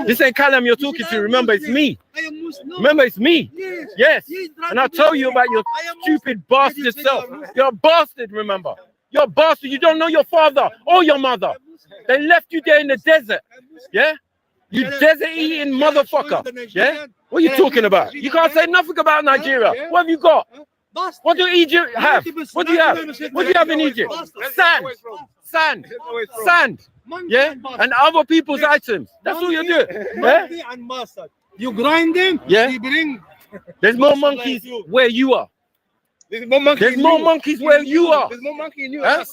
[SPEAKER 15] This ain't Callum you're talking to. Remember, it's me.
[SPEAKER 16] I am Muslim. No.
[SPEAKER 15] Remember, it's me.
[SPEAKER 16] Yes.
[SPEAKER 15] Yes.
[SPEAKER 16] He's trying
[SPEAKER 15] And I'll
[SPEAKER 16] to
[SPEAKER 15] tell
[SPEAKER 16] be
[SPEAKER 15] you
[SPEAKER 16] Muslim.
[SPEAKER 15] about your
[SPEAKER 16] I am
[SPEAKER 15] stupid bastard
[SPEAKER 16] Muslim.
[SPEAKER 15] self. You're a bastard, remember. You're a bastard. You don't know your father or your mother. They left you there in the desert. Yeah? You desert eating motherfucker. Yeah? What are you talking about? You can't say nothing about Nigeria. What have you got? What do Egypt have? What do you have? What do you have in Egypt? Sand. Sand. Sand. Yeah? And other people's items. That's all you do. Yeah?
[SPEAKER 16] Monkey and mustard. You grind them.
[SPEAKER 15] Yeah.
[SPEAKER 16] They bring.
[SPEAKER 15] There's more monkeys where you are.
[SPEAKER 18] There's more monkeys.
[SPEAKER 15] There's more monkeys where you are.
[SPEAKER 18] There's more monkey in you.
[SPEAKER 15] Huh?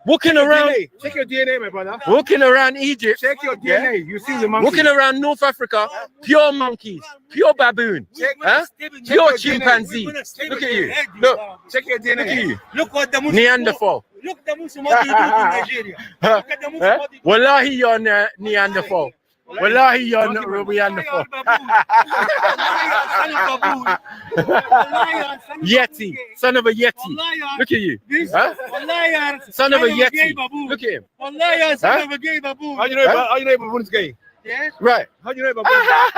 [SPEAKER 15] Walking around.
[SPEAKER 18] Check your DNA, my brother.
[SPEAKER 15] Walking around Egypt.
[SPEAKER 18] Check your
[SPEAKER 15] Yeah?
[SPEAKER 18] DNA. You see the monkey.
[SPEAKER 15] Walking around North Africa, pure monkeys, pure baboon, huh? Pure chimpanzee. Look at you. Look,
[SPEAKER 18] Check your DNA.
[SPEAKER 15] look at you.
[SPEAKER 16] Look what the Muslim
[SPEAKER 15] Neanderthal.
[SPEAKER 16] Look the Muslim what you do in Nigeria. Look at the Muslim
[SPEAKER 15] Huh?
[SPEAKER 16] what you do.
[SPEAKER 15] Wallahi, you're Neanderthal. Wallahi, you're not Ruby on the phone. Yeti, son of a Yeti. Look at you. Huh? Son of a Yeti. Look at him.
[SPEAKER 16] Son
[SPEAKER 15] Huh?
[SPEAKER 16] of a gay baboon.
[SPEAKER 18] How do you know about, how do you know baboon's gay?
[SPEAKER 16] Yes.
[SPEAKER 15] Right.
[SPEAKER 18] How do you know baboon's gay?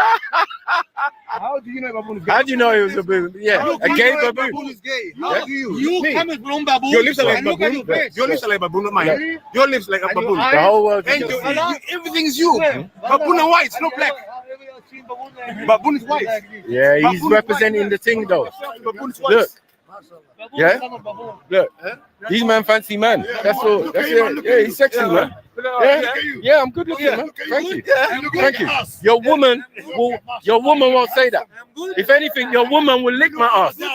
[SPEAKER 18] How do you know baboon's gay?
[SPEAKER 15] How do you know he was a baboon? Yeah, a gay baboon.
[SPEAKER 18] Baboon is gay.
[SPEAKER 15] Yeah.
[SPEAKER 18] How do you?
[SPEAKER 16] You
[SPEAKER 18] Me?
[SPEAKER 16] coming from baboon?
[SPEAKER 18] Your lips are like
[SPEAKER 16] and look at your
[SPEAKER 18] baboon.
[SPEAKER 16] face.
[SPEAKER 18] Your lips are like baboon, not mine.
[SPEAKER 15] Yeah.
[SPEAKER 18] Your lips like a
[SPEAKER 16] And your
[SPEAKER 18] baboon.
[SPEAKER 16] eyes-
[SPEAKER 15] The whole world
[SPEAKER 18] And
[SPEAKER 15] is
[SPEAKER 18] your,
[SPEAKER 15] just
[SPEAKER 18] everything's you. Baboon are white, it's not black. Baboon is white.
[SPEAKER 15] Yeah, he's representing the thing though.
[SPEAKER 18] Baboon is white.
[SPEAKER 15] Look. Yeah. Look. These man fancy man. That's all. That's it. Yeah, he's sexy, man. Yeah, yeah, I'm good looking, man. Thank you. Thank you. Your woman won't say that. If anything, your woman will lick my ass.
[SPEAKER 18] You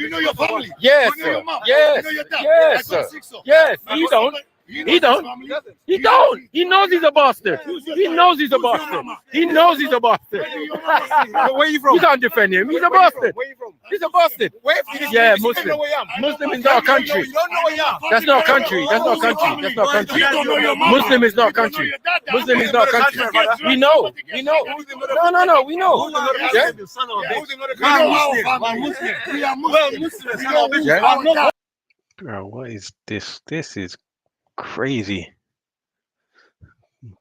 [SPEAKER 18] know your family.
[SPEAKER 15] Yes,
[SPEAKER 18] You know
[SPEAKER 15] sir.
[SPEAKER 18] your mom.
[SPEAKER 15] Yes.
[SPEAKER 18] You know your dad.
[SPEAKER 15] Yes,
[SPEAKER 18] I
[SPEAKER 15] sir.
[SPEAKER 18] got 6 of.
[SPEAKER 15] Yes.
[SPEAKER 18] I
[SPEAKER 15] He
[SPEAKER 18] got
[SPEAKER 15] don't.
[SPEAKER 18] 7.
[SPEAKER 15] He don't. He don't. He knows he's a bastard. He knows he's a bastard. He knows he's a bastard.
[SPEAKER 18] Where you from?
[SPEAKER 15] You can't defend him. He's a bastard.
[SPEAKER 18] Where you from?
[SPEAKER 15] He's a bastard.
[SPEAKER 18] Where?
[SPEAKER 15] Yeah,
[SPEAKER 18] You
[SPEAKER 15] Muslim.
[SPEAKER 18] don't know where I am.
[SPEAKER 15] Muslim is not a country.
[SPEAKER 18] You don't know where I am.
[SPEAKER 15] That's not a country. That's not a country. That's not a country.
[SPEAKER 18] You don't know your mama.
[SPEAKER 15] Muslim is not a country. Muslim is not a country. We know. We know. No. We know. Yeah.
[SPEAKER 18] We are Muslims.
[SPEAKER 15] Yeah.
[SPEAKER 1] Bro, what is this? This is crazy.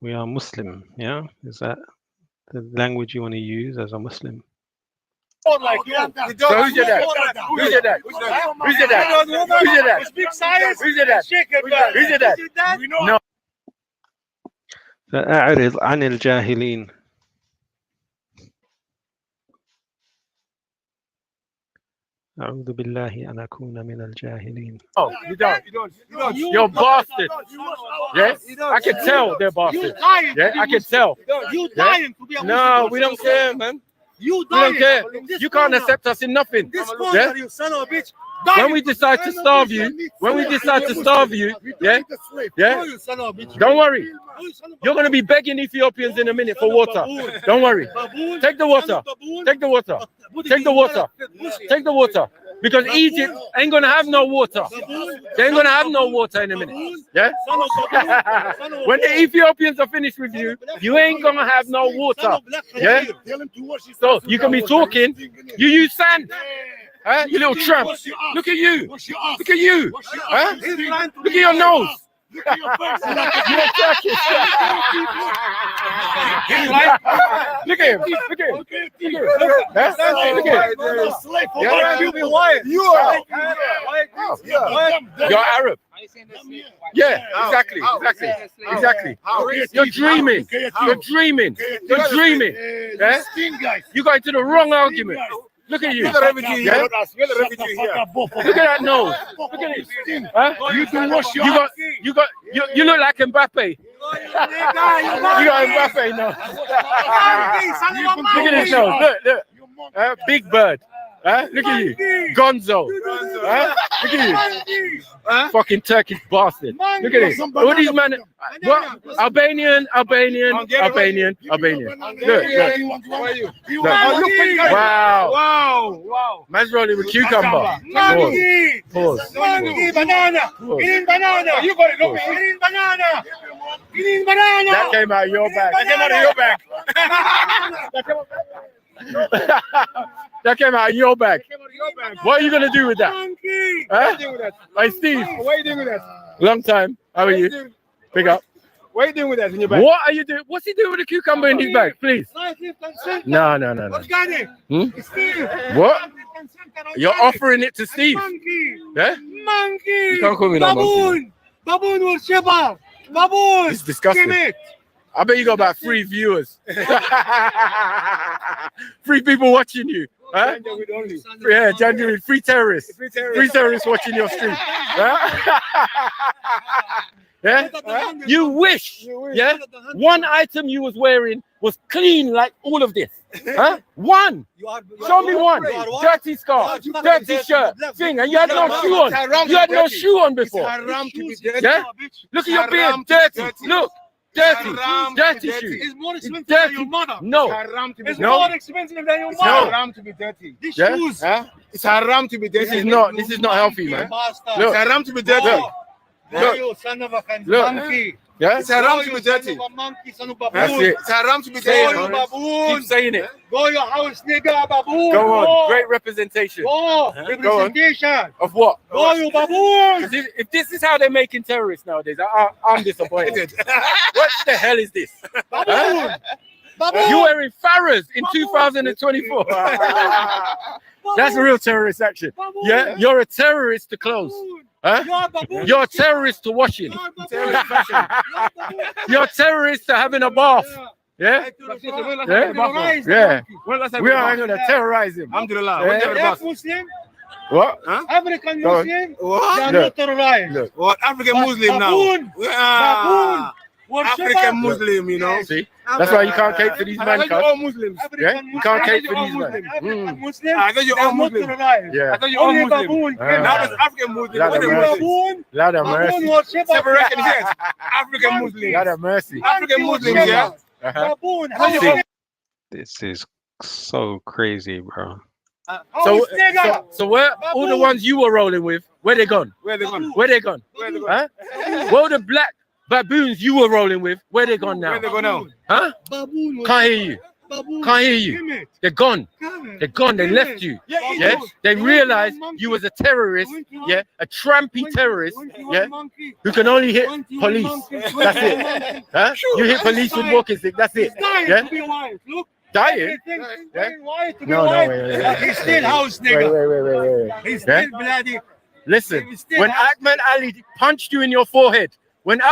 [SPEAKER 1] We are Muslim, yeah? Is that the language you want to use as a Muslim?
[SPEAKER 16] Like you.
[SPEAKER 15] So who's your dad? Who's your dad? Who's your dad? Who's your dad?
[SPEAKER 16] Big size.
[SPEAKER 15] Who's your dad? Who's your dad? No.
[SPEAKER 1] فأعرض عن الجاهلين. أعوذ بالله أن أكون من الجاهلين.
[SPEAKER 15] Oh, you don't. You're a bastard. Yeah, I can tell they're bastards. Yeah, I can tell.
[SPEAKER 16] You dying to be a Muslim.
[SPEAKER 15] No, we don't care, man.
[SPEAKER 16] You
[SPEAKER 15] We don't
[SPEAKER 16] dying.
[SPEAKER 15] care.
[SPEAKER 16] This
[SPEAKER 15] You can't
[SPEAKER 16] corner.
[SPEAKER 15] accept us in nothing.
[SPEAKER 16] This
[SPEAKER 15] Yeah.
[SPEAKER 16] corner, you son of a bitch.
[SPEAKER 15] When we decide to starve you, yeah,
[SPEAKER 16] Oh, you son of a bitch.
[SPEAKER 15] don't worry. You're gonna be begging Ethiopians in a minute for water. Don't worry. Take the water. Take the water. Take the water. Take the water. Because Egypt ain't gonna have no water. They ain't gonna have no water in a minute. Yeah. When the Ethiopians are finished with you, you ain't gonna have no water. Yeah. So you can be talking. You use sand. Huh? You little tramp. Look at you. Look at you. Huh? Look at your nose. You're Turkish. Look at him. Look at him. Look at him. Huh? Look at him. You are. You're Arab. Yeah, exactly. You're dreaming. You're dreaming. You're dreaming. Yeah? You got into the wrong argument. Look at you.
[SPEAKER 18] You're the refugee
[SPEAKER 15] Yeah?
[SPEAKER 18] here. You're the refugee here.
[SPEAKER 15] Look at that nose. Look at it. Huh?
[SPEAKER 18] You do wash your
[SPEAKER 15] You look like Mbappe. You got Mbappe now. Look at his nose. Look. Big Bird. Look at you. Gonzo. Look at you. Fucking Turkish bastard. Look at it. All these men. What? Albanian. Look. Wow. Man's rolling with cucumber. Pause.
[SPEAKER 16] Monkey, banana. Eating banana. You got it. Eating banana. Eating banana.
[SPEAKER 15] That came out of your bag. That came out of your bag. What are you gonna do with that? Huh? Hey Steve.
[SPEAKER 18] What are you doing with that?
[SPEAKER 15] Long time. How are you? Big up.
[SPEAKER 18] What are you doing with that in your bag?
[SPEAKER 15] What are you doing? What's he doing with the cucumber in his bag? Please. No. What? You're offering it to Steve. Yeah?
[SPEAKER 16] Monkey.
[SPEAKER 15] You can't call me no monkey.
[SPEAKER 16] Baboon worshiper. Baboon.
[SPEAKER 15] It's disgusting.
[SPEAKER 16] Give it.
[SPEAKER 15] I bet you got about 3 viewers. 3 people watching you. Huh? Yeah, January, 3 terrorists. 3 terrorists watching your stream. Huh? Yeah? You wish. Yeah? One item you was wearing was clean like all of this. Huh? One. Show me one. Dirty scarf, dirty shirt, thing, and you had no shoe on. You had no shoe on before. Yeah? Look at your beard, dirty. Look. Dirty shoes.
[SPEAKER 16] It's more expensive than your mother.
[SPEAKER 15] No.
[SPEAKER 16] It's more expensive than your mother.
[SPEAKER 15] No.
[SPEAKER 18] Haram to be dirty.
[SPEAKER 16] These
[SPEAKER 15] Yeah?
[SPEAKER 16] shoes.
[SPEAKER 15] Huh?
[SPEAKER 18] It's haram to be dirty.
[SPEAKER 15] This is not healthy, man.
[SPEAKER 16] Bastard.
[SPEAKER 15] Look.
[SPEAKER 18] It's haram to be dirty.
[SPEAKER 15] Look.
[SPEAKER 16] Now you son of a
[SPEAKER 15] Look.
[SPEAKER 16] monkey.
[SPEAKER 15] Yeah?
[SPEAKER 18] It's haram to be dirty.
[SPEAKER 15] That's it.
[SPEAKER 18] It's haram to be
[SPEAKER 15] Say it,
[SPEAKER 18] dirty.
[SPEAKER 15] man. Keep saying it.
[SPEAKER 16] Go your house, nigga, baboon.
[SPEAKER 15] Go on. Great representation.
[SPEAKER 16] Go.
[SPEAKER 15] Go on.
[SPEAKER 16] Representation.
[SPEAKER 15] Of what?
[SPEAKER 16] Go, you baboon.
[SPEAKER 15] 'Cause if this is how they're making terrorists nowadays, I'm disappointed. What the hell is this?
[SPEAKER 16] Baboon.
[SPEAKER 15] You're wearing Farahs in 2024. That's real terrorist action. Yeah, you're a terrorist to clothes. Huh? You're a terrorist to washing. You're a terrorist to having a bath. Yeah? Yeah. We are going to terrorize him.
[SPEAKER 16] Yeah. Muslim.
[SPEAKER 15] What?
[SPEAKER 16] African
[SPEAKER 15] Go on.
[SPEAKER 16] Muslim.
[SPEAKER 18] What?
[SPEAKER 16] They are
[SPEAKER 15] Look.
[SPEAKER 16] not terrorized.
[SPEAKER 15] Look.
[SPEAKER 18] What African Muslim now?
[SPEAKER 16] Baboon.
[SPEAKER 18] Ah,
[SPEAKER 16] Worshipper.
[SPEAKER 18] African Muslim, you know.
[SPEAKER 15] See? That's why you can't cape for these men,
[SPEAKER 18] I thought you're
[SPEAKER 15] cuz.
[SPEAKER 18] all Muslims.
[SPEAKER 15] Yeah? You can't cape for these
[SPEAKER 18] Muslim.
[SPEAKER 15] men.
[SPEAKER 16] African Muslim.
[SPEAKER 18] I thought you're
[SPEAKER 16] They
[SPEAKER 18] all
[SPEAKER 16] are not
[SPEAKER 18] Muslim.
[SPEAKER 16] terrorized.
[SPEAKER 15] Yeah.
[SPEAKER 18] I thought you're all
[SPEAKER 16] Only
[SPEAKER 18] Muslim.
[SPEAKER 16] baboon.
[SPEAKER 15] Ah.
[SPEAKER 18] Now there's African Muslim.
[SPEAKER 15] Lord
[SPEAKER 18] What
[SPEAKER 15] have
[SPEAKER 18] are
[SPEAKER 15] mercy.
[SPEAKER 16] Baboon.
[SPEAKER 15] Lord have
[SPEAKER 16] Baboon
[SPEAKER 15] mercy.
[SPEAKER 16] worshipper.
[SPEAKER 18] Separation, yes. African Muslims.
[SPEAKER 15] Lord have mercy.
[SPEAKER 18] African Muslims, yeah.
[SPEAKER 15] Uh-huh.
[SPEAKER 16] Baboon.
[SPEAKER 15] See?
[SPEAKER 1] This is so crazy, bro.
[SPEAKER 15] So where all the ones you were rolling with, where they gone?
[SPEAKER 18] Where they gone?
[SPEAKER 15] Where they gone?
[SPEAKER 18] Where they gone?
[SPEAKER 15] Huh? Well, the black baboons you were rolling with, where they gone now?
[SPEAKER 18] Where they go now?
[SPEAKER 15] Huh?
[SPEAKER 16] Baboon.
[SPEAKER 15] Can't hear you. Can't hear you. They're gone. They're gone. They left you. Yeah. They realized you was a terrorist. Yeah. A trampy terrorist. Yeah. Who can only hit police. That's it. Huh? You hit police with walking stick. That's it. Yeah.
[SPEAKER 16] Look.
[SPEAKER 15] Dying.
[SPEAKER 16] Yeah?
[SPEAKER 15] No, wait.
[SPEAKER 16] He's still house, nigga.
[SPEAKER 15] Wait.
[SPEAKER 16] He's
[SPEAKER 15] Yeah?
[SPEAKER 16] still bloody.
[SPEAKER 15] Listen, when Ahmed Ali punched you in your forehead, remember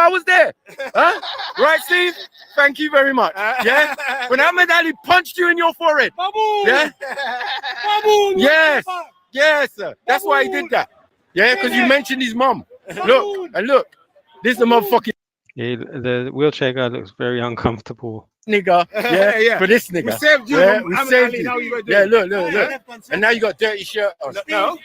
[SPEAKER 15] I was there, huh? Right, Steve? Thank you very much. Yeah. When Ahmed Ali punched you in your forehead,
[SPEAKER 16] Baboon.
[SPEAKER 15] yeah.
[SPEAKER 16] Baboon.
[SPEAKER 15] Yes, sir. That's why he did that. Yeah, because you mentioned his mom. Look, this is the motherfucking
[SPEAKER 1] Yeah, the wheelchair guy looks very uncomfortable.
[SPEAKER 15] nigga. Yeah,
[SPEAKER 18] Yeah.
[SPEAKER 15] For this nigga.
[SPEAKER 18] We saved you
[SPEAKER 15] Yeah,
[SPEAKER 18] from
[SPEAKER 15] we
[SPEAKER 18] Muhammad
[SPEAKER 15] saved
[SPEAKER 18] Ali,
[SPEAKER 15] you.
[SPEAKER 18] now you gotta do
[SPEAKER 15] Yeah,
[SPEAKER 18] it.
[SPEAKER 15] look. And now you got dirty shirt on.
[SPEAKER 18] No.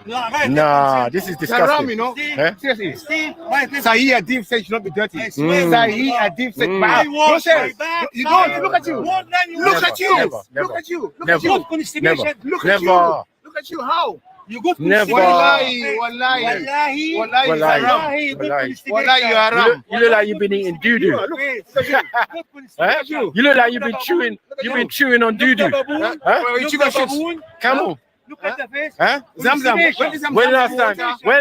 [SPEAKER 15] Nah, this is
[SPEAKER 18] It's haram,
[SPEAKER 15] disgusting.
[SPEAKER 18] you know.
[SPEAKER 15] Huh?
[SPEAKER 18] Seriously.
[SPEAKER 16] Steve,
[SPEAKER 18] Sahih Adib said you should not be dirty. Sahih Adib said,
[SPEAKER 15] Mm.
[SPEAKER 18] wow.
[SPEAKER 16] I wash my
[SPEAKER 18] You
[SPEAKER 16] back.
[SPEAKER 18] don't. Look at you.
[SPEAKER 16] More than you
[SPEAKER 18] Look
[SPEAKER 16] wash
[SPEAKER 18] at
[SPEAKER 16] your
[SPEAKER 18] you.
[SPEAKER 15] Never,
[SPEAKER 18] Look at you. Look
[SPEAKER 15] never.
[SPEAKER 18] at you.
[SPEAKER 16] Good constipation.
[SPEAKER 18] Look at you.
[SPEAKER 15] Never.
[SPEAKER 18] Look at you. How?
[SPEAKER 16] You good
[SPEAKER 15] Never.
[SPEAKER 16] constipation.
[SPEAKER 18] Wallahi.
[SPEAKER 16] Wallahi.
[SPEAKER 18] Wallahi.
[SPEAKER 15] Wallahi.
[SPEAKER 16] Wallahi. Good
[SPEAKER 15] Wallahi.
[SPEAKER 16] constipation.
[SPEAKER 18] Wallahi, you are haram.
[SPEAKER 15] You look like you've been eating doo doo.
[SPEAKER 16] Good
[SPEAKER 15] Huh?
[SPEAKER 16] constipation.
[SPEAKER 15] You look like you've been chewing on doo doo.
[SPEAKER 16] Baboon.
[SPEAKER 15] Huh?
[SPEAKER 18] Well, you
[SPEAKER 16] Look
[SPEAKER 18] got
[SPEAKER 16] at
[SPEAKER 18] shit.
[SPEAKER 16] baboon.
[SPEAKER 15] Camel.
[SPEAKER 16] Look at the face.
[SPEAKER 15] Huh?
[SPEAKER 18] Zamzam.
[SPEAKER 16] Constipation.
[SPEAKER 15] When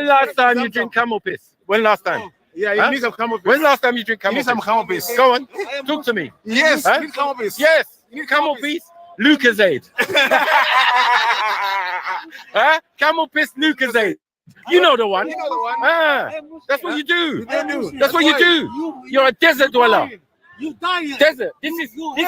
[SPEAKER 15] last time you drink camel piss? When last time?
[SPEAKER 18] Yeah, you
[SPEAKER 15] Huh?
[SPEAKER 18] need some camel piss.
[SPEAKER 15] When last time you drink
[SPEAKER 18] You
[SPEAKER 15] camel
[SPEAKER 18] need some
[SPEAKER 15] piss?
[SPEAKER 18] camel piss.
[SPEAKER 15] Go on, talk to me.
[SPEAKER 18] Yes,
[SPEAKER 15] Huh?
[SPEAKER 18] you need camel piss.
[SPEAKER 15] Yes, you need camel piss. Lucozade. Huh? Camel piss Lucozade. You know the one.
[SPEAKER 18] You know the one.
[SPEAKER 15] Ah, that's what you do.
[SPEAKER 18] do.
[SPEAKER 15] That's what you do. You're a desert dweller.
[SPEAKER 16] You die.
[SPEAKER 15] Desert. This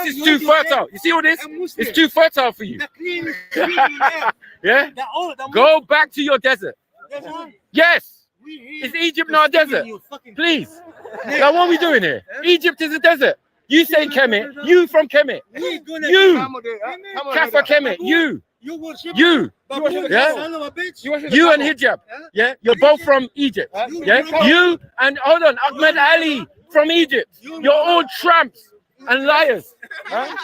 [SPEAKER 15] is too fertile. You see all this? It's too fertile for you.
[SPEAKER 16] The clean is clean there.
[SPEAKER 15] Yeah?
[SPEAKER 16] The
[SPEAKER 15] Go back to your desert.
[SPEAKER 16] desert.
[SPEAKER 15] Yes.
[SPEAKER 16] We here.
[SPEAKER 15] Is Egypt not a desert?
[SPEAKER 16] You fucking
[SPEAKER 15] Please. Now what are we doing here? Egypt is a desert. You say Kemet. You from Kemet.
[SPEAKER 16] We gonna
[SPEAKER 15] You.
[SPEAKER 18] Camel there, huh? Camel
[SPEAKER 15] Kafa
[SPEAKER 18] there.
[SPEAKER 15] Kemet. You.
[SPEAKER 16] You worship.
[SPEAKER 15] You.
[SPEAKER 16] Baboon,
[SPEAKER 15] Yeah?
[SPEAKER 16] son of a bitch.
[SPEAKER 15] You and Hijab. Yeah? You're both from Egypt. Yeah? You and hold on, Ahmed Ali from Egypt. You're all tramps and liars. Huh?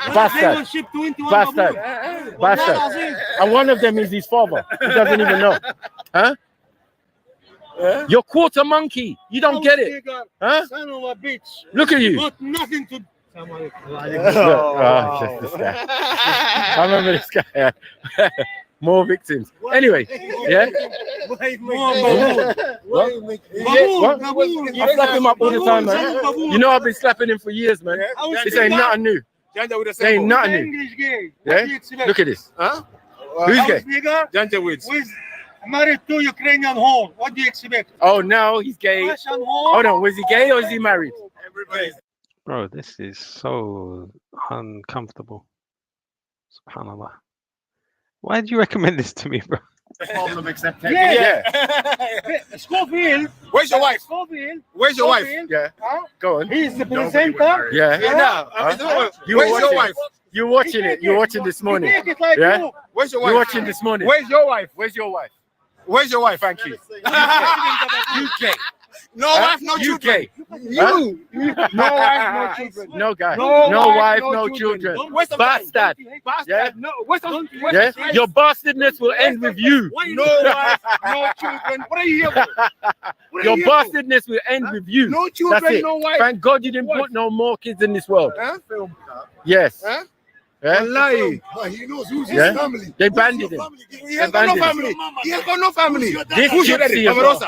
[SPEAKER 16] They
[SPEAKER 15] Bastard.
[SPEAKER 16] worship 21
[SPEAKER 15] Bastard.
[SPEAKER 16] baboon.
[SPEAKER 15] Bastard. And one of them is his father. He doesn't even know. Huh? You're quarter monkey. You don't get it. Huh?
[SPEAKER 16] Son of a bitch.
[SPEAKER 15] Look at you.
[SPEAKER 16] Got nothing to.
[SPEAKER 15] Oh, just this guy. I remember this guy. More victims. Anyway, yeah.
[SPEAKER 16] More baboon.
[SPEAKER 15] What?
[SPEAKER 16] Baboon.
[SPEAKER 15] I slap him up all the time, man. You know I've been slapping him for years, man. This ain't nothing new. This ain't nothing new.
[SPEAKER 16] English gay.
[SPEAKER 15] Yeah. Look at this.
[SPEAKER 18] Huh?
[SPEAKER 15] Who's
[SPEAKER 16] House
[SPEAKER 15] gay?
[SPEAKER 16] nigga
[SPEAKER 18] Janja Woods.
[SPEAKER 16] who is married to Ukrainian whore. What do you expect?
[SPEAKER 15] Oh, now he's gay.
[SPEAKER 16] Russian whore.
[SPEAKER 15] Hold on, was he gay or is he married?
[SPEAKER 18] Everybody.
[SPEAKER 1] Bro, this is so uncomfortable. SubhanAllah. Why did you recommend this to me, bro?
[SPEAKER 18] Problem accepted.
[SPEAKER 16] Yeah. Scofield.
[SPEAKER 18] Where's your wife?
[SPEAKER 16] Scofield.
[SPEAKER 18] Where's your wife?
[SPEAKER 16] Scofield.
[SPEAKER 15] Yeah.
[SPEAKER 16] Huh?
[SPEAKER 15] Go on.
[SPEAKER 16] He's the presenter.
[SPEAKER 15] Yeah.
[SPEAKER 18] Yeah, now.
[SPEAKER 15] Huh? You
[SPEAKER 18] Where's
[SPEAKER 15] were
[SPEAKER 18] your
[SPEAKER 15] watching
[SPEAKER 18] wife?
[SPEAKER 15] it. You're watching it. You're watching this morning.
[SPEAKER 16] Take it like
[SPEAKER 15] Yeah?
[SPEAKER 16] you.
[SPEAKER 18] Where's your
[SPEAKER 15] You're
[SPEAKER 18] wife?
[SPEAKER 15] watching this morning.
[SPEAKER 18] Where's your wife?
[SPEAKER 15] Where's your wife?
[SPEAKER 18] Where's your wife?
[SPEAKER 15] Thank you. UK.
[SPEAKER 18] No wife, no children.
[SPEAKER 15] UK.
[SPEAKER 18] You. No wife, no children.
[SPEAKER 15] No guy.
[SPEAKER 18] No
[SPEAKER 15] No
[SPEAKER 18] wife,
[SPEAKER 15] wife,
[SPEAKER 18] no
[SPEAKER 15] no
[SPEAKER 18] children.
[SPEAKER 15] children.
[SPEAKER 18] Where's the
[SPEAKER 15] Bastard.
[SPEAKER 18] Bastard.
[SPEAKER 15] Yeah.
[SPEAKER 18] No. Where's the
[SPEAKER 15] Yeah. Your bastardness will end with you.
[SPEAKER 18] No wife, no children. What are you here for? What
[SPEAKER 15] Your bastardness will end with you.
[SPEAKER 18] No children,
[SPEAKER 15] That's it.
[SPEAKER 18] no wife.
[SPEAKER 15] Thank God you didn't put no more kids in this world.
[SPEAKER 18] Huh?
[SPEAKER 15] Yes.
[SPEAKER 18] Huh?
[SPEAKER 15] Yeah?
[SPEAKER 18] Wallahi. But he knows who's
[SPEAKER 15] Yeah?
[SPEAKER 18] his family.
[SPEAKER 15] They banded him.
[SPEAKER 18] He has got no family. He has got no family.
[SPEAKER 15] This
[SPEAKER 18] Who's your
[SPEAKER 15] gypsy
[SPEAKER 18] daddy?
[SPEAKER 15] as well.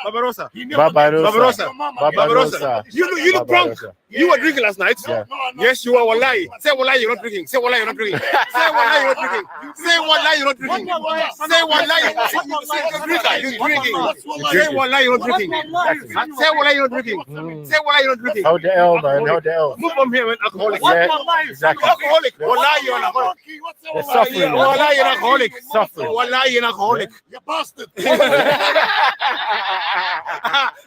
[SPEAKER 18] Barbarossa.
[SPEAKER 15] Barbarossa.
[SPEAKER 18] Barbarossa. You look drunk. You were drinking last night.
[SPEAKER 15] Yeah.
[SPEAKER 18] Yes, you are. Wallahi. Say wallahi, you're not drinking. Say wallahi, you're not drinking. Say wallahi, you're not drinking. Say wallahi, you're not drinking. Say wallahi, you're not drinking. Say wallahi, you're not drinking. Say wallahi, you're not drinking. Say wallahi, you're not drinking.
[SPEAKER 15] How the hell, man? How the hell?
[SPEAKER 18] Move from here, man. Alcoholic.
[SPEAKER 15] Yeah, exactly.
[SPEAKER 18] Alcoholic. Wallahi, you're an alcoholic.
[SPEAKER 15] They're suffering. Man.
[SPEAKER 18] Wallahi, you're an alcoholic.
[SPEAKER 15] Suffering.
[SPEAKER 18] Wallahi, you're an alcoholic. You bastard.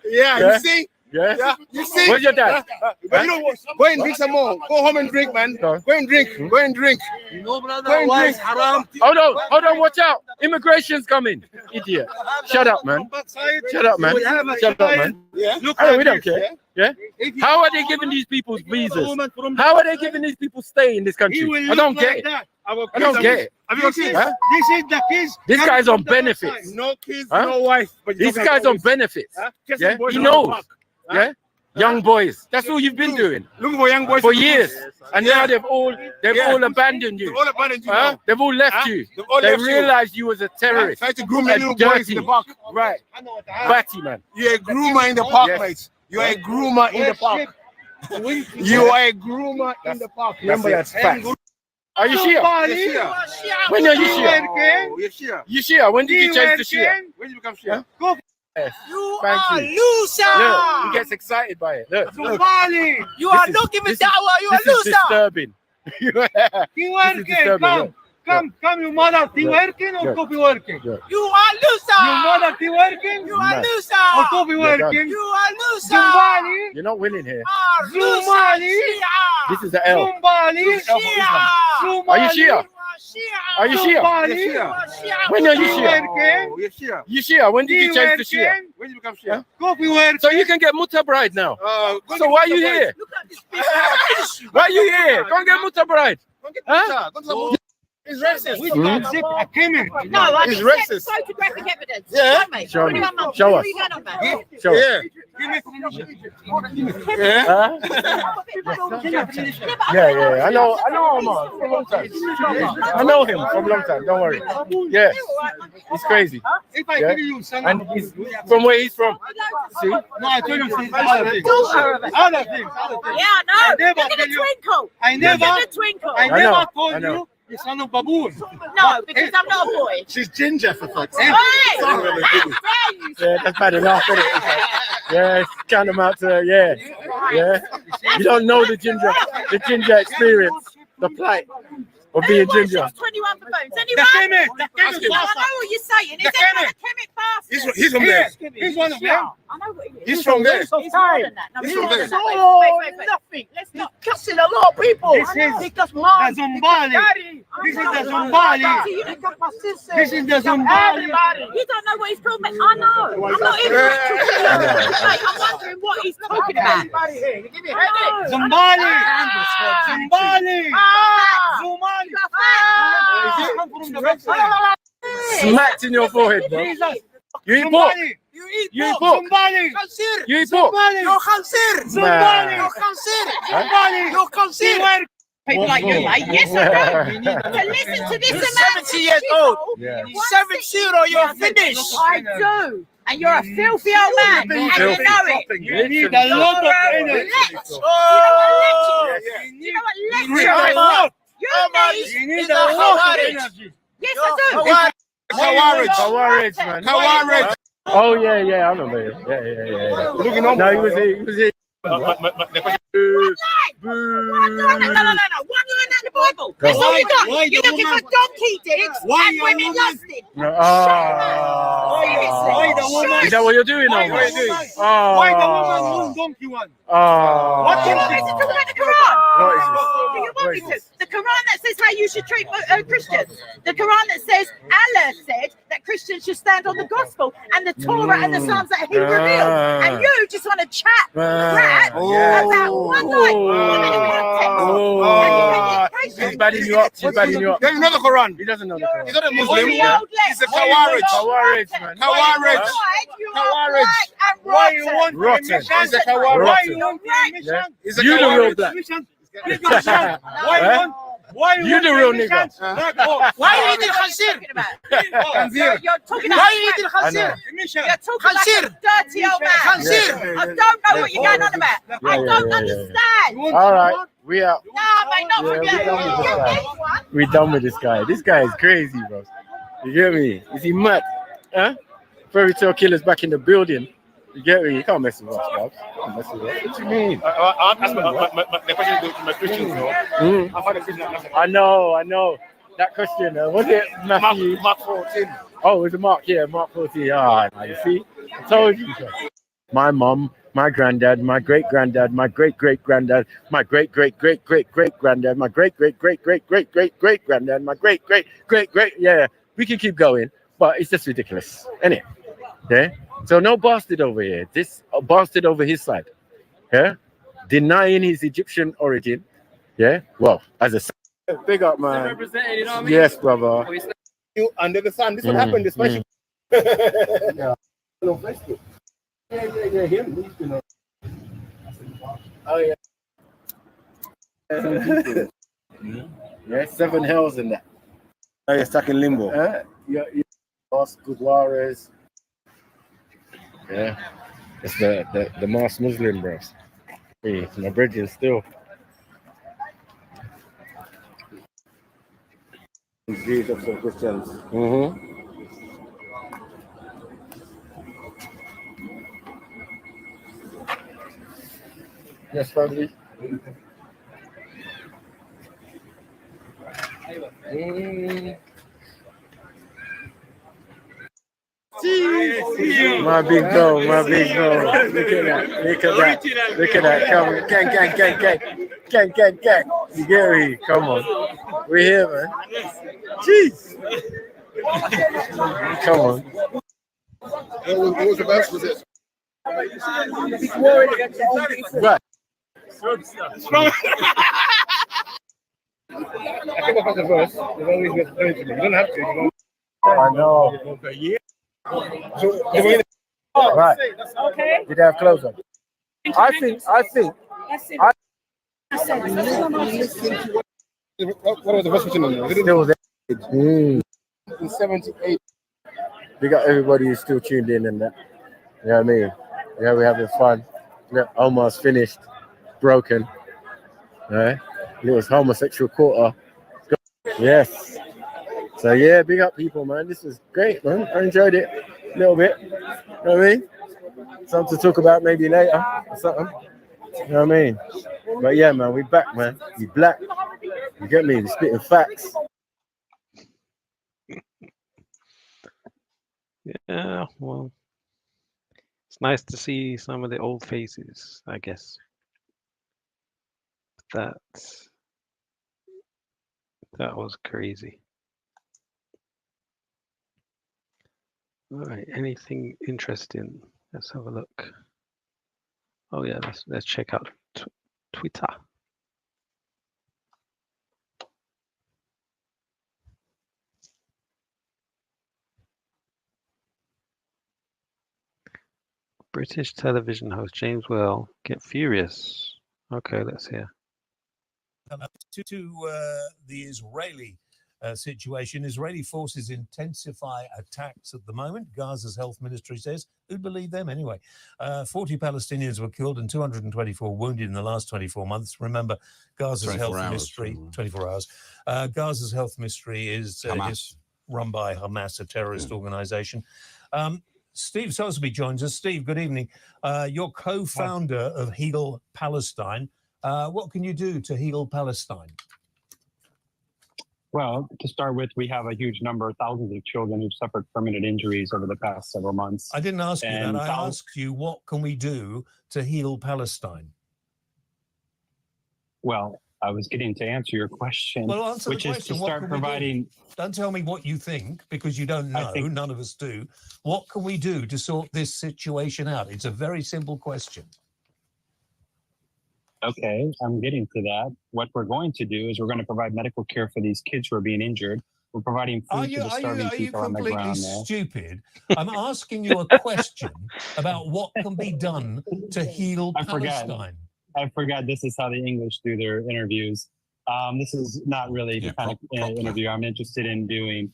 [SPEAKER 15] Yeah.
[SPEAKER 18] You see?
[SPEAKER 15] Yeah.
[SPEAKER 18] You see?
[SPEAKER 15] Where's your dad?
[SPEAKER 18] But you know what? Go and drink some more. Go home and drink, man. Go and drink. Go and drink.
[SPEAKER 15] You know, brother,
[SPEAKER 18] go and drink.
[SPEAKER 15] Hold on, watch out. Immigration's coming. Idiot. Shut up, man. Shut up, man. Shut up, man.
[SPEAKER 18] Yeah.
[SPEAKER 15] We don't care. Yeah. How are they giving these people visas? How are they giving these people stay in this country? I don't get it. I don't get it.
[SPEAKER 16] Have you got kids?
[SPEAKER 15] Huh?
[SPEAKER 16] This is the kids.
[SPEAKER 15] This guy's on benefits.
[SPEAKER 18] No kids,
[SPEAKER 15] Huh?
[SPEAKER 18] no wife. But
[SPEAKER 15] This guy's on benefits. Yeah, he knows. Yeah, young boys. That's all you've been doing.
[SPEAKER 18] Looking for young boys
[SPEAKER 15] for years, and now they've all abandoned you.
[SPEAKER 18] They've all abandoned you.
[SPEAKER 15] Huh?
[SPEAKER 18] Now.
[SPEAKER 15] They've all left you.
[SPEAKER 18] They've all
[SPEAKER 15] They
[SPEAKER 18] left you.
[SPEAKER 15] realized you was a terrorist.
[SPEAKER 18] Try to groom
[SPEAKER 15] a
[SPEAKER 18] little boys in the park.
[SPEAKER 15] Right. Batty man.
[SPEAKER 18] You're a groomer in the park,
[SPEAKER 15] Yes.
[SPEAKER 18] mate. You're a groomer in the park. You are a groomer in the park. Remember that fact.
[SPEAKER 15] Are you Shia? When are you Shia?
[SPEAKER 18] You're Shia.
[SPEAKER 15] You Shia? When did you change to Shia?
[SPEAKER 18] When did you become Shia?
[SPEAKER 15] Yes.
[SPEAKER 17] You
[SPEAKER 15] Thank
[SPEAKER 17] are
[SPEAKER 15] you.
[SPEAKER 17] loser.
[SPEAKER 15] Look, he gets excited by it. Look.
[SPEAKER 16] Somali.
[SPEAKER 17] You are
[SPEAKER 15] This
[SPEAKER 17] not
[SPEAKER 15] is-
[SPEAKER 17] giving
[SPEAKER 15] this is-
[SPEAKER 17] dawah. You are
[SPEAKER 15] This is
[SPEAKER 17] loser.
[SPEAKER 15] disturbing.
[SPEAKER 16] Keep
[SPEAKER 15] This is
[SPEAKER 16] working.
[SPEAKER 15] disturbing.
[SPEAKER 16] Come, your mother. Keep working or
[SPEAKER 15] Yeah.
[SPEAKER 16] coffee working?
[SPEAKER 15] Yeah.
[SPEAKER 17] You are loser.
[SPEAKER 16] Your mother keep working?
[SPEAKER 17] You are
[SPEAKER 15] No.
[SPEAKER 17] loser.
[SPEAKER 16] Or coffee
[SPEAKER 15] You're done.
[SPEAKER 16] working?
[SPEAKER 17] You are loser.
[SPEAKER 16] Somali.
[SPEAKER 15] You're not winning here.
[SPEAKER 17] Are loser.
[SPEAKER 16] Somali.
[SPEAKER 15] This is the L.
[SPEAKER 16] Somali.
[SPEAKER 17] Shia.
[SPEAKER 15] Are you Shia? Are you Shia?
[SPEAKER 16] Somali.
[SPEAKER 15] When are you
[SPEAKER 16] Keep
[SPEAKER 15] Shia?
[SPEAKER 16] working.
[SPEAKER 18] You're Shia.
[SPEAKER 15] You Shia? When did you change to Shia?
[SPEAKER 18] When did you become Shia?
[SPEAKER 16] Coffee working.
[SPEAKER 15] So you can get Mutta Bride now.
[SPEAKER 18] Go
[SPEAKER 15] So
[SPEAKER 18] get
[SPEAKER 15] why are you
[SPEAKER 18] Mutta
[SPEAKER 15] here?
[SPEAKER 17] Look at this bitch.
[SPEAKER 15] Why are you here? Go and get Mutta Bride.
[SPEAKER 18] Go get
[SPEAKER 15] Huh?
[SPEAKER 18] Mutta. Go to the- He's racist.
[SPEAKER 16] Zip a Kemen.
[SPEAKER 6] No, I
[SPEAKER 18] He's
[SPEAKER 6] just
[SPEAKER 18] racist.
[SPEAKER 6] said photographic evidence.
[SPEAKER 18] Yeah.
[SPEAKER 6] Show me.
[SPEAKER 15] Show me.
[SPEAKER 6] 21 months.
[SPEAKER 15] Show
[SPEAKER 6] Where
[SPEAKER 15] us.
[SPEAKER 6] are you going on, man?
[SPEAKER 15] Show us.
[SPEAKER 18] Yeah. Yeah.
[SPEAKER 15] Huh? Yeah. I know Omar for a long time. I know him for a long time. Don't worry. Yeah. He's crazy.
[SPEAKER 16] If I
[SPEAKER 15] Yeah.
[SPEAKER 16] tell you something.
[SPEAKER 15] And he's from where he's from. See?
[SPEAKER 16] No, I tell you other things. Other things.
[SPEAKER 6] Yeah, I know.
[SPEAKER 16] I never
[SPEAKER 6] Look at
[SPEAKER 16] tell
[SPEAKER 6] the
[SPEAKER 16] you.
[SPEAKER 6] twinkle.
[SPEAKER 16] I
[SPEAKER 6] Look
[SPEAKER 16] never.
[SPEAKER 6] at the twinkle.
[SPEAKER 16] I
[SPEAKER 15] I
[SPEAKER 16] never
[SPEAKER 15] know,
[SPEAKER 16] told
[SPEAKER 15] I know.
[SPEAKER 16] you the son of baboon.
[SPEAKER 6] No, because I'm not a boy.
[SPEAKER 18] She's ginger for fuck's sake.
[SPEAKER 6] Hey! How dare you
[SPEAKER 15] Yeah, that's bad enough, isn't it? Yeah, count them out to yeah. You don't know the ginger experience, the plight of being ginger.
[SPEAKER 6] 21 for phones.
[SPEAKER 16] The
[SPEAKER 6] Anyone?
[SPEAKER 16] Kemen. The
[SPEAKER 6] I
[SPEAKER 16] Kemen.
[SPEAKER 6] know what you're saying. Is
[SPEAKER 16] The
[SPEAKER 6] that
[SPEAKER 16] Kemen.
[SPEAKER 6] a chemic bastard?
[SPEAKER 18] He's from there.
[SPEAKER 16] He's one of them.
[SPEAKER 6] I know what he is.
[SPEAKER 18] He's from there.
[SPEAKER 6] He's more than that. No,
[SPEAKER 18] He's
[SPEAKER 6] he's
[SPEAKER 18] from
[SPEAKER 6] more
[SPEAKER 18] there.
[SPEAKER 6] than that. Wait.
[SPEAKER 17] Nothing. Let's not cussing a lot of people.
[SPEAKER 16] This is
[SPEAKER 17] Because
[SPEAKER 16] the
[SPEAKER 17] mom,
[SPEAKER 16] Zumbali.
[SPEAKER 17] daddy.
[SPEAKER 16] This is the Zumbali.
[SPEAKER 17] You done got my sister.
[SPEAKER 16] This is the
[SPEAKER 17] You done
[SPEAKER 16] Zumbali.
[SPEAKER 17] everybody.
[SPEAKER 6] You don't know what he's talking about. I know. I'm not even like, I'm wondering what he's talking about.
[SPEAKER 17] Everybody here. You give me a headache.
[SPEAKER 16] Zumbali. Zumbali.
[SPEAKER 17] Ah!
[SPEAKER 16] Zumali.
[SPEAKER 17] Ah!
[SPEAKER 16] Come from the website.
[SPEAKER 15] Smacked in your forehead, bro.
[SPEAKER 16] Jesus.
[SPEAKER 15] You eat pork.
[SPEAKER 16] Zumbali.
[SPEAKER 15] You eat pork.
[SPEAKER 16] Zumbali.
[SPEAKER 17] Khansir.
[SPEAKER 15] You eat pork.
[SPEAKER 16] Zumbali.
[SPEAKER 17] You're Khansir.
[SPEAKER 16] Zumbali.
[SPEAKER 17] You're Khansir.
[SPEAKER 16] Zumbali.
[SPEAKER 17] You're Khansir.
[SPEAKER 6] People like you, mate. Yes, I do. To listen to this
[SPEAKER 17] You're
[SPEAKER 6] amount
[SPEAKER 17] 70 years old.
[SPEAKER 15] Yeah.
[SPEAKER 17] 7-0, you're finished.
[SPEAKER 6] I do. And you're a filthy old man. And you know it.
[SPEAKER 16] You need a lot of energy.
[SPEAKER 17] Oh,
[SPEAKER 6] You know what
[SPEAKER 16] You
[SPEAKER 6] lecture
[SPEAKER 16] need a
[SPEAKER 6] is?
[SPEAKER 16] lot.
[SPEAKER 17] you
[SPEAKER 16] You need a lot of energy.
[SPEAKER 6] Yes, I do.
[SPEAKER 15] Kawarij, man.
[SPEAKER 18] Kawarij.
[SPEAKER 15] Oh yeah, I remember him. Yeah.
[SPEAKER 18] Looking on.
[SPEAKER 15] No, he was here.
[SPEAKER 6] No. One line at the Bible. That's all you got.
[SPEAKER 16] Why
[SPEAKER 6] You're
[SPEAKER 16] the
[SPEAKER 6] looking for
[SPEAKER 16] woman?
[SPEAKER 6] donkey dicks
[SPEAKER 16] Why
[SPEAKER 6] and
[SPEAKER 16] the
[SPEAKER 6] women
[SPEAKER 16] woman?
[SPEAKER 6] lusted.
[SPEAKER 15] No,
[SPEAKER 16] Why the woman?
[SPEAKER 15] Is that what you're doing,
[SPEAKER 16] Why
[SPEAKER 15] Omar?
[SPEAKER 16] the woman?
[SPEAKER 15] Oh.
[SPEAKER 16] Why the woman won donkey one?
[SPEAKER 15] Oh.
[SPEAKER 16] What
[SPEAKER 6] You
[SPEAKER 16] is
[SPEAKER 6] want me
[SPEAKER 16] it?
[SPEAKER 6] to talk about the Quran?
[SPEAKER 15] What is
[SPEAKER 6] Do you want me to? The Quran that says how you should treat Christians. The Quran that says Allah said that
[SPEAKER 19] Christians should stand on the gospel and the Torah and the Psalms that he revealed. And you just want to chat crap about one night women in context.
[SPEAKER 15] She's badding you up. She's badding you up.
[SPEAKER 18] Doesn't know the Quran.
[SPEAKER 15] He doesn't know the Quran.
[SPEAKER 18] He's not a Muslim.
[SPEAKER 19] He's
[SPEAKER 18] He's a Khawarij.
[SPEAKER 15] Khawarij, man.
[SPEAKER 18] Khawarij.
[SPEAKER 19] Khawarij.
[SPEAKER 18] Why you want
[SPEAKER 15] Rotten.
[SPEAKER 18] He's a Khawarij.
[SPEAKER 15] Rotten.
[SPEAKER 18] Why you want
[SPEAKER 15] Yeah.
[SPEAKER 18] He's a
[SPEAKER 15] You the real
[SPEAKER 18] Khawarij.
[SPEAKER 15] black.
[SPEAKER 18] Why you want? Why
[SPEAKER 15] You the real nigga.
[SPEAKER 19] Why are you eating khanzir? You're talking about. Why are you eating khanzir? You're talking like a dirty old man. Khanzir. I don't know what you're going on about. I don't understand.
[SPEAKER 15] All right, we out.
[SPEAKER 19] No, mate, not from you.
[SPEAKER 15] We done with this guy. This guy is crazy, bro. You get me? Is he mad? Huh? Fairy tale killers back in the building. You get me? You can't mess with us, bro. Can't mess with us. What do you mean?
[SPEAKER 18] That's the question to my Christians, though. I find a Christian.
[SPEAKER 15] I know. That question, was it Matthew?
[SPEAKER 18] Mark 14.
[SPEAKER 15] Oh, it was a Mark, yeah, Mark 14. Ah, you see? I told you so. My mum, my granddad, my great-granddad, my great-great-granddad, my great-great-great-great-great-granddad, my great-great-great-great-great-great-granddad, my great-great-great-great, yeah. We can keep going, but it's just ridiculous, isn't it? Yeah? So no bastard over here. This bastard over his side. Yeah? Denying his Egyptian origin. Yeah? Well, as a big up, man.
[SPEAKER 18] You know what I mean?
[SPEAKER 15] Yes, brother.
[SPEAKER 18] You under the sun. This will happen, especially.
[SPEAKER 15] Yeah.
[SPEAKER 18] On Facebook. Yeah, him.
[SPEAKER 15] Oh, yeah. Yeah, 7 hells in that.
[SPEAKER 18] Oh, you're stuck in limbo.
[SPEAKER 15] Yeah, lost good warriors. Yeah, it's the mass Muslim, bros. Hey, my brethren still.
[SPEAKER 18] Jesus for Christians.
[SPEAKER 15] Yes, family. My big dog. Look at that. Come on. Gang. You get me? Come on. We're here, man. Jeez. Come on.
[SPEAKER 18] What was the best? Was it?
[SPEAKER 15] Right.
[SPEAKER 18] I think I the verse. There's always been to me. You don't have to.
[SPEAKER 15] I know. Right.
[SPEAKER 19] Okay.
[SPEAKER 15] Did they have clothes on? I think.
[SPEAKER 18] What was the verse written on there?
[SPEAKER 15] Still there. In 78. We got everybody who's still tuned in and that. You know what I mean? Yeah, we're having fun. Yeah, almost finished. Broken. Right? It was homosexual quarter. Yes. So yeah, big up people, man. This was great, man. I enjoyed it a little bit. You know what I mean? Something to talk about maybe later or something. You know what I mean? But yeah, man, we back, man. We black. You get me? We're spitting facts.
[SPEAKER 1] Yeah, well, it's nice to see some of the old faces, I guess. That was crazy. All right, anything interesting? Let's have a look. Oh yeah, let's check out Twitter. British television host James Whale get furious. Okay, let's hear.
[SPEAKER 20] To the Israeli situation, Israeli forces intensify attacks at the moment. Gaza's health ministry says, who'd believe them anyway? 40 Palestinians were killed and 224 wounded in the last 24 months. Remember, Gaza's health ministry, 24 hours. Gaza's health ministry is run by Hamas, a terrorist organization. Steve Soseby joins us. Steve, good evening. You're co-founder of Heal Palestine. What can you do to heal Palestine?
[SPEAKER 21] Well, to start with, we have a huge number, thousands of children who've suffered permanent injuries over the past several months.
[SPEAKER 20] I didn't ask you that. I asked you, what can we do to heal Palestine?
[SPEAKER 21] Well, I was getting to answer your question,
[SPEAKER 20] Well, answer
[SPEAKER 21] which
[SPEAKER 20] the
[SPEAKER 21] is
[SPEAKER 20] question.
[SPEAKER 21] to
[SPEAKER 20] What
[SPEAKER 21] start
[SPEAKER 20] can we do?
[SPEAKER 21] providing.
[SPEAKER 20] Don't tell me what you think, because you don't know. None of us do. What can we do to sort this situation out? It's a very simple question.
[SPEAKER 21] Okay, I'm getting to that. What we're going to do is we're going to provide medical care for these kids who are being injured. We're providing food to the starving people on the
[SPEAKER 20] completely
[SPEAKER 21] ground there.
[SPEAKER 20] stupid? I'm asking you a question about what can be done to heal Palestine.
[SPEAKER 21] I forgot this is how the English do their interviews. This is not really the kind of interview I'm interested in doing.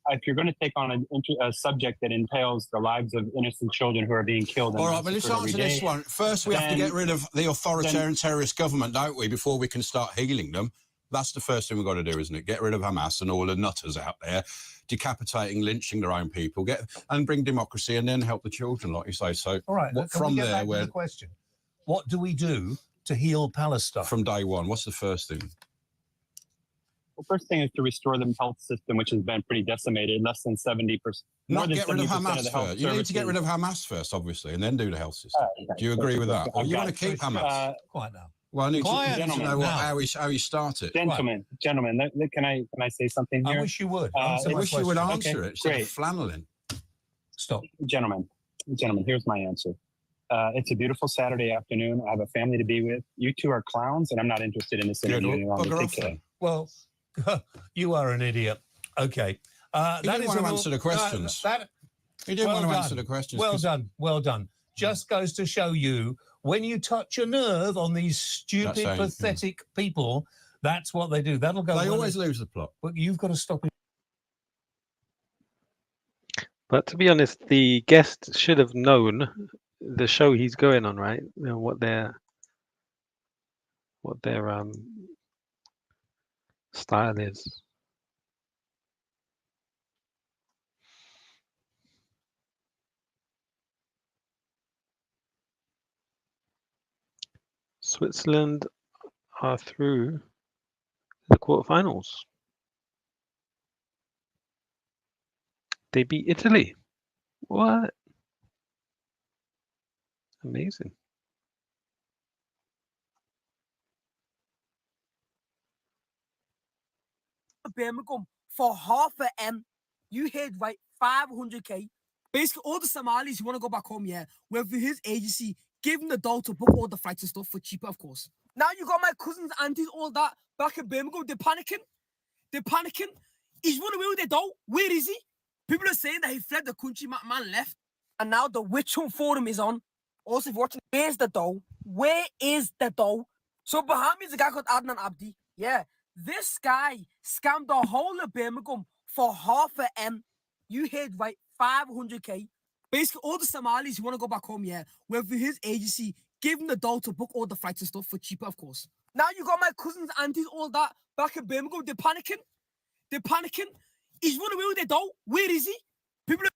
[SPEAKER 21] If you're going to take on a subject that entails the lives of innocent children who are being killed,
[SPEAKER 2] all right, well, let's answer this one. First, we have to get rid of the authoritarian terrorist government, don't we, before we can start healing them? That's the first thing we've got to do, isn't it? Get rid of Hamas and all the nutters out there, decapitating, lynching their own people, and bring democracy, and then help the children, like you say. So,
[SPEAKER 20] All right,
[SPEAKER 2] from
[SPEAKER 20] get
[SPEAKER 2] there,
[SPEAKER 20] back to the question. What do we do to heal Palestine?
[SPEAKER 2] From day one, what's the first thing?
[SPEAKER 21] The first thing is to restore the health system, which has been pretty decimated. Less than 70%.
[SPEAKER 2] Not get rid of Hamas first. You need to get rid of Hamas first, obviously, and then do the health system. Do you agree with that? Or you want to keep Hamas?
[SPEAKER 20] Quiet now.
[SPEAKER 2] Well, I need
[SPEAKER 21] Quiet,
[SPEAKER 2] to know how you start it.
[SPEAKER 21] Gentlemen, can I say something here?
[SPEAKER 20] I wish you would.
[SPEAKER 2] I wish you would answer it instead
[SPEAKER 21] great.
[SPEAKER 2] of flanneling.
[SPEAKER 20] Stop.
[SPEAKER 21] Gentlemen, here's my answer. It's a beautiful Saturday afternoon. I have a family to be with. You two are clowns, and I'm not interested in this interview any longer. Take care.
[SPEAKER 20] Well, you are an idiot. Okay.
[SPEAKER 2] He didn't want to answer the questions. He didn't want to answer the questions.
[SPEAKER 20] Well done. Well done. Just goes to show you, when you touch a nerve on these stupid, pathetic people, that's what they do. That'll go.
[SPEAKER 2] They always lose the plot.
[SPEAKER 20] But you've got to stop it.
[SPEAKER 1] But to be honest, the guest should have known the show he's going on, right? You know, what their style is. Switzerland are through the quarterfinals. They beat Italy. What? Amazing.
[SPEAKER 22] Birmingham for half a M. You heard right, 500k. Basically, all the Somalis who want to go back home, yeah, with his agency, give him the dough to book all the flights and stuff for cheaper, of course. Now you got my cousins, aunties, all that back in Birmingham. They're panicking. He's run away with the dough. Where is he? People are saying that he fled the country, man left. And now the witch hunt forum is on. Also, if you're watching, where's the dough? Where is the dough? So behind me is a guy called Adnan Abdi. Yeah. This guy scammed the whole of Birmingham for half a M. You heard right, 500k. Basically, all the Somalis who want to go back home, yeah, with his agency, give him the dough to book all the flights and stuff for cheaper, of course. Now you got my cousins, aunties, all that back in Birmingham. They're panicking. He's run away with the dough. Where is he? People are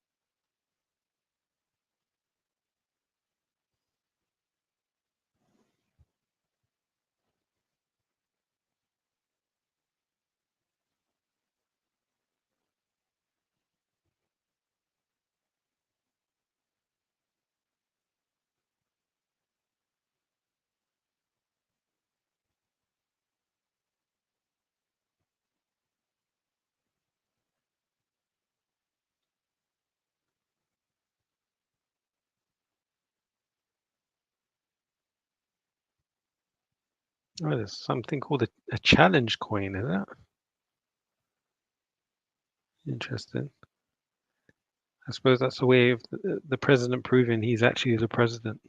[SPEAKER 1] Oh, there's something called a challenge coin, is that? Interesting. I suppose that's a way of the president proving he's actually the president.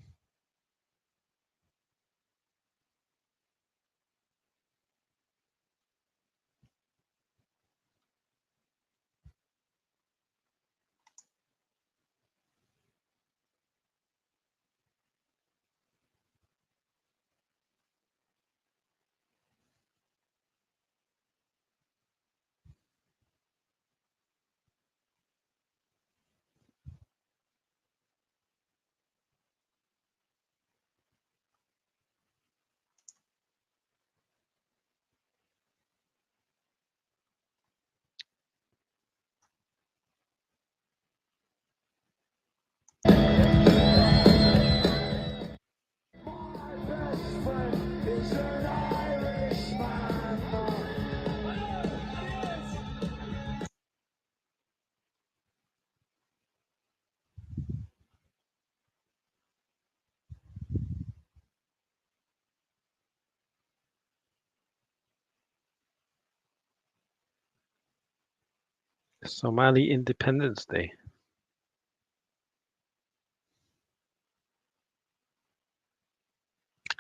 [SPEAKER 1] Somali Independence Day.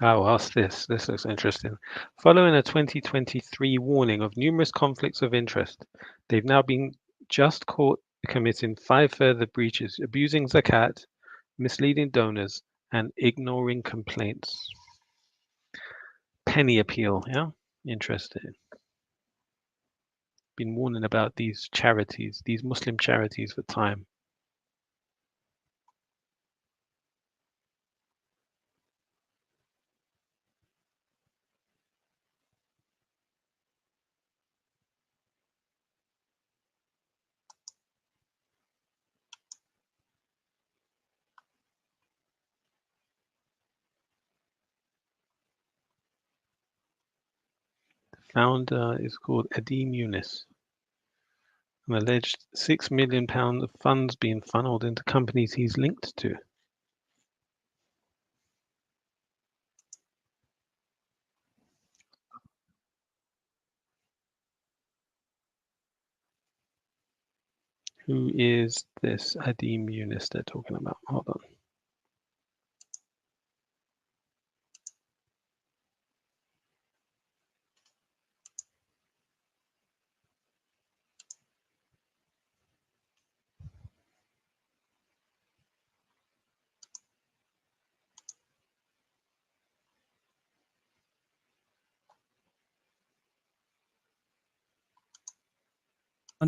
[SPEAKER 1] Oh, what's this? This looks interesting. Following a 2023 warning of numerous conflicts of interest, they've now been just caught committing 5 further breaches, abusing zakat, misleading donors, and ignoring complaints. Penny appeal, yeah? Interesting. Been warning about these charities, these Muslim charities for time. Founder is called Adim Yunus. An alleged £6 million of funds being funneled into companies he's linked to. Who is this Adim Yunus they're talking about? Hold on.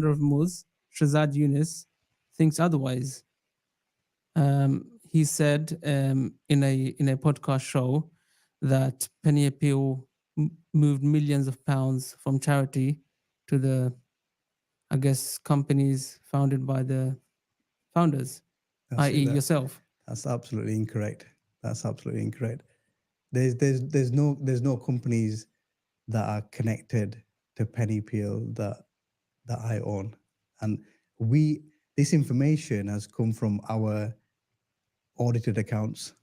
[SPEAKER 4] Of Muz, Shazad Yunus, thinks otherwise. He said in a podcast show that Penny Appeal moved millions of pounds from charity to the, I guess, companies founded by the founders, i.e. yourself.
[SPEAKER 5] That's absolutely incorrect. That's absolutely incorrect. There's no companies that are connected to Penny Appeal that I own, and this information has come from our audited accounts.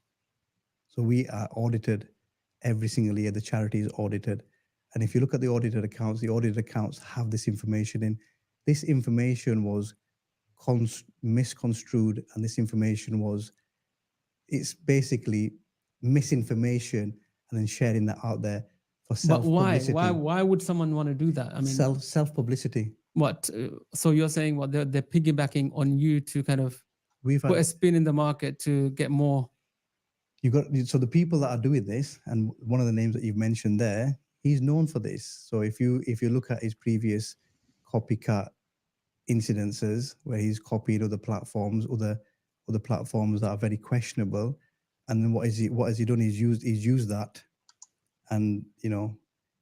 [SPEAKER 5] So we are audited every single year. The charity is audited, and if you look at the audited accounts have this information in. This information was misconstrued, and this information it's basically misinformation and then sharing that out there for self-publicity.
[SPEAKER 4] But why would someone want to do that? I mean,
[SPEAKER 5] self-publicity.
[SPEAKER 4] What? So you're saying what they're piggybacking on you to kind of put a spin in the market to get more.
[SPEAKER 5] So the people that are doing this, and one of the names that you've mentioned there, he's known for this. So if you look at his previous copycat incidences where he's copied other platforms that are very questionable, and then what has he done? He's used that, and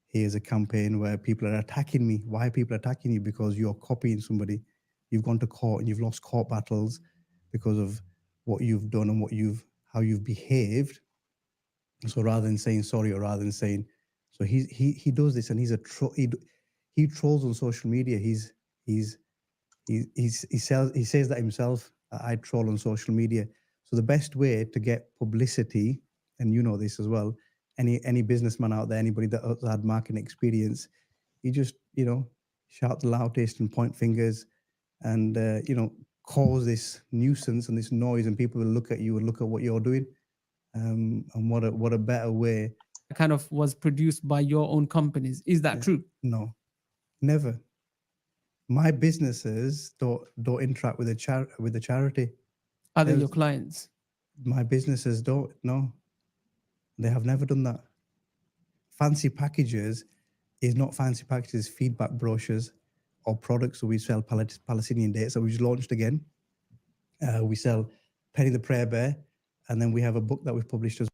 [SPEAKER 5] here's a campaign where people are attacking me. Why are people attacking you? Because you're copying somebody. You've gone to court and you've lost court battles because of what you've done and how you've behaved. So rather than saying sorry, or rather than saying, so he does this, and he trolls on social media. He says that himself. I troll on social media. So the best way to get publicity, and you know this as well, any businessman out there, anybody that has had marketing experience, you just shout the loudest and point fingers, and cause this nuisance and this noise, and people will look at you and look at what you're doing. And what a better way.
[SPEAKER 4] Kind of was produced by your own companies. Is that true?
[SPEAKER 5] No, never. My businesses don't interact with the charity.
[SPEAKER 4] Are they your clients?
[SPEAKER 5] My businesses don't. No, they have never done that. Fancy packages is not fancy packages. Feedback brochures or products. So we sell Palestinian dates. So we just launched again. We sell Penny the Prayer Bear, and then we have a book that we've published as.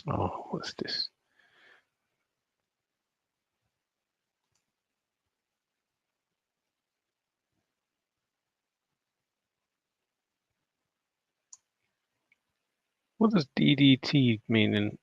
[SPEAKER 1] Oh, what's this? What does DDT mean in?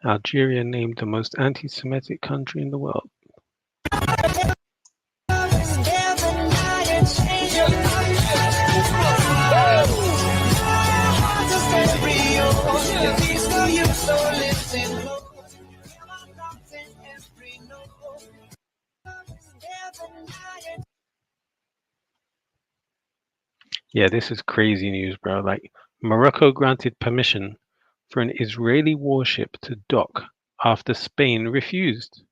[SPEAKER 1] Algeria named the most anti-Semitic country in the world. Yeah, this is crazy news, bro. Like, Morocco granted permission for an Israeli warship to dock after Spain refused.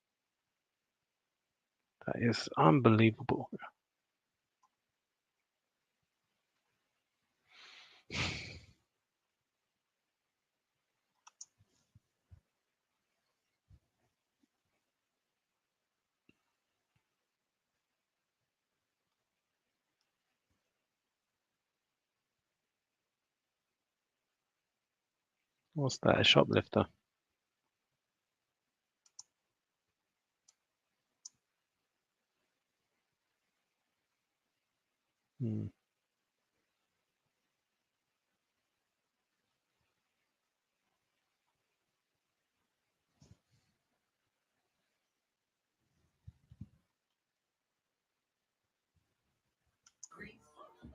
[SPEAKER 1] That is unbelievable. What's that? A shoplifter? Hmm.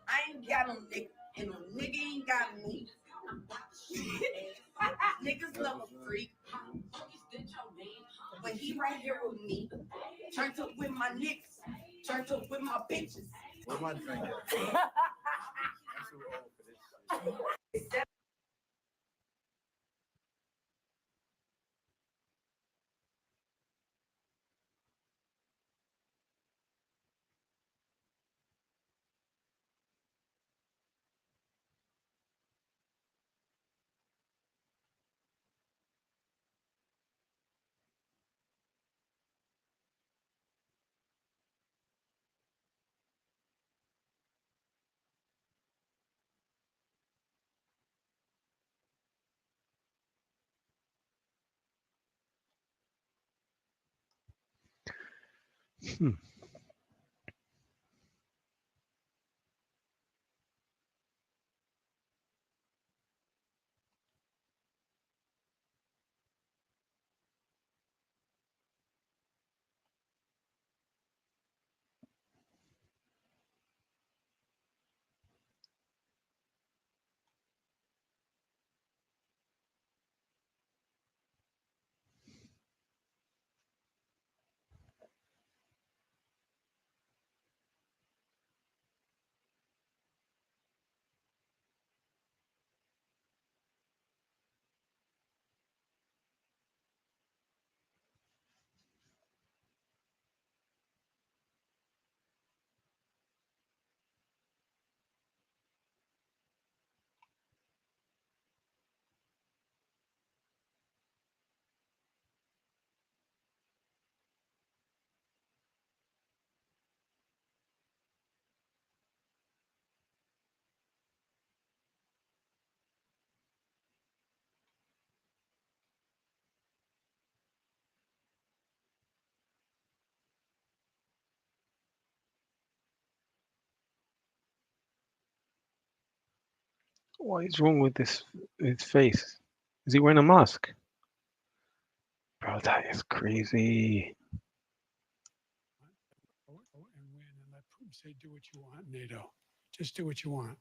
[SPEAKER 9] I ain't got no nigga, and no nigga ain't got me. Niggas love a freak. But he right here with me. Turned up with my niggas. Turned up with my bitches. Where my drink at?
[SPEAKER 1] Hmm. What is wrong with his face? Is he wearing a mask? Bro, that is crazy.
[SPEAKER 10] Say, do what you want, NATO. Just do what you want.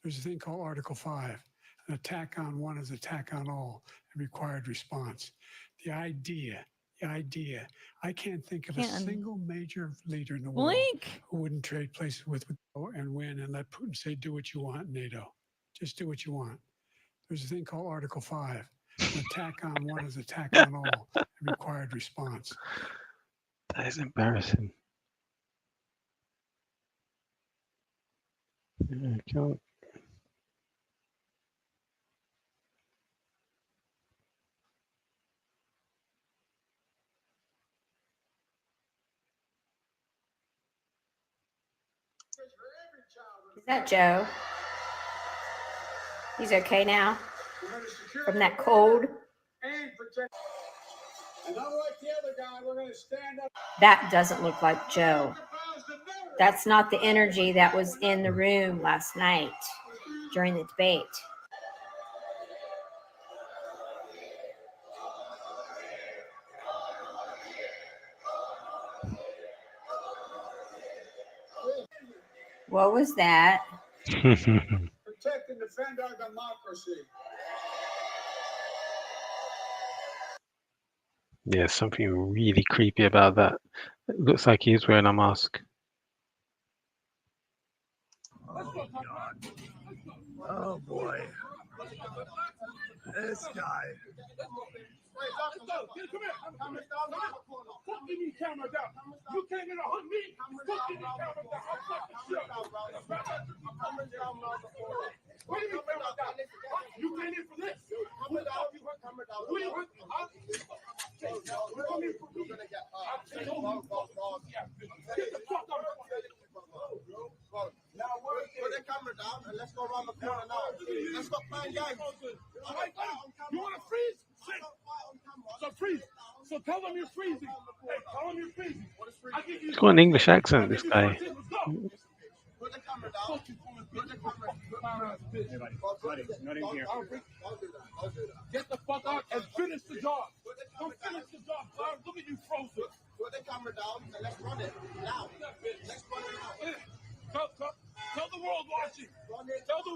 [SPEAKER 10] There's a thing called Article 5. An attack on one is attack on all and required response. The idea, I can't think of a single major leader in the world who wouldn't trade places with and win and let Putin say, do what you want, NATO. Just do what you want. There's a thing called Article 5. An attack on one is attack on all and required response.
[SPEAKER 1] That is embarrassing. Yeah, can't.
[SPEAKER 23] Is that Joe? He's okay now from that cold.
[SPEAKER 16] And unlike the other guy, we're going to stand up.
[SPEAKER 23] That doesn't look like Joe. That's not the energy that was in the room last night during the debate. What was that?
[SPEAKER 18] Protect and defend our democracy.
[SPEAKER 1] Yeah, something really creepy about that. It looks like he's wearing a mask.
[SPEAKER 7] Oh boy. This guy.
[SPEAKER 18] Come here. Fuck you mean camera down. You came in to hunt me. Fuck you mean camera down. What do you mean camera down? You came in for this. Who the fuck you hunt camera down? Who you hunt? We're going in for me. Get the fuck out of here. Now put the camera down and let's go around the corner now. Let's stop playing games. You want to freeze? So freeze. So tell them you're freezing. Hey, tell them you're freezing.
[SPEAKER 1] He's got an English accent, this guy.
[SPEAKER 18] Put the camera down. Put the camera. Not in here. Get the fuck out and finish the job. Don't finish the job, Clown. Look at you frozen. Put the camera down and let's run it now. Let's run it now. Tell the world watching. Tell the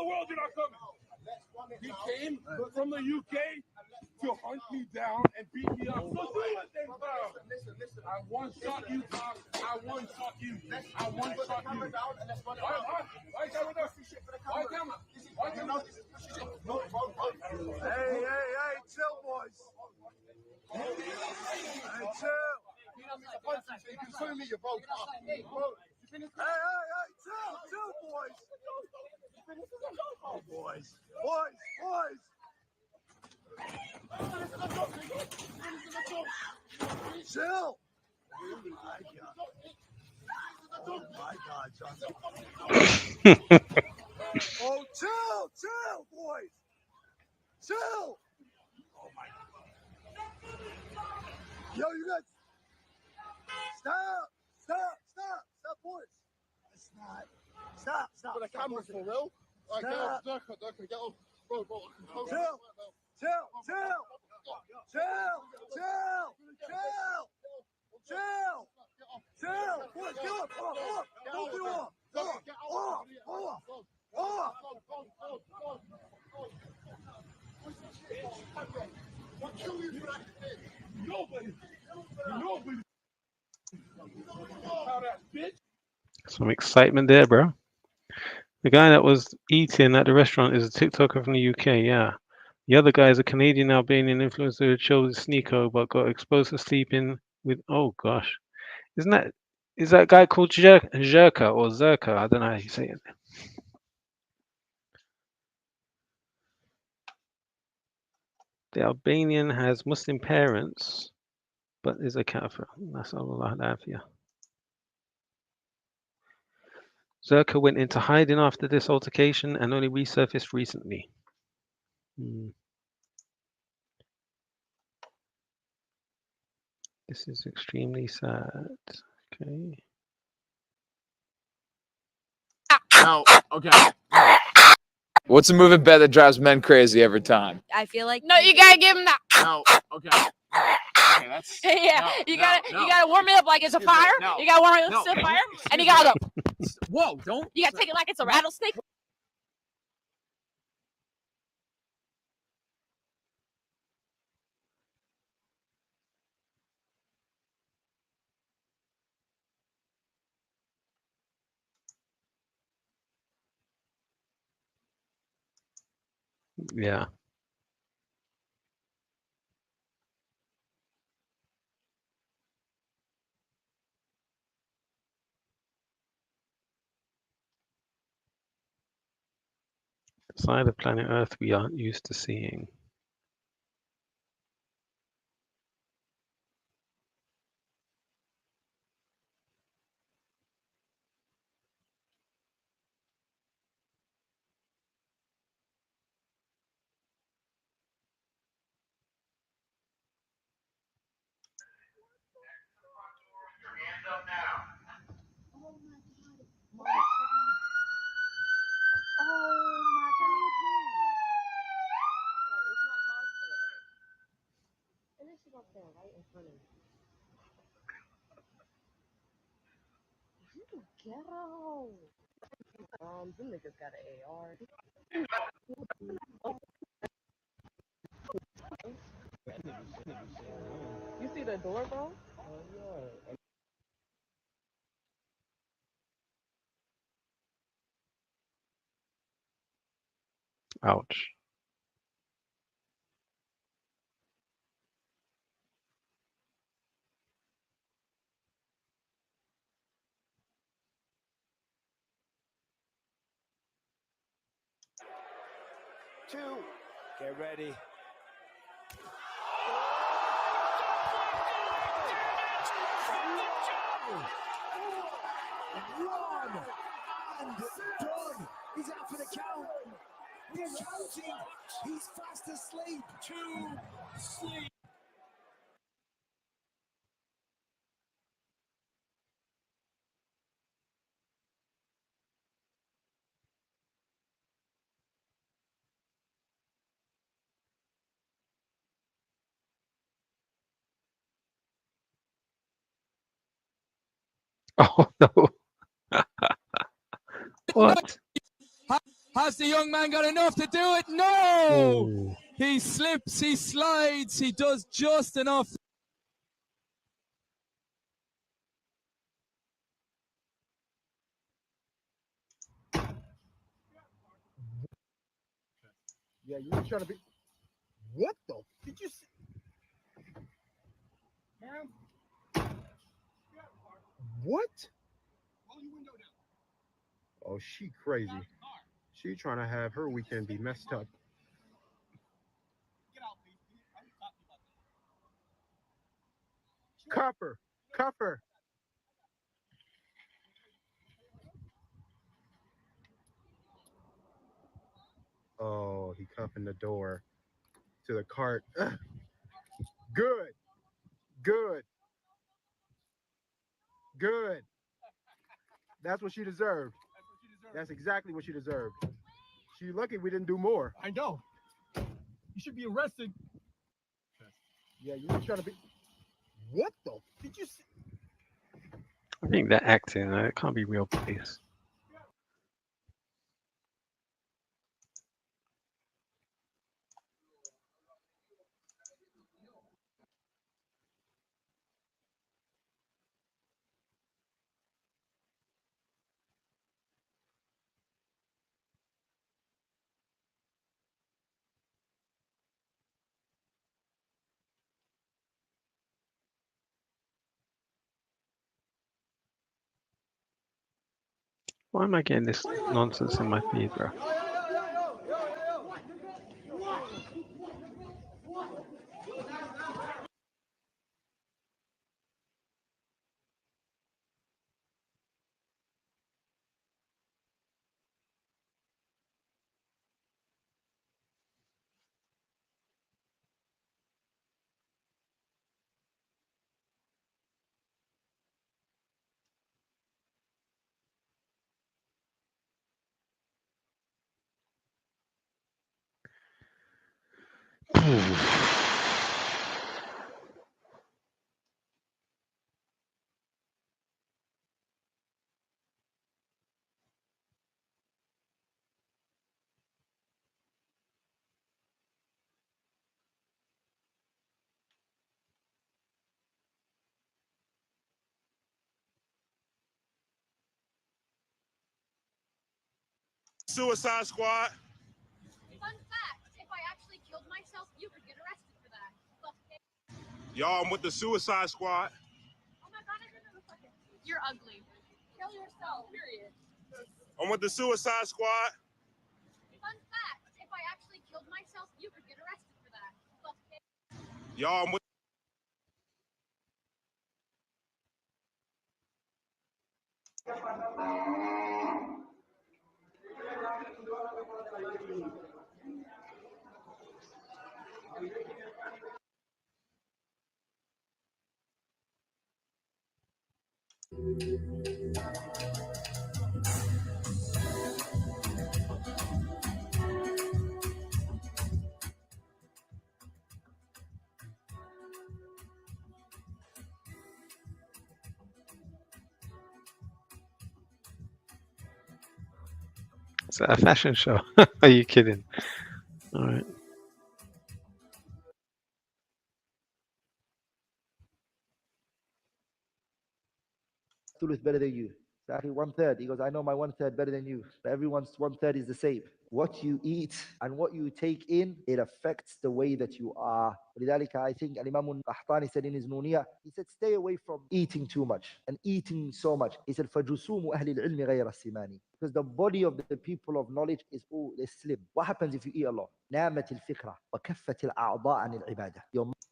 [SPEAKER 18] world you're not coming. He came from the UK to hunt me down and beat me up. So do it then, Clown. I one-shot you, Clown. I one-shot you. I one-shot you. Why camera? Why camera?
[SPEAKER 7] Hey, chill, boys. Hey, chill.
[SPEAKER 18] You can show me your boat.
[SPEAKER 7] Hey, chill, boys. Oh, boys. Chill. Oh my God, Johnson. Oh, chill, boys. Chill. Oh my God. Yo, you guys. Stop, boys. It's not. Stop.
[SPEAKER 18] For the camera's for real. All right, get off. Get off. Bro.
[SPEAKER 7] Chill. Boys, get off. Don't do off.
[SPEAKER 18] Nobody.
[SPEAKER 1] Some excitement there, bro. The guy that was eating at the restaurant is a TikToker from the UK, yeah. The other guy is a Canadian Albanian influencer who chose Sneeko but got exposed to sleeping with, oh gosh. Is that guy called Zherka or Zerka? I don't know how you say it. The Albanian has Muslim parents, but is a kafir. That's all I have here. Zerka went into hiding after this altercation and only resurfaced recently. This is extremely sad. Okay.
[SPEAKER 8] No, okay. What's a moving bed that drives men crazy every time?
[SPEAKER 11] I feel like no, you gotta give him that.
[SPEAKER 8] No, okay. Okay, that's
[SPEAKER 11] You gotta warm it up like it's a fire. You gotta warm it up like it's a fire, and you gotta go.
[SPEAKER 8] Whoa! Don't.
[SPEAKER 11] You gotta take it like it's a rattlesnake.
[SPEAKER 1] Yeah. The side of planet Earth we aren't used to seeing.
[SPEAKER 3] Ghetto. Them niggas got an AR. You see the door, bro?
[SPEAKER 1] Ouch.
[SPEAKER 12] Two. Get ready. One. And done. He's out for the count. We're counting. He's fast asleep. Two. Sleep.
[SPEAKER 1] Oh no. What?
[SPEAKER 13] Has the young man got enough to do it? No! He slips, he slides, he does just enough.
[SPEAKER 18] Yeah, you trying to be. What the? Did you see? What? Oh, she crazy. She trying to have her weekend be messed up. Cuff her. Cuff her. Oh, he cuffing the door to the cart. Ugh. Good. Good. Good. That's what she deserved. That's exactly what she deserved. She lucky we didn't do more. I know. You should be arrested. Yeah, you trying to be. What the? Did you see?
[SPEAKER 1] I think they're acting. It can't be real police. Why am I getting this nonsense in my feed, bro?
[SPEAKER 18] Suicide Squad.
[SPEAKER 11] Fun fact, if I actually killed myself, you could get arrested for that.
[SPEAKER 18] Y'all, I'm with the Suicide Squad.
[SPEAKER 11] Oh my god, I didn't know fucking. You're ugly. Kill yourself, period.
[SPEAKER 18] I'm with the Suicide Squad.
[SPEAKER 11] Fun fact, if I actually killed myself, you could get arrested for that.
[SPEAKER 18] Y'all, I'm with.
[SPEAKER 1] It's a fashion show. Are you kidding? All right.
[SPEAKER 6] Thuluth better than you. Exactly 1/3. He goes, I know my 1/3 better than you. But everyone's 1/3 is the same. What you eat and what you take in, it affects the way that you are. لذلك, I think Imam al-Qahtani said in his Nuniyah, he said, stay away from eating too much and eating so much. He said, فَجُسُومُ أَهْلِ الْعِلْمِ غَيْرَ السِّمَانِ. Because the body of the people of knowledge is all slim. What happens if you eat a lot? نامت الفكرة وكفت الأعضاء عن العبادة.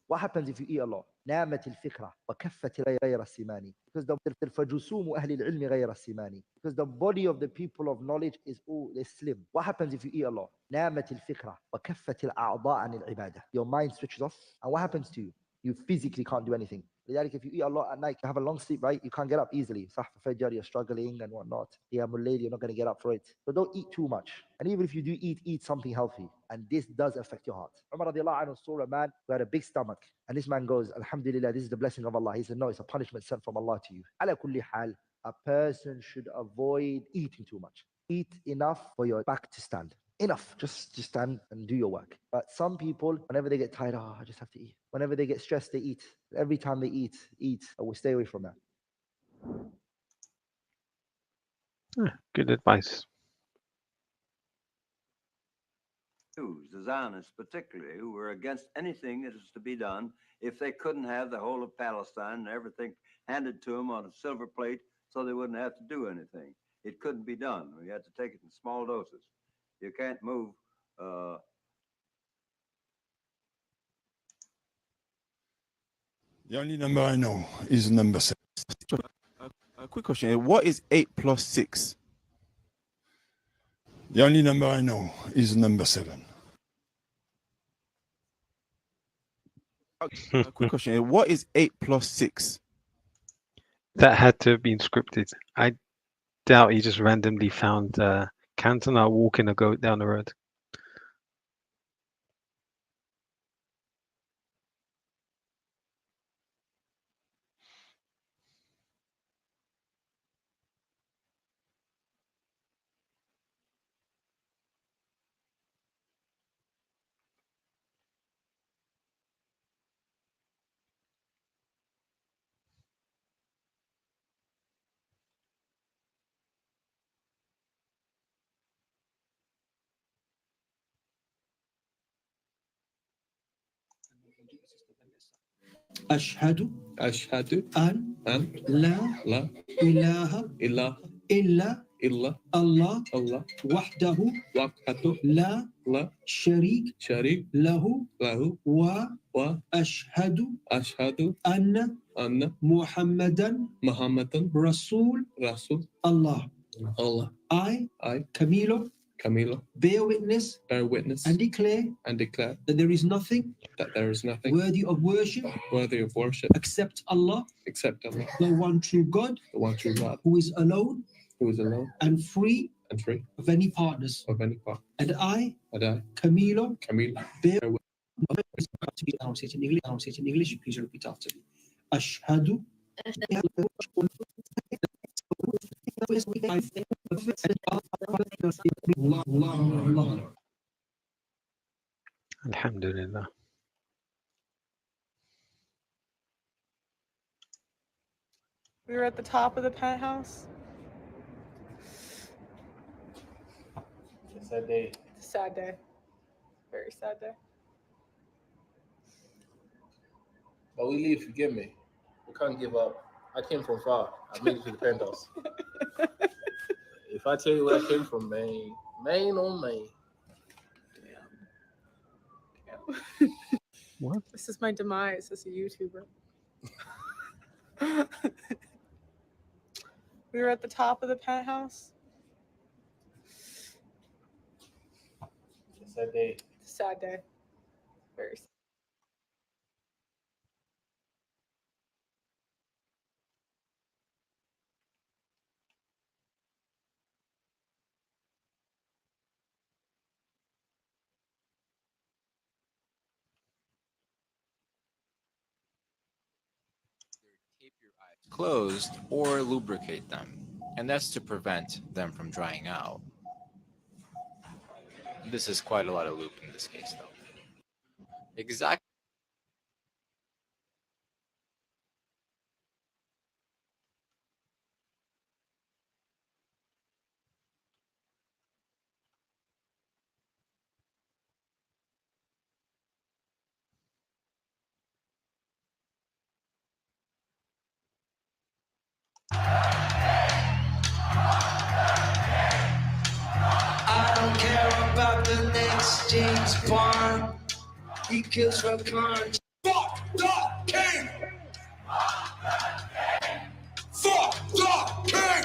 [SPEAKER 6] What happens if you eat a lot? نامت الفكرة وكفت غير السمان. Because the فجسوم أهل العلم غير السمان. Because the body of the people of knowledge is all slim. What happens if you eat a lot? نامت الفكرة وكفت الأعضاء عن العبادة. Your mind switches off. And what happens to you? You physically can't do anything. لذلك if you eat a lot at night, you have a long sleep, right? You can't get up easily. صح فجر, you're struggling and whatnot. You're not going to get up for it. So don't eat too much. And even if you do eat something healthy. And this does affect your heart. Umar radiallahu anhu saw a man who had a big stomach. And this man goes, Alhamdulillah, this is the blessing of Allah. He said, no, it's a punishment sent from Allah to you. Ala kulli hal, a person should avoid eating too much. Eat enough for your back to stand. Enough. Just stand and do your work. But some people, whenever they get tired, I just have to eat. Whenever they get stressed, they eat. Every time they eat. I will stay away from that.
[SPEAKER 1] Good advice.
[SPEAKER 14] Jews, the Zionists particularly, who were against anything that is to be done if they couldn't have the whole of Palestine and everything handed to them on a silver plate so they wouldn't have to do anything. It couldn't be done. We had to take it in small doses. You can't move.
[SPEAKER 17] The only number I know is number 7.
[SPEAKER 24] A quick question. What is 8 plus 6?
[SPEAKER 17] The only number I know is number 7.
[SPEAKER 24] A quick question. What is 8 plus 6?
[SPEAKER 1] That had to have been scripted. I doubt he just randomly found Cantona walking a goat down the road.
[SPEAKER 25] أشهد أن لا إله إلا الله وحده لا شريك له وأشهد أن محمدا رسول الله. I Camilo bear witness and declare that there is nothing worthy of worship except Allah, the one true God, who is alone and free of any partners. And I Camilo bear I'll say it in English. Please repeat after me. Ashhadu
[SPEAKER 1] Alhamdulillah.
[SPEAKER 3] We were at the top of the penthouse.
[SPEAKER 26] It's a sad day.
[SPEAKER 3] It's a sad day. Very sad day.
[SPEAKER 26] But we leave, forgive me. We can't give up. I came from far. I made it to the penthouse. If I tell you where I came from, Maine, oh Maine.
[SPEAKER 1] What?
[SPEAKER 3] This is my demise as a YouTuber. We were at the top of the penthouse.
[SPEAKER 26] It's a sad day.
[SPEAKER 3] It's a sad day. Very sad.
[SPEAKER 8] Closed or lubricate them, and that's to prevent them from drying out. This is quite a lot of loop in this case, though. Exactly.
[SPEAKER 12] I don't care about the next James Bond. He kills for fun. Fuck the king! Fuck the king!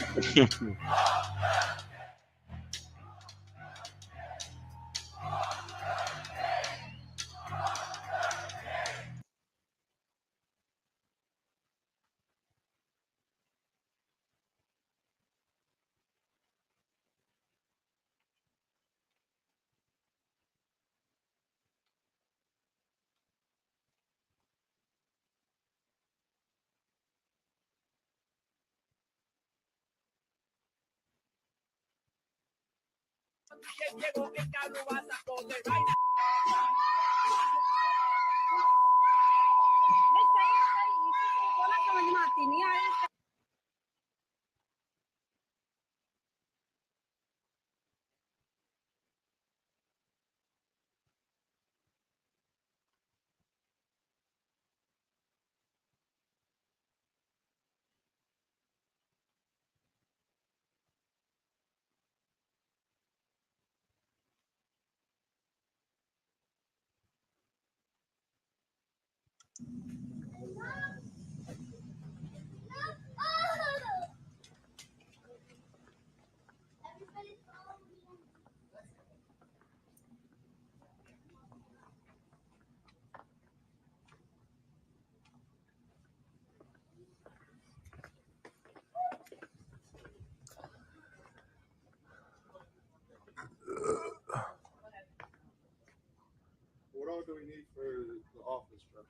[SPEAKER 18] What all do we need for the office, bro? So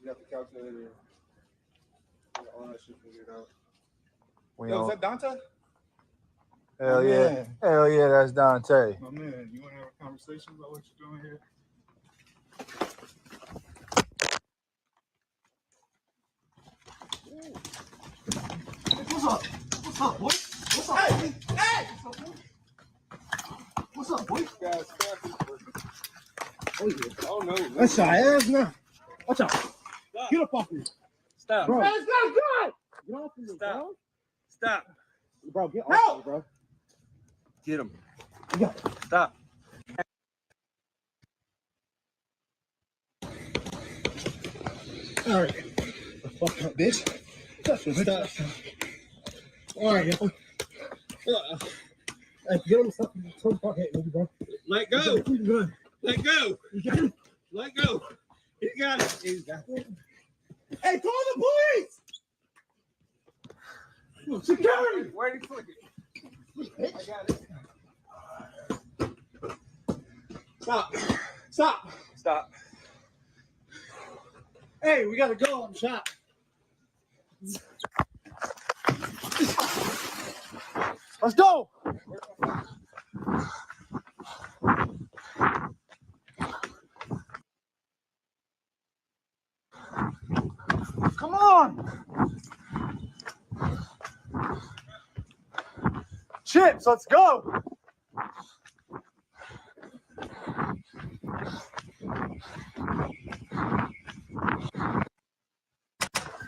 [SPEAKER 18] we got the calculator. We got all that shit figured out. Yo, is that Dante?
[SPEAKER 2] Hell yeah. Hell yeah, that's Dante.
[SPEAKER 18] My man, you want to have a conversation about what you're doing here?
[SPEAKER 12] What's up? What's up, boy? What's up? Hey! Hey! What's up, boy?
[SPEAKER 18] Guys, staff is working.
[SPEAKER 12] Oh, yeah.
[SPEAKER 18] Oh, no.
[SPEAKER 12] That's your ass now. Watch out. Get up off me.
[SPEAKER 18] Stop.
[SPEAKER 12] Bro.
[SPEAKER 18] Let's go,
[SPEAKER 12] Get off of me,
[SPEAKER 18] Stop.
[SPEAKER 12] bro.
[SPEAKER 18] Stop.
[SPEAKER 12] Bro, get off me, bro.
[SPEAKER 18] Get him.
[SPEAKER 12] Yeah.
[SPEAKER 18] Stop.
[SPEAKER 12] All right. Fuck up, bitch. Stop. All right, yo. Hey, get him some pocket, bro.
[SPEAKER 18] Let go.
[SPEAKER 12] He's good.
[SPEAKER 18] Let go.
[SPEAKER 12] You got him?
[SPEAKER 18] Let go. He got it. He's got it.
[SPEAKER 12] Hey, call the police! Security!
[SPEAKER 18] Where did he click it? I got it.
[SPEAKER 12] Stop. Stop.
[SPEAKER 18] Stop.
[SPEAKER 12] Hey, we gotta go. I'm shot. Let's go. Come on. Chips, let's go.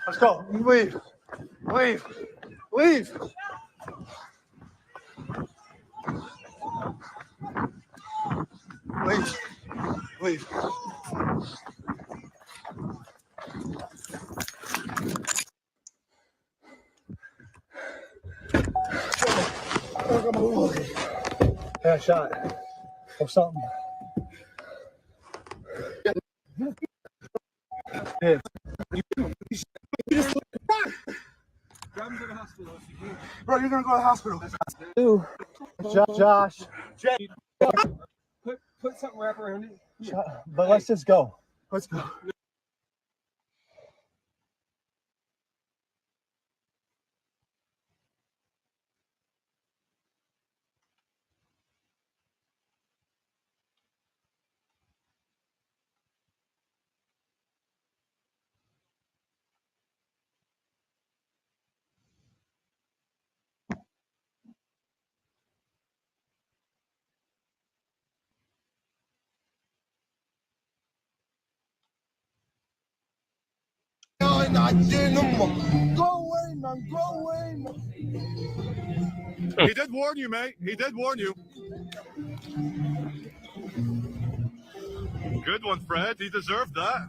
[SPEAKER 12] Let's go. Leave. Leave. Leave. Leave. Leave. Yeah, shot or something. Yeah.
[SPEAKER 18] Drive him to the hospital if you can.
[SPEAKER 12] Bro, you're gonna go to the hospital. Dude. Josh.
[SPEAKER 18] Put something wrap around it.
[SPEAKER 12] But let's just go. Let's go.
[SPEAKER 7] عجين امك. Go away, man. Go away, man.
[SPEAKER 18] He did warn you, mate. He did warn you. Good one, Fred. He deserved that.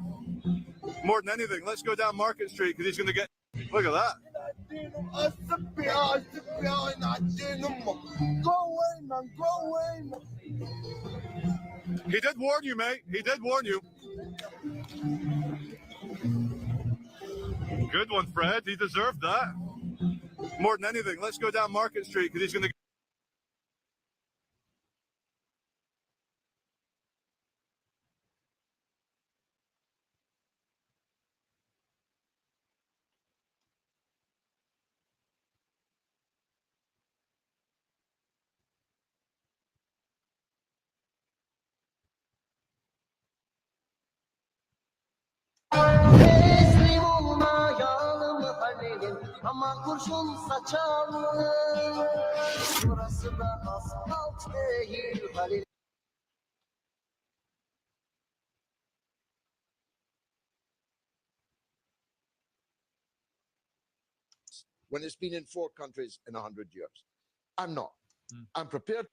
[SPEAKER 18] More than anything, let's go down Market Street because he's going to get. Look at that.
[SPEAKER 7] Go away, man. Go away, man.
[SPEAKER 18] He did warn you, mate. He did warn you. Good one, Fred. He deserved that. More than anything, let's go down Market Street because he's going to.
[SPEAKER 7] Teslim olma yağlımı alelim ama kurşun saçalım. Burası da asfalt değil Halil.
[SPEAKER 4] When it's been in 4 countries in 100 years. I'm not. I'm prepared.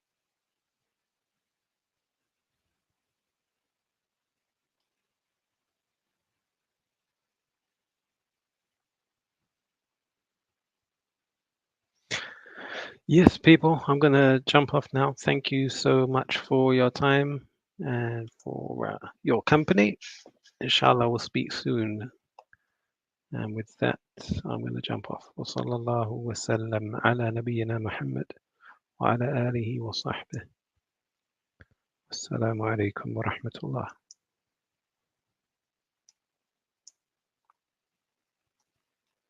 [SPEAKER 1] Yes, people, I'm going to jump off now. Thank you so much for your time and for your company. Inshallah, we'll speak soon. And with that, I'm going to jump off. وصلى الله وسلم على نبينا محمد وعلى آله وصحبه. السلام عليكم ورحمة الله.